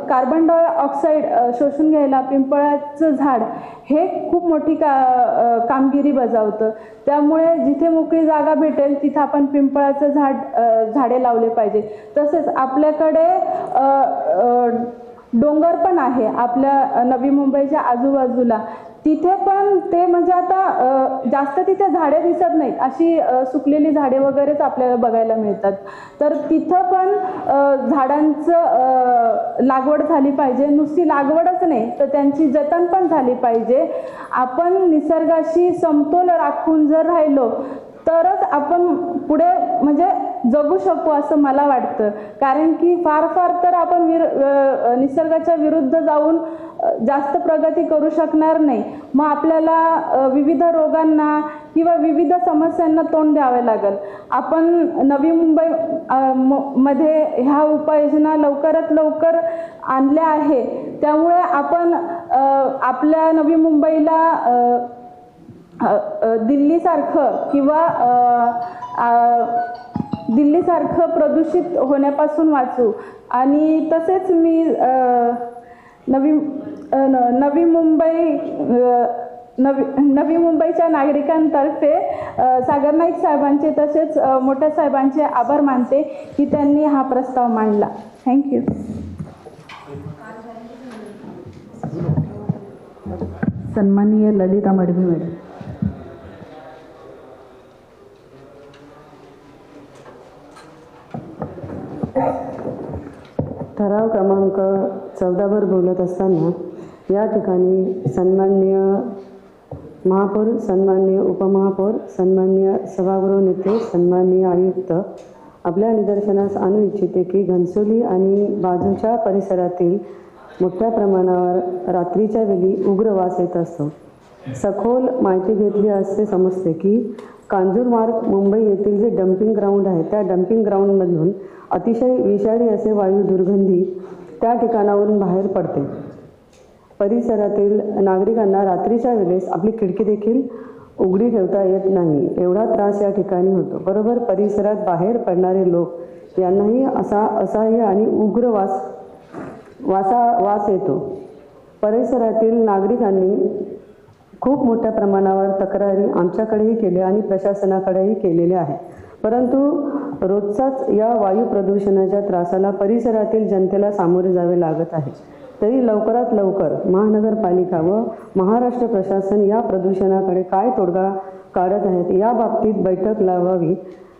कार्बन डायऑक्साईड शोषून घ्यायला पिंपळाचं झाड हे खूप मोठी कामगिरी बजावतं. त्यामुळे जिथे मोकळी जागा भेटेल तिथे आपण पिंपळाचं झाडे लावले पाहिजे. तसेच आपल्याकडे डोंगर पण आहे आपल्या नवी मुंबईच्या आजूबाजूला. तिथे पण ते म्हणजे आता जास्त तिथे झाडे दिसत नाहीत, अशी सुकलेली झाडे वगैरेच आपल्याला बघायला मिळतात. तर तिथं पण झाडांचं लागवड झाली पाहिजे. नुसती लागवडच नाही तर त्यांची जतन पण झाली पाहिजे. आपण निसर्गाशी समतोल राखून जर राहिलो तरच आपण पुढे म्हणजे जगू शकू असं मला वाटतं. कारण की फार तर आपण निसर्गाच्या विरुद्ध जाऊन जास्त प्रगती करू शकणार नाही. मग आपल्याला विविध रोगांना किंवा विविध समस्यांना तोंड द्यावे लागेल. आपण नवी मुंबई मध्ये ह्या उपाययोजना लवकरात लवकर आणल्या आहे. त्यामुळे आपण आपल्या नवी मुंबईला दिल्लीसारखं प्रदूषित होण्यापासून वाचू. आणि तसेच मी नवी मुंबईच्या नागरिकांतर्फे सागर नाईक साहेबांचे तसेच मोठ्या साहेबांचे आभार मानते की त्यांनी हा प्रस्ताव मांडला. थँक्यू. सन्माननीय ललिता मडवी मॅडम. ठराव क्रमांक 14 बोलत असताना या ठिकाणी सन्माननीय महापौर, सन्माननीय उपमहापौर, सन्माननीय सभागृह नेते, सन्माननीय आयुक्त आपल्या निदर्शनास आणू इच्छिते की घनसोली आणि बाजूच्या परिसरातील मोठ्या प्रमाणावर रात्रीच्या वेळी उग्र वास येत असतो. सखोल माहिती घेतली असते समजते की कांजूरमार्ग मुंबई येथील जे डम्पिंग ग्राउंड आहे त्या डम्पिंग ग्राउंडमधून अतिशय विषारी असे वायू दुर्गंधी त्या ठिकाणावरून बाहेर पडते. परिसरातील नागरिकांना रात्रीच्या वेळेस आपली खिडकी देखील उघडी ठेवता येत नाही, एवढा त्रास या ठिकाणी होतो. बरोबर परिसरात बाहेर पडणारे लोक यांनाही असा असह्य आणि उग्र वास येतो. परिसरातील नागरिकांनी खूप मोठ्या प्रमाणावर तक्रारी आमच्याकडेही केल्या आणि प्रशासनाकडेही केलेल्या आहे. परंतु रोजचाच या वायू प्रदूषणाच्या त्रासाला परिसरातील जनतेला सामोरे जावे लागत आहे. तरी लवकरात लवकर महानगरपालिका व महाराष्ट्र प्रशासन या प्रदूषणाकडे काय तोडगा काढत आहेत या बाबतीत बैठक लावावी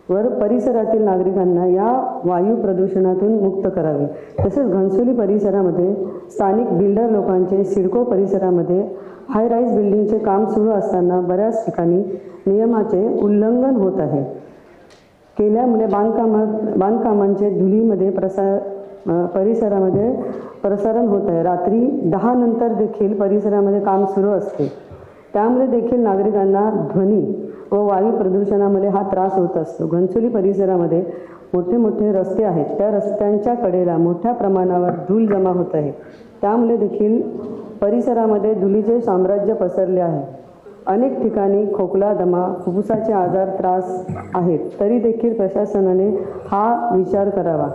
वर परिसरातील नागरिकांना या वायू प्रदूषणातून मुक्त करावे. तसेच घनसोली परिसरामध्ये स्थानिक बिल्डर लोकांचे सिडको परिसरामध्ये हाय राईज बिल्डिंगचे काम सुरू असताना बऱ्याच ठिकाणी नियमाचे उल्लंघन होत आहे. केल्यामुळे बांधकामांचे धुलीमध्ये परिसरामध्ये प्रसारण होत आहे. रात्री 10 नंतर देखील परिसरामध्ये काम सुरू असते. त्यामुळे देखील नागरिकांना ध्वनी व वायू प्रदूषणामध्ये हा त्रास होत असतो. घनसोली परिसरामध्ये मोठे मोठे रस्ते आहेत, त्या रस्त्यांच्या कडेला मोठ्या प्रमाणावर धूळ जमा होत आहे. त्यामुळे देखील परिसरामध्ये धुलीचे साम्राज्य पसरले आहे. अनेक ठिकाणी खोकला, दमा, फुफ्फुसाचे आजार त्रास आहेत. तरी देखील प्रशासनाने हा विचार करावा.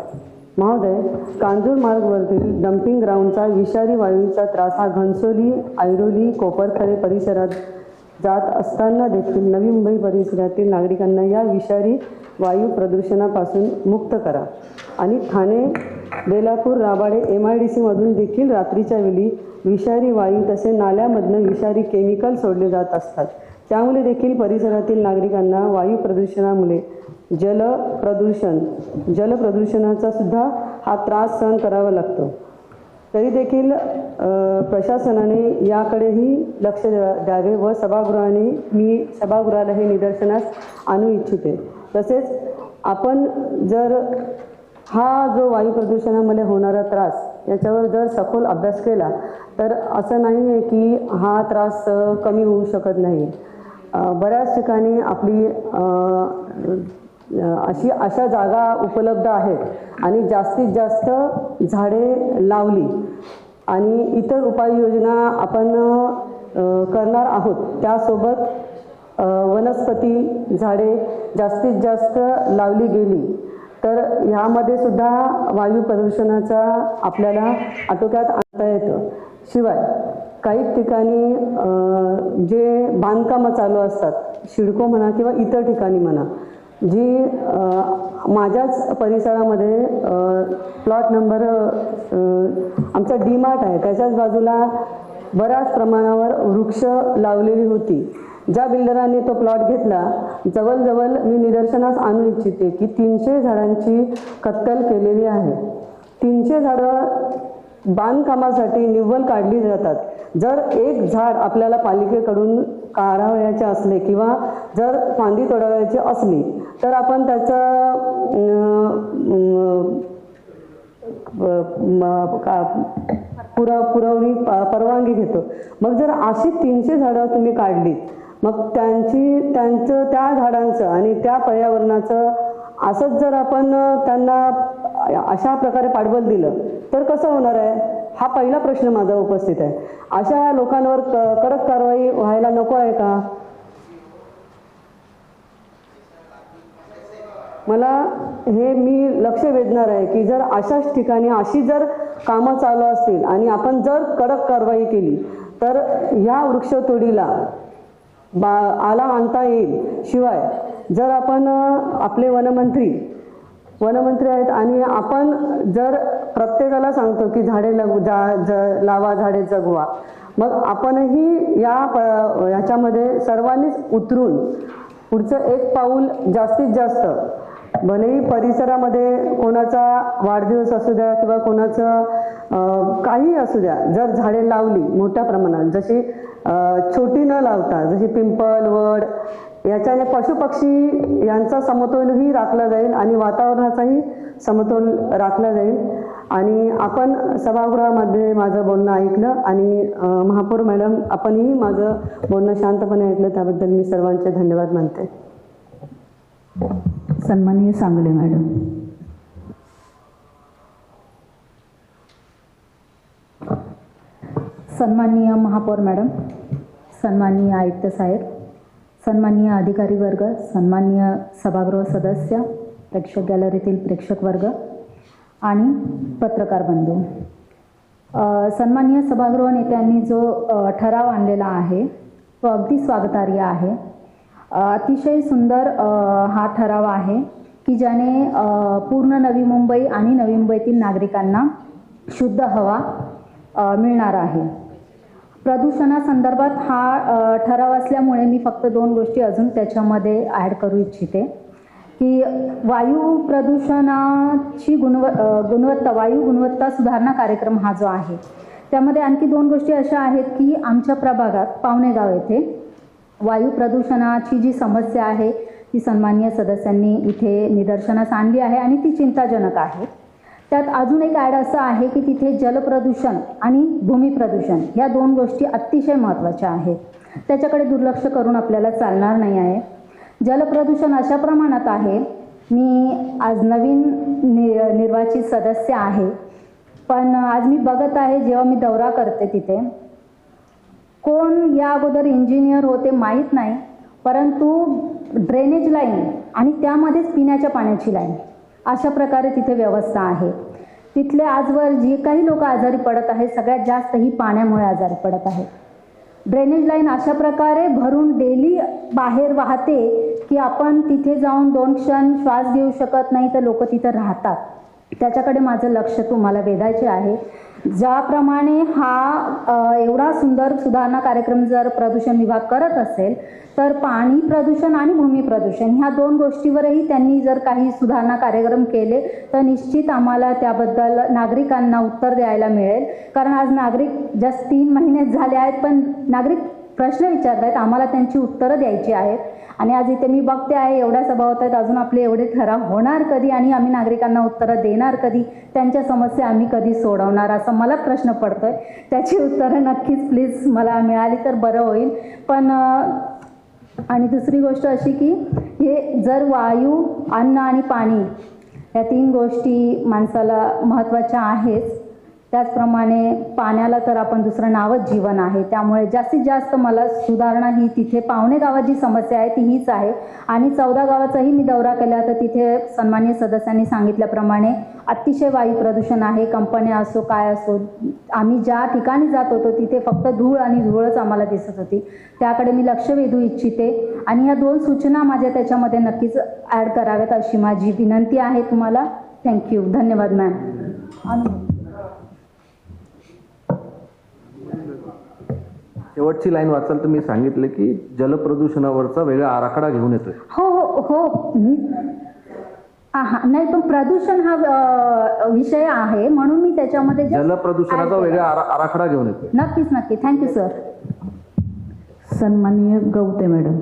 महोदय, कांजूर मार्गवरील डम्पिंग ग्राउंडचा विषारी वायूचा त्रास हा घनसोली, ऐरोली, कोपरखरे परिसरात जात असताना देखील नवी मुंबई परिसरातील नागरिकांना या विषारी वायू प्रदूषणापासून मुक्त करा. आणि ठाणे, बेलापूर, राबाडे, MIDC मधून देखील रात्रीच्या वेळी विषारी वायू तसे नाल्यामधून विषारी केमिकल सोडले जात असतात. त्यामुळे देखील परिसरातील नागरिकांना वायू प्रदूषणामुळे जलप्रदूषणाचा सुद्धा हा त्रास सहन करावा लागतो. तरी देखील प्रशासनाने याकडेही लक्ष द्यावे व सभागृहाने मी सभागृहाला हे निदर्शनास आणू इच्छिते. तसेच आपण जर हा जो वायू प्रदूषणामुळे होणारा त्रास याच्यावर जर सखोल अभ्यास केला तर असं नाही आहे की हा त्रास कमी होऊ शकत नाही. बऱ्याच ठिकाणी आपली अशा जागा उपलब्ध आहेत आणि जास्तीत जास्त झाडे लावली आणि इतर उपाययोजना आपण करणार आहोत. त्यासोबत वनस्पती झाडे जास्तीत जास्त लावली गेली तर ह्यामध्ये सुद्धा वायू प्रदूषणाचा आपल्याला आटोक्यात आणता येतं. शिवाय काही ठिकाणी जे बांधकामं चालू असतात, सिडको म्हणा किंवा इतर ठिकाणी म्हणा, जी माझ्याच परिसरामध्ये प्लॉट नंबर आमचा डीमार्ट आहे त्याच्याच बाजूला बऱ्याच प्रमाणावर वृक्ष लावलेली होती. ज्या बिल्डरांनी तो प्लॉट घेतला जवळजवळ मी निदर्शनास आणू इच्छिते की 300 झाडांची कत्तल केलेली आहे. 300 झाडं बांधकामासाठी निव्वळ काढली जातात. जर एक झाड आपल्याला पालिकेकडून काढावयाचे असले किंवा जर फांदी तोडावयाची असली तर आपण त्याचं परवानगी घेतो. मग जर अशी 300 झाडं तुम्ही काढली मग त्यांचं त्या झाडांचं आणि त्या पर्यावरणाचं असंच जर आपण त्यांना अशा प्रकारे पाठबळ दिलं तर कसं होणार आहे हा पहिला प्रश्न माझा उपस्थित आहे. अशा लोकांवर कडक कारवाई व्हायला नको आहे का? मला हे मी लक्ष वेधणार आहे की जर अशाच ठिकाणी अशी जर कामं चालू असतील आणि आपण जर कडक कारवाई केली तर ह्या वृक्षतोडीला आला आणता येईल. शिवाय जर आपण आपले वनमंत्री आहेत आणि आपण जर प्रत्येकाला सांगतो की झाडे लावा झाडे जगवा, मग आपणही याच्यामध्ये सर्वांनीच उतरून पुढचं एक पाऊल जास्तीत जास्त, भलेही परिसरामध्ये कोणाचा वाढदिवस असू द्या किंवा कोणाचं काही असू द्या, जर झाडे लावली मोठ्या प्रमाणात, जशी छोटी न लावता जशी पिंपळ वड, याच्याने पशुपक्षी यांचा समतोलही राखला जाईल आणि वातावरणाचाही समतोल राखला जाईल. आणि आपण सभागृहामध्ये माझं बोलणं ऐकलं आणि महापौर मॅडम आपणही माझं बोलणं शांतपणे ऐकलं त्याबद्दल मी सर्वांचे धन्यवाद मानते. सन्माननीय सांगले मॅडम. सन्माननीय महापौर मॅडम, सन्माननीय आयुक्त साहेब, सन्माननीय अधिकारी वर्ग, सन्माननीय सभागृह सदस्य, प्रेक्षक गॅलरीतील प्रेक्षक वर्ग आणि पत्रकार बंधू, सन्माननीय सभागृह नेत्यांनी जो ठराव आणलेला आहे तो अगदी स्वागतार्ह आहे. अतिशय सुंदर हा ठराव आहे की ज्याने पूर्ण नवी मुंबई आणि नवी मुंबईतील नागरिकांना शुद्ध हवा मिळणार आहे. प्रदूषणासंदर्भात हा ठराव असल्यामुळे मी फक्त 2 गोष्टी अजून त्याच्यामध्ये ॲड करू इच्छिते की वायू प्रदूषणाची वायू गुणवत्ता सुधारणा कार्यक्रम हा जो आहे त्यामध्ये आणखी 2 गोष्टी अशा आहेत की आमच्या प्रभागात पावणेगाव येथे वायू प्रदूषणाची जी समस्या आहे ती सन्माननीय सदस्यांनी इथे निदर्शनास आणली आहे आणि ती चिंताजनक आहे. त्यात अजून एक ॲड असं आहे की तिथे जलप्रदूषण आणि भूमी प्रदूषण या 2 गोष्टी अतिशय महत्त्वाच्या आहेत. त्याच्याकडे दुर्लक्ष करून आपल्याला चालणार नाही आहे. जलप्रदूषण अशा प्रमाणात आहे, मी आज नवीन निर्वाचित सदस्य आहे, पण आज मी बघत आहे जेव्हा मी दौरा करते तिथे कोण या अगोदर इंजिनियर होते माहीत नाही, परंतु ड्रेनेज लाईन आणि त्यामध्येच पिण्याच्या पाण्याची लाईन अशा प्रकारे तिथे व्यवस्था आहे. तिथले आजवर जे काही लोक आजारी पडत आहेत सगळ्यात जास्त ही पाण्यामुळे आजारी पडत आहेत. ड्रेनेज लाईन अशा प्रकारे भरून डेली बाहेर वाहते की आपण तिथे जाऊन 2 क्षण श्वास घेऊ शकत नाही तर लोक तिथे राहतात. त्याच्याकडे माझं लक्ष तुम्हाला वेधायचे आहे. ज्याप्रमाणे हा एवढा सुंदर सुधारणा कार्यक्रम जर प्रदूषण विभाग करत असेल तर पाणी प्रदूषण आणि भूमी प्रदूषण ह्या दोन गोष्टीवरही त्यांनी जर काही सुधारणा कार्यक्रम केले तर निश्चित आम्हाला त्याबद्दल नागरिकांना उत्तर द्यायला मिळेल. कारण आज नागरिक जस्ट 3 महिने झाले आहेत पण नागरिक प्रश्न विचारत आहेत, आम्हाला त्यांची उत्तरं द्यायची आहेत. आणि आज इथे मी बघते आहे एवढ्या सभा होत आहेत, अजून आपले एवढे ठराव होणार कधी आणि आम्ही नागरिकांना उत्तरं देणार कधी, त्यांच्या समस्या आम्ही कधी सोडवणार असा मला प्रश्न पडतोय. त्याची उत्तरं नक्कीच प्लीज मला मिळाली तर बरं होईल. पण आणि दुसरी गोष्ट अशी की हे जर वायू, अन्न आणि पाणी या 3 गोष्टी माणसाला महत्त्वाच्या आहेच, त्याचप्रमाणे पाण्याला तर आपण दुसरं नावच जीवन आहे. त्यामुळे जास्तीत जास्त मला सुधारणा ही तिथे पावणे गावाची समस्या आहे ती हीच आहे. आणि 14 गावाचाही मी दौरा केला तर तिथे सन्माननीय सदस्यांनी सांगितल्याप्रमाणे अतिशय वायू प्रदूषण आहे. कंपन्या असो काय असो, आम्ही ज्या ठिकाणी जात होतो तिथे फक्त धूळ आणि धूळच आम्हाला दिसत होती. त्याकडे मी लक्ष वेधू इच्छिते आणि ह्या 2 सूचना माझ्या त्याच्यामध्ये नक्कीच ॲड कराव्यात अशी माझी विनंती आहे तुम्हाला. थँक्यू. धन्यवाद मॅम. शेवटची लाईन वाचाल तर मी सांगितलं की जलप्रदूषणावरचा वेगळा आराखडा घेऊन येतोय. हो हो हो नाही पण प्रदूषण हा विषय आहे म्हणून मी त्याच्यामध्ये जलप्रदूषणाचा वेगळा आराखडा घेऊन येतोय. नक्कीच नक्की. Thank you sir. सन्माननीय गवते मॅडम.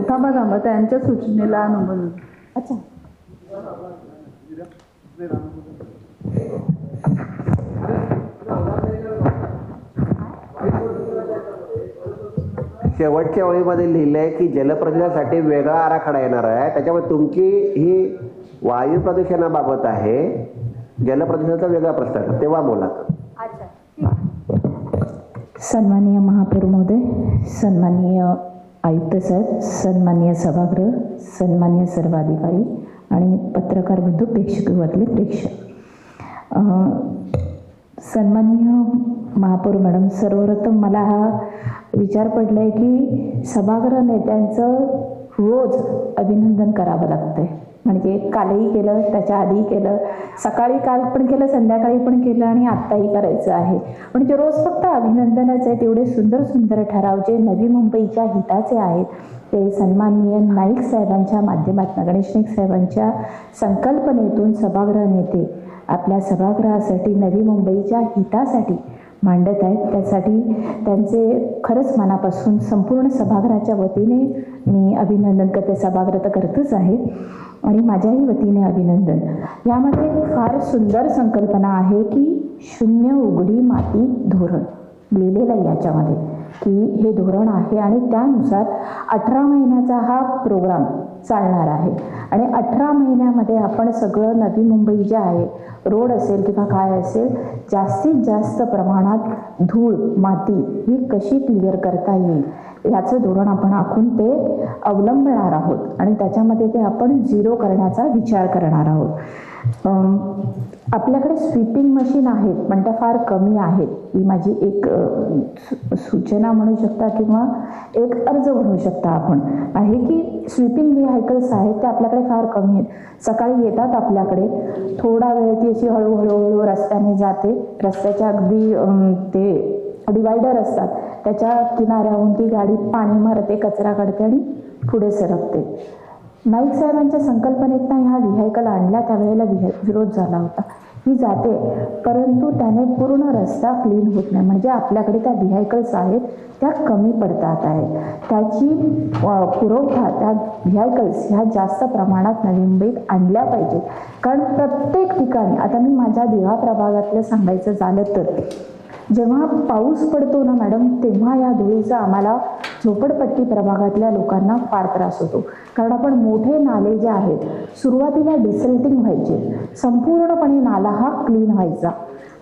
थांबा त्यांच्या सूचनेला अनुमोदन. अच्छा. शेवटच्या ओळीमध्ये लिहिलंय की जलप्रदूषणासाठी वेगळा आराखडा येणार आहे. त्याच्यामुळे तुमची ही वायू प्रदूषणाबाबत आहे, जलप्रदूषणाचा वेगळा प्रश्न आहे, तेव्हा बोला. सन्माननीय महापौर महोदय, सन्माननीय आयुक्त साहेब, सन्माननीय सभागृह, सन्माननीय सर्व अधिकारी आणि पत्रकार बंधू, प्रेक्षकगृहातले प्रेक्षक. सन्माननीय महापौर मॅडम, सर्वप्रथम मला हा विचार पडला आहे की सभागृह नेत्यांचं रोज अभिनंदन करावं लागतंय. म्हणजे कालही केलं, त्याच्या आधीही केलं, सकाळी काल पण केलं, संध्याकाळी पण केलं आणि आत्ताही करायचं आहे. म्हणजे रोज फक्त अभिनंदनच आहे. तेवढे सुंदर सुंदर ठराव जे नवी मुंबईच्या हिताचे आहेत ते सन्माननीय नाईक साहेबांच्या माध्यमातून, गणेश नाईक साहेबांच्या संकल्पनेतून सभागृह नेते आपल्या सभागृहासाठी नवी मुंबईच्या हितासाठी मांडत आहेत. त्यासाठी त्यांचे खरंच मनापासून संपूर्ण सभागृहाच्या वतीने मी अभिनंदन करते. सभागृह तर करतच आहे आणि माझ्याही वतीने अभिनंदन. यामध्ये फार सुंदर संकल्पना आहे की 0 उघडी माती धोरण लिहिलेलं आहे याच्यामध्ये की हे धोरण आहे आणि त्यानुसार 18 महिन्याचा हा प्रोग्राम चालणार आहे. आणि 18 महिन्यामध्ये आपण सगळं नवी मुंबई जे आहे, रोड असेल किंवा काय असेल, जास्तीत जास्त प्रमाणात धूळ माती ही कशी क्लिअर करता येईल याचं धोरण आपण आखून ते अवलंबणार आहोत आणि त्याच्यामध्ये ते आपण 0 करण्याचा विचार करणार आहोत. आपल्याकडे स्वीपिंग मशीन आहेत पण त्या फार कमी आहेत. ही माझी एक सूचना म्हणू शकता किंवा एक अर्ज म्हणू शकता आपण आहे की स्वीपिंग व्हेकल्स आहेत ते आपल्याकडे फार कमी आहेत. सकाळी येतात आपल्याकडे, थोडा वेळ ती अशी हळूहळू रस्त्याने जाते, रस्त्याच्या अगदी ते डिवायडर असतात त्याच्या किनाऱ्याहून ती गाडी पाणी मारते, कचरा काढते आणि पुढे सरकते. नाईक साहेबांच्या संकल्पनेतनं ह्या व्हेकल आणल्या त्यावेळेला विरोध झाला होता. ही जाते परंतु त्याने पूर्ण रस्ता क्लीन होत नाही. म्हणजे आपल्याकडे त्या व्हेकल्स आहेत त्या कमी पडतात आहेत. त्याची पुरवठा त्या व्हेकल्स ह्या जास्त प्रमाणात नवी मुंबईत आणल्या पाहिजेत. कारण प्रत्येक ठिकाणी, आता मी माझ्या दिवा प्रभागातलं सांगायचं झालं तर जेव्हा पाऊस पडतो ना मॅडम, तेव्हा या धुळीचा आम्हाला झोपडपट्टी प्रभागातल्या लोकांना फार त्रास होतो. कारण आपण मोठे नाले जे आहेत सुरुवातीला डिसल्टिंग व्हायचे, संपूर्णपणे नाला हा क्लीन व्हायचा.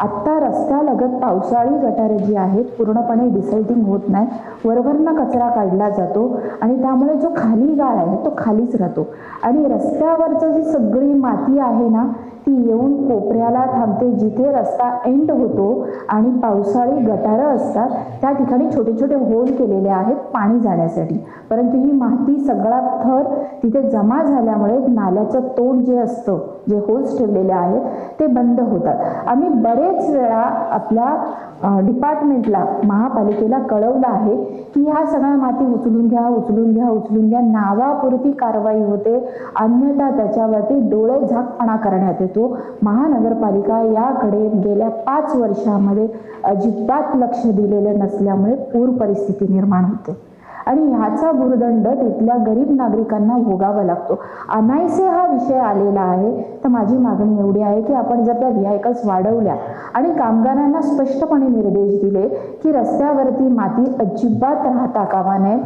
आत्ता रस्त्यालगत पावसाळी गटारे जी आहेत पूर्णपणे डिसल्टिंग होत नाही, वरवरनं कचरा काढला जातो आणि त्यामुळे जो खाली गाळ आहे तो खालीच राहतो आणि रस्त्यावरचं जी सगळी माती आहे ना ती येऊन कोपऱ्याला थांबते. जिथे रस्ता एंड होतो आणि पावसाळी गटारं असतात त्या ठिकाणी छोटे छोटे होल केलेले आहेत पाणी जाण्यासाठी, परंतु ही माती सगळा थर तिथे जमा झाल्यामुळे नाल्याचं तोंड जे असतं, जे होल्स ठेवलेले आहेत ते बंद होतात. आम्ही बरेच वेळा आपल्या डिपार्टमेंटला, महापालिकेला कळवलं आहे की ह्या सगळ्या माती उचलून घ्या, उचलून घ्या, उचलून घ्या. नावापुरती कारवाई होते, अन्यथा त्याच्यावरती डोळे झाकपणा करण्यात येतो. महानगरपालिका याकडे गेल्या 5 वर्षामध्ये अजिबात लक्ष दिलेलं नसल्यामुळे पूर परिस्थिती निर्माण होते आणि ह्याचा भुर्दंड तिथल्या गरीब नागरिकांना भोगावा लागतो. अनायसे हा विषय आलेला आहे. तर माझी मागणी एवढी आहे की आपण जर त्या व्हेकल्स वाढवल्या आणि कामगारांना स्पष्टपणे निर्देश दिले की रस्त्यावरती माती अजिबात राहता कामा नये,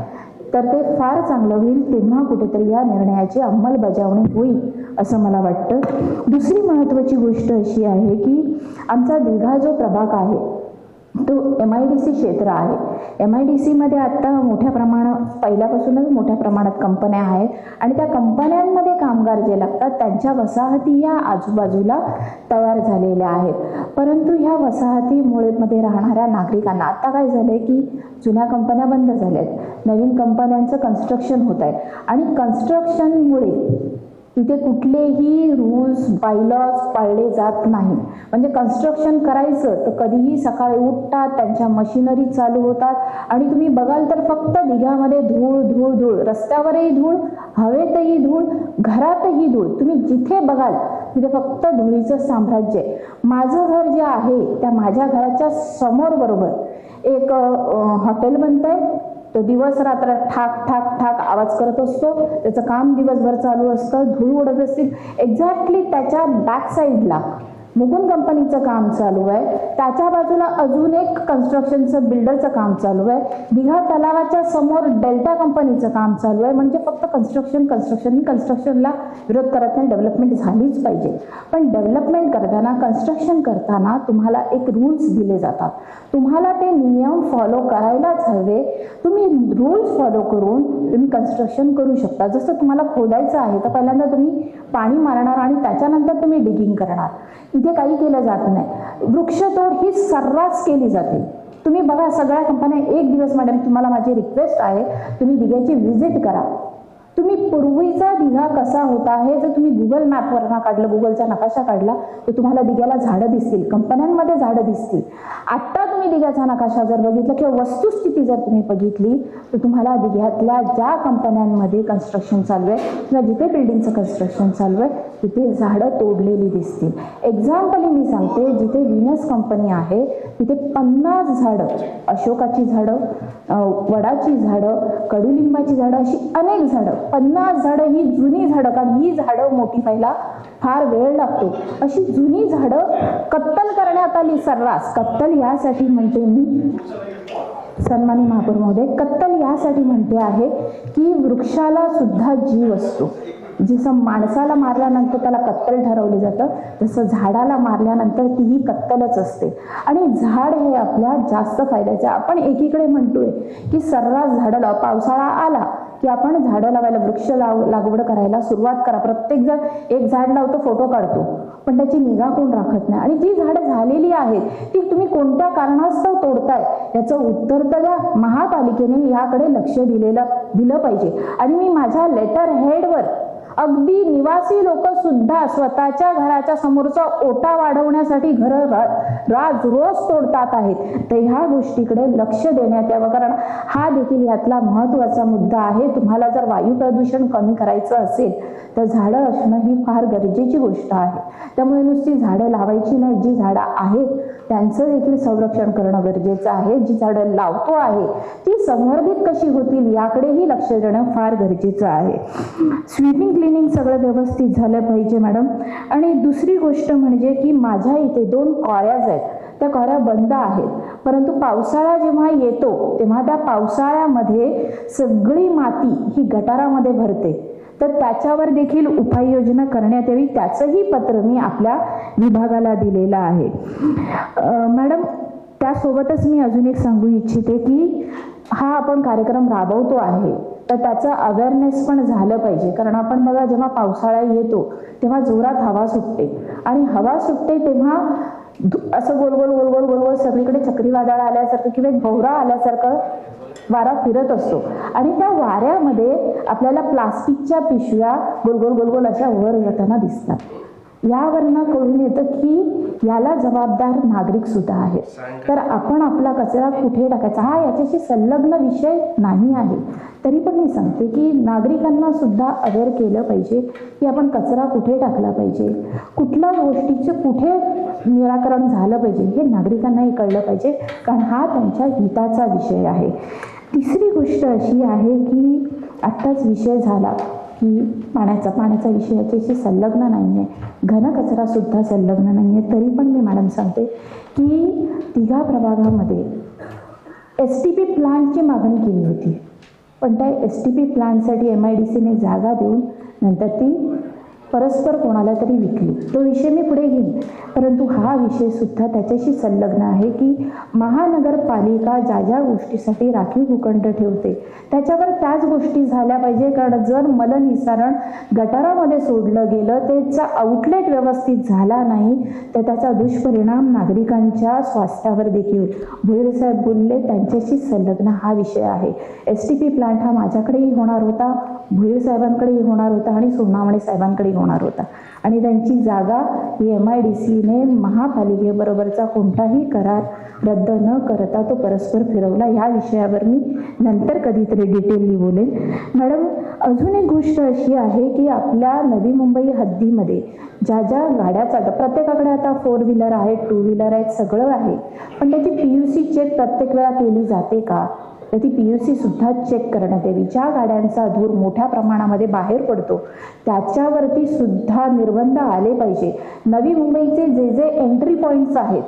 तर ते फार चांगलं होईल. तेव्हा कुठेतरी या निर्णयाची अंमलबजावणी होईल असं मला वाटतं. दुसरी महत्त्वाची गोष्ट अशी आहे की आमचा दिघा जो प्रभाग आहे तो MIDC क्षेत्र आहे. MIDC मध्ये आता मोठ्या प्रमाणात, पहिल्यापासूनच मोठ्या प्रमाणात कंपन्या आहेत आणि त्या कंपन्यांमध्ये कामगार जे लागतात त्यांच्या वसाहती या आजूबाजूला तयार झालेल्या आहेत. परंतु ह्या वसाहतीमुळे मध्ये राहणाऱ्या नागरिकांना आता काय झालंय की जुन्या कंपन्या बंद झाल्यात, नवीन कंपन्यांचं कन्स्ट्रक्शन होत आहे आणि कन्स्ट्रक्शनमुळे तिथे कुठलेही रूल्स बायलॉज पाळले जात नाही. म्हणजे कन्स्ट्रक्शन करायचं तर कधीही सकाळी उठतात, त्यांच्या मशिनरी चालू होतात आणि तुम्ही बघाल तर फक्त दिघ्यामध्ये धूळ धूळ धूळ, रस्त्यावरही धूळ, हवेतही धूळ, घरातही धूळ. तुम्ही जिथे बघाल तिथे फक्त धुळीचं साम्राज्य आहे. माझं घर जे आहे त्या माझ्या घराच्या समोर बरोबर एक हॉटेल बनतंय. तो दिवस रात्र ठाक ठाक ठाक आवाज करत असतो, त्याचं काम दिवसभर चालू असतं, धूळ उडत असतील. एक्झॅक्टली त्याच्या बॅक साईडला मुकुंद कंपनीचं काम चालू आहे, त्याच्या बाजूला अजून एक कन्स्ट्रक्शनचं बिल्डरचं काम चालू आहे, दिघा तलावाच्या समोर डेल्टा कंपनीचं काम चालू आहे. म्हणजे फक्त कन्स्ट्रक्शनला विरोध करत नाही, डेव्हलपमेंट झालीच पाहिजे. पण डेव्हलपमेंट करताना, कन्स्ट्रक्शन करताना तुम्हाला एक रूल्स दिले जातात, तुम्हाला ते नियम फॉलो करायलाच हवे. तुम्ही रूल्स फॉलो करून तुम्ही कन्स्ट्रक्शन करू शकता. जसं तुम्हाला खोदायचं आहे तर पहिल्यांदा तुम्ही पाणी मारणार आणि त्याच्यानंतर तुम्ही डिगिंग करणार. इथे काही केलं जात नाही. वृक्षतोड ही सर्रास केली जाते. तुम्ही बघा सगळ्या कंपन्या, एक दिवस मॅडम तुम्हाला माझी रिक्वेस्ट आहे, तुम्ही दिघ्याची व्हिजिट करा. तुम्ही पूर्वीचा दिघा कसा होता हे जर तुम्ही गुगल मॅपवर काढलं, गुगलचा नकाशा काढला तर तुम्हाला दिघ्याला झाडं दिसतील, कंपन्यांमध्ये झाडं दिसतील. आत्ता तुम्ही दिघ्याचा नकाशा जर बघितला किंवा वस्तुस्थिती जर तुम्ही बघितली तर तुम्हाला दिघ्यातल्या ज्या कंपन्यांमध्ये कन्स्ट्रक्शन चालू आहे किंवा जिथे बिल्डिंगचं कन्स्ट्रक्शन चालू आहे तिथे झाडं तोडलेली दिसतील. एक्झाम्पल मी सांगते, जिथे व्हिनस कंपनी आहे तिथे 50 झाडं, अशोकाची झाडं, वडाची झाडं, कडुलिंबाची झाडं, अशी अनेक झाडं, 50 झाडं, ही जुनी झाडं, कारण ही झाडं मोठी व्हायला फार वेळ लागतो, अशी जुनी झाडं कत्तल करण्यात आली. सर्रास कत्तल यासाठी म्हणते मी, सन्माननीय महापौर महोदय, कत्तल यासाठी म्हणते आहे की वृक्षाला सुद्धा जीव असतो. जसं माणसाला मारल्यानंतर त्याला कत्तल ठरवलं जातं, तसं झाडाला मारल्यानंतर तीही कत्तलच असते. आणि झाड हे आपल्या जास्त फायद्याचे. आपण एकीकडे म्हणतोय की सर्रास झाडं लाव, पावसाळा आला की आपण झाडं लावायला, वृक्ष लागवड करायला सुरुवात करा. प्रत्येक जण एक झाड लावतो, फोटो काढतो, पण त्याची निगा कोण राखत नाही. आणि जी झाडं झालेली आहेत ती तुम्ही कोणत्या कारणास्तव तोडताय याचं उत्तर तर द्या. महापालिकेने याकडे लक्ष दिलं पाहिजे. आणि मी माझ्या लेटर हेडवर अगदी निवासी लोक सुद्धा स्वतःच्या घराच्या समोरचा ओटा वाढवण्यासाठी घरं रोज तोडतात आहेत. तर ह्या गोष्टीकडे लक्ष देण्यात यावं, कारण हा देखील यातला महत्त्वाचा मुद्दा आहे. तुम्हाला जर वायू प्रदूषण कमी करायचं असेल तर झाडं असणं ही फार गरजेची गोष्ट आहे. त्यामुळे नुसती झाडं लावायची नाही, जी झाडं आहेत त्यांचं देखील संरक्षण करणं गरजेचं आहे. जी झाडं लावतो आहे ती संवर्धित कशी होतील याकडेही लक्ष देणं फार गरजेचं आहे. स्वीपिंग क्लिनिंग सगळं व्यवस्थित झालं पाहिजे मॅडम. आणि दुसरी गोष्ट म्हणजे की माझ्या इथे 2 कॉऱ्याज आहेत, त्या कॉऱ्या बंद आहेत. परंतु पावसाळा जेव्हा येतो तेव्हा त्या पावसाळ्यामध्ये सगळी माती ही गटारामध्ये भरते, तर त्याच्यावर देखील उपाययोजना करण्यात यावी. त्याचंही पत्र मी आपल्या विभागाला दिलेलं आहे. मॅडम, त्यासोबतच मी अजून एक सांगू इच्छिते की हा आपण कार्यक्रम राबवतो आहे तर त्याचं अवेअरनेस पण झालं पाहिजे. कारण आपण बघा, जेव्हा पावसाळा येतो तेव्हा जोरात हवा सुटते आणि हवा सुटते तेव्हा असं गोल गोल गोल गोल गोल गोल सगळीकडे चक्रीवादळ आल्यासारखं किंवा एक भोवरा आल्यासारखं वारा फिरत असतो आणि त्या वाऱ्यामध्ये आपल्याला प्लास्टिकच्या पिशव्या गोलगोल गोलगोल अशा वर जाताना दिसतात. यावरनं कळून येतं की याला जबाबदार नागरिक सुद्धा आहेत. तर आपण आपला कचरा कुठे टाकायचा हा याच्याशी संलग्न विषय नाही आहे, तरी पण मी सांगते की नागरिकांना सुद्धा अवेअर केलं पाहिजे की आपण कचरा कुठे टाकला पाहिजे, कुठल्या गोष्टीचं कुठे निराकरण झालं पाहिजे हे नागरिकांनाही कळलं पाहिजे, कारण हा त्यांच्या हिताचा विषय आहे. तिसरी गोष्ट अशी आहे की आत्ताच विषय झाला की पाण्याचा विषय याच्याशी संलग्न नाही आहे, घनकचरा सुद्धा संलग्न नाही आहे, तरी पण मी मॅडम सांगते की तिघा प्रभागामध्ये STP प्लांटची मागणी केली होती, पण त्या STP प्लांटसाठी MIDCने जागा देऊन नंतर ती परस्पर कोणाला तरी विकली. तो विषय मी पुढे घेईन, परंतु हा विषय सुद्धा त्याच्याशी संलग्न आहे की महानगरपालिका ज्या ज्या गोष्टीसाठी राखीव भूखंड ठेवते त्याच्यावर त्याच गोष्टी झाल्या पाहिजे. कारण जर मलनिसारण गटारामध्ये सोडलं गेलं, त्याचा आउटलेट व्यवस्थित झाला नाही तर त्याचा दुष्परिणाम नागरिकांच्या स्वास्थ्यावर देखील. भुईर साहेब बोलले त्यांच्याशी संलग्न हा विषय आहे. STP प्लांट हा माझ्याकडेही होणार होता, भुईर साहेबांकडेही होणार होता आणि सोनावणे साहेबांकडे होणार होता आणि त्यांची जागा ही MIDCने महापालिकेबरोबरचा कोणताही करार रद्द न करता तो परस्पर फिरवला. या विषयावर मी नंतर कधीतरी डिटेलली बोलेन. मॅडम, अजून एक गोष्ट अशी आहे की आपल्या नवी मुंबई हद्दीमध्ये ज्या ज्या गाड्या चालतात, प्रत्येकाकडे आता 4 व्हीलर आहेत, 2 व्हीलर आहेत, सगळं आहे, पण त्याची PUC चेक प्रत्येक वेळा केली जाते का? तर ती PUC सुद्धा चेक करण्यात यावी. ज्या गाड्यांचा धूर मोठ्या प्रमाणामध्ये बाहेर पडतो त्याच्यावरती सुद्धा निर्बंध आले पाहिजे. नवी मुंबईचे जे जे एंट्री पॉईंट्स आहेत,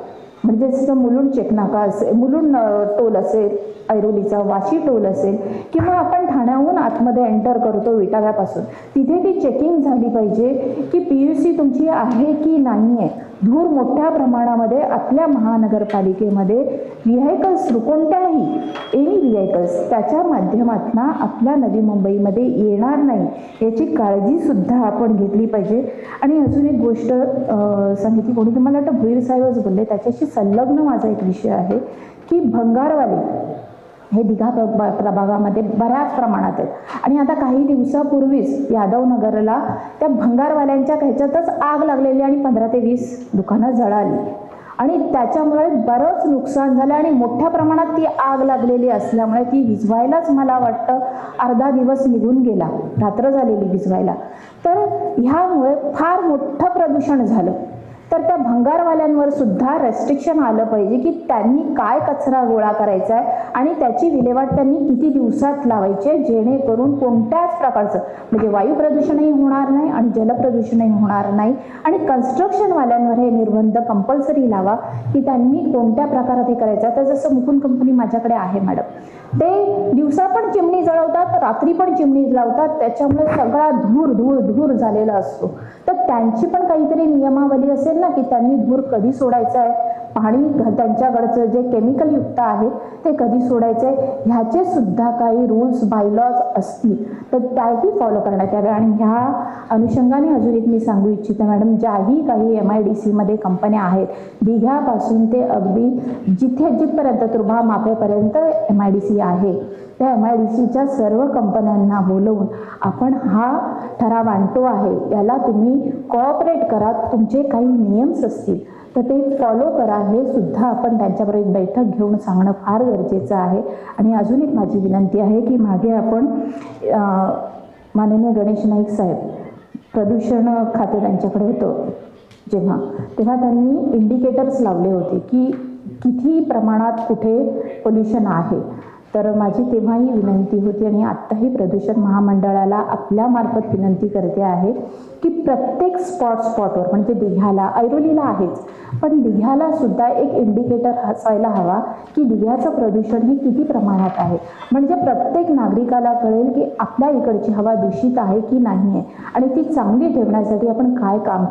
म्हणजे जसं मुलुंड चेकनाका असेल, मुलुंड टोल असेल, ऐरोलीचा वाशी टोल असेल, किंवा आपण ठाण्याहून आतमध्ये एंटर करतो विटाव्यापासून, तिथे ती चेकिंग झाली पाहिजे की PUC तुमची आहे की नाही आहे. धूर मोठ्या प्रमाणामध्ये आपल्या महानगरपालिकेमध्ये व्हीआयकल्स, कोणत्याही एनी व्हीआयकल्स त्याच्या माध्यमातून आपल्या नवी मुंबईमध्ये येणार नाही याची काळजी सुद्धा आपण घेतली पाहिजे. आणि अजून एक गोष्ट सांगितली कोणी, तुम्हाला वाटतं भुईर साहेबच बोलले, त्याच्याशी संलग्न माझा एक विषय आहे की भंगारवाले हे दिघा प्रभागामध्ये बऱ्याच प्रमाणात आहेत. आणि आता काही दिवसापूर्वीच यादवनगरला त्या भंगारवाल्यांच्या ह्याच्यातच आग लागलेली आणि 15 ते 20 दुकानं जळाली आणि त्याच्यामुळे बरंच नुकसान झालं आणि मोठ्या प्रमाणात ती आग लागलेली असल्यामुळे ती विझवायलाच मला वाटतं अर्धा दिवस निघून गेला, रात्र झालेली विझवायला. तर ह्यामुळे फार मोठं प्रदूषण झालं. तर त्या भंगारवाल्यांवर सुद्धा रेस्ट्रिक्शन आलं पाहिजे की त्यांनी काय कचरा गोळा करायचा आहे आणि त्याची विल्हेवाट त्यांनी किती दिवसात लावायचे, जेणेकरून कोणत्याच प्रकारचं म्हणजे वायू प्रदूषणही होणार नाही आणि जलप्रदूषणही होणार नाही. आणि कन्स्ट्रक्शनवाल्यांवर हे निर्बंध कंपल्सरी लावा की त्यांनी कोणत्या प्रकारात हे करायचं. आता जसं मुकुंद कंपनी माझ्याकडे आहे मॅडम, ते दिवसा पण चिमणी जळवतात, रात्री पण चिमणी लावतात, त्याच्यामुळे सगळा धूर धूर धूर झालेला असतो. तर त्यांची पण काहीतरी नियमावली असेल ना की त्यांनी धूर कधी सोडायचं आहे, पाणी त्यांच्याकडचं जे केमिकल युक्त आहे ते कधी सोडायचं आहे, ह्याचे सुद्धा काही रूल्स बायलॉज असतील तर त्याही फॉलो करण्यात यावे. आणि ह्या अनुषंगाने अजून एक मी सांगू इच्छिते मॅडम, ज्याही काही MIDCमध्ये कंपन्या आहेत, दिघ्यापासून ते अगदी जिथपर्यंत तुर्भा मापेपर्यंत MIDC आहे, त्या MIDCच्या सर्व कंपन्यांना बोलवून आपण हा ठराव आणतो आहे, याला तुम्ही कोऑपरेट करा, तुमचे काही नियम्स असतील तर ते फॉलो करा, हे सुद्धा आपण त्यांच्याबरोबर एक बैठक घेऊन सांगणं फार गरजेचं आहे. आणि अजून एक माझी विनंती आहे की मागे आपण माननीय गणेश नाईक साहेब प्रदूषण खाते त्यांच्याकडे होतं तेव्हा त्यांनी इंडिकेटर्स लावले होते की किती प्रमाणात कुठे पोल्युशन आहे. तर माझी तेव्हाही विनंती होती आणि आत्ताही प्रदूषण महामंडळाला आपल्यामार्फत विनंती करते आहे की प्रत्येक स्पॉटवर म्हणजे दिघ्याला, ऐरोलीला आहेच, पण दिघ्याला सुद्धा एक इंडिकेटर असायला हवा की दिघ्याचं प्रदूषण हे किती प्रमाणात आहे, म्हणजे प्रत्येक नागरिकाला कळेल की आपल्या इकडची हवा दूषित आहे की नाही आहे आणि ती चांगली ठेवण्यासाठी आपण काय काम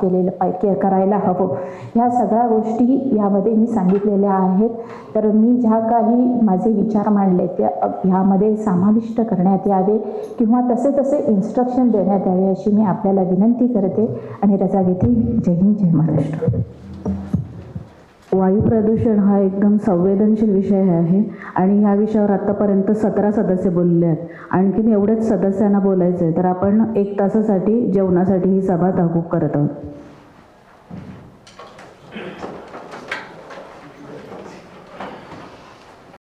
करायला हवं. ह्या सगळ्या गोष्टी यामध्ये मी सांगितलेल्या आहेत. तर मी ज्या काही माझे विचार मांडले ते ह्यामध्ये समाविष्ट करण्यात यावे किंवा तसे इन्स्ट्रक्शन देण्यात यावे अशी मी आपल्याला विनंती करते आणि रजा घेते. जय हिंद, जय महाराष्ट्र. वायू प्रदूषण हा एकदम संवेदनशील विषय आहे आणि ह्या विषयावर आत्तापर्यंत 17 सदस्य बोलले आहेत. आणखीन एवढेच सदस्यांना बोलायचं आहे, तर आपण 1 तासासाठी जेवणासाठी ही सभा तहकूब करत आहोत.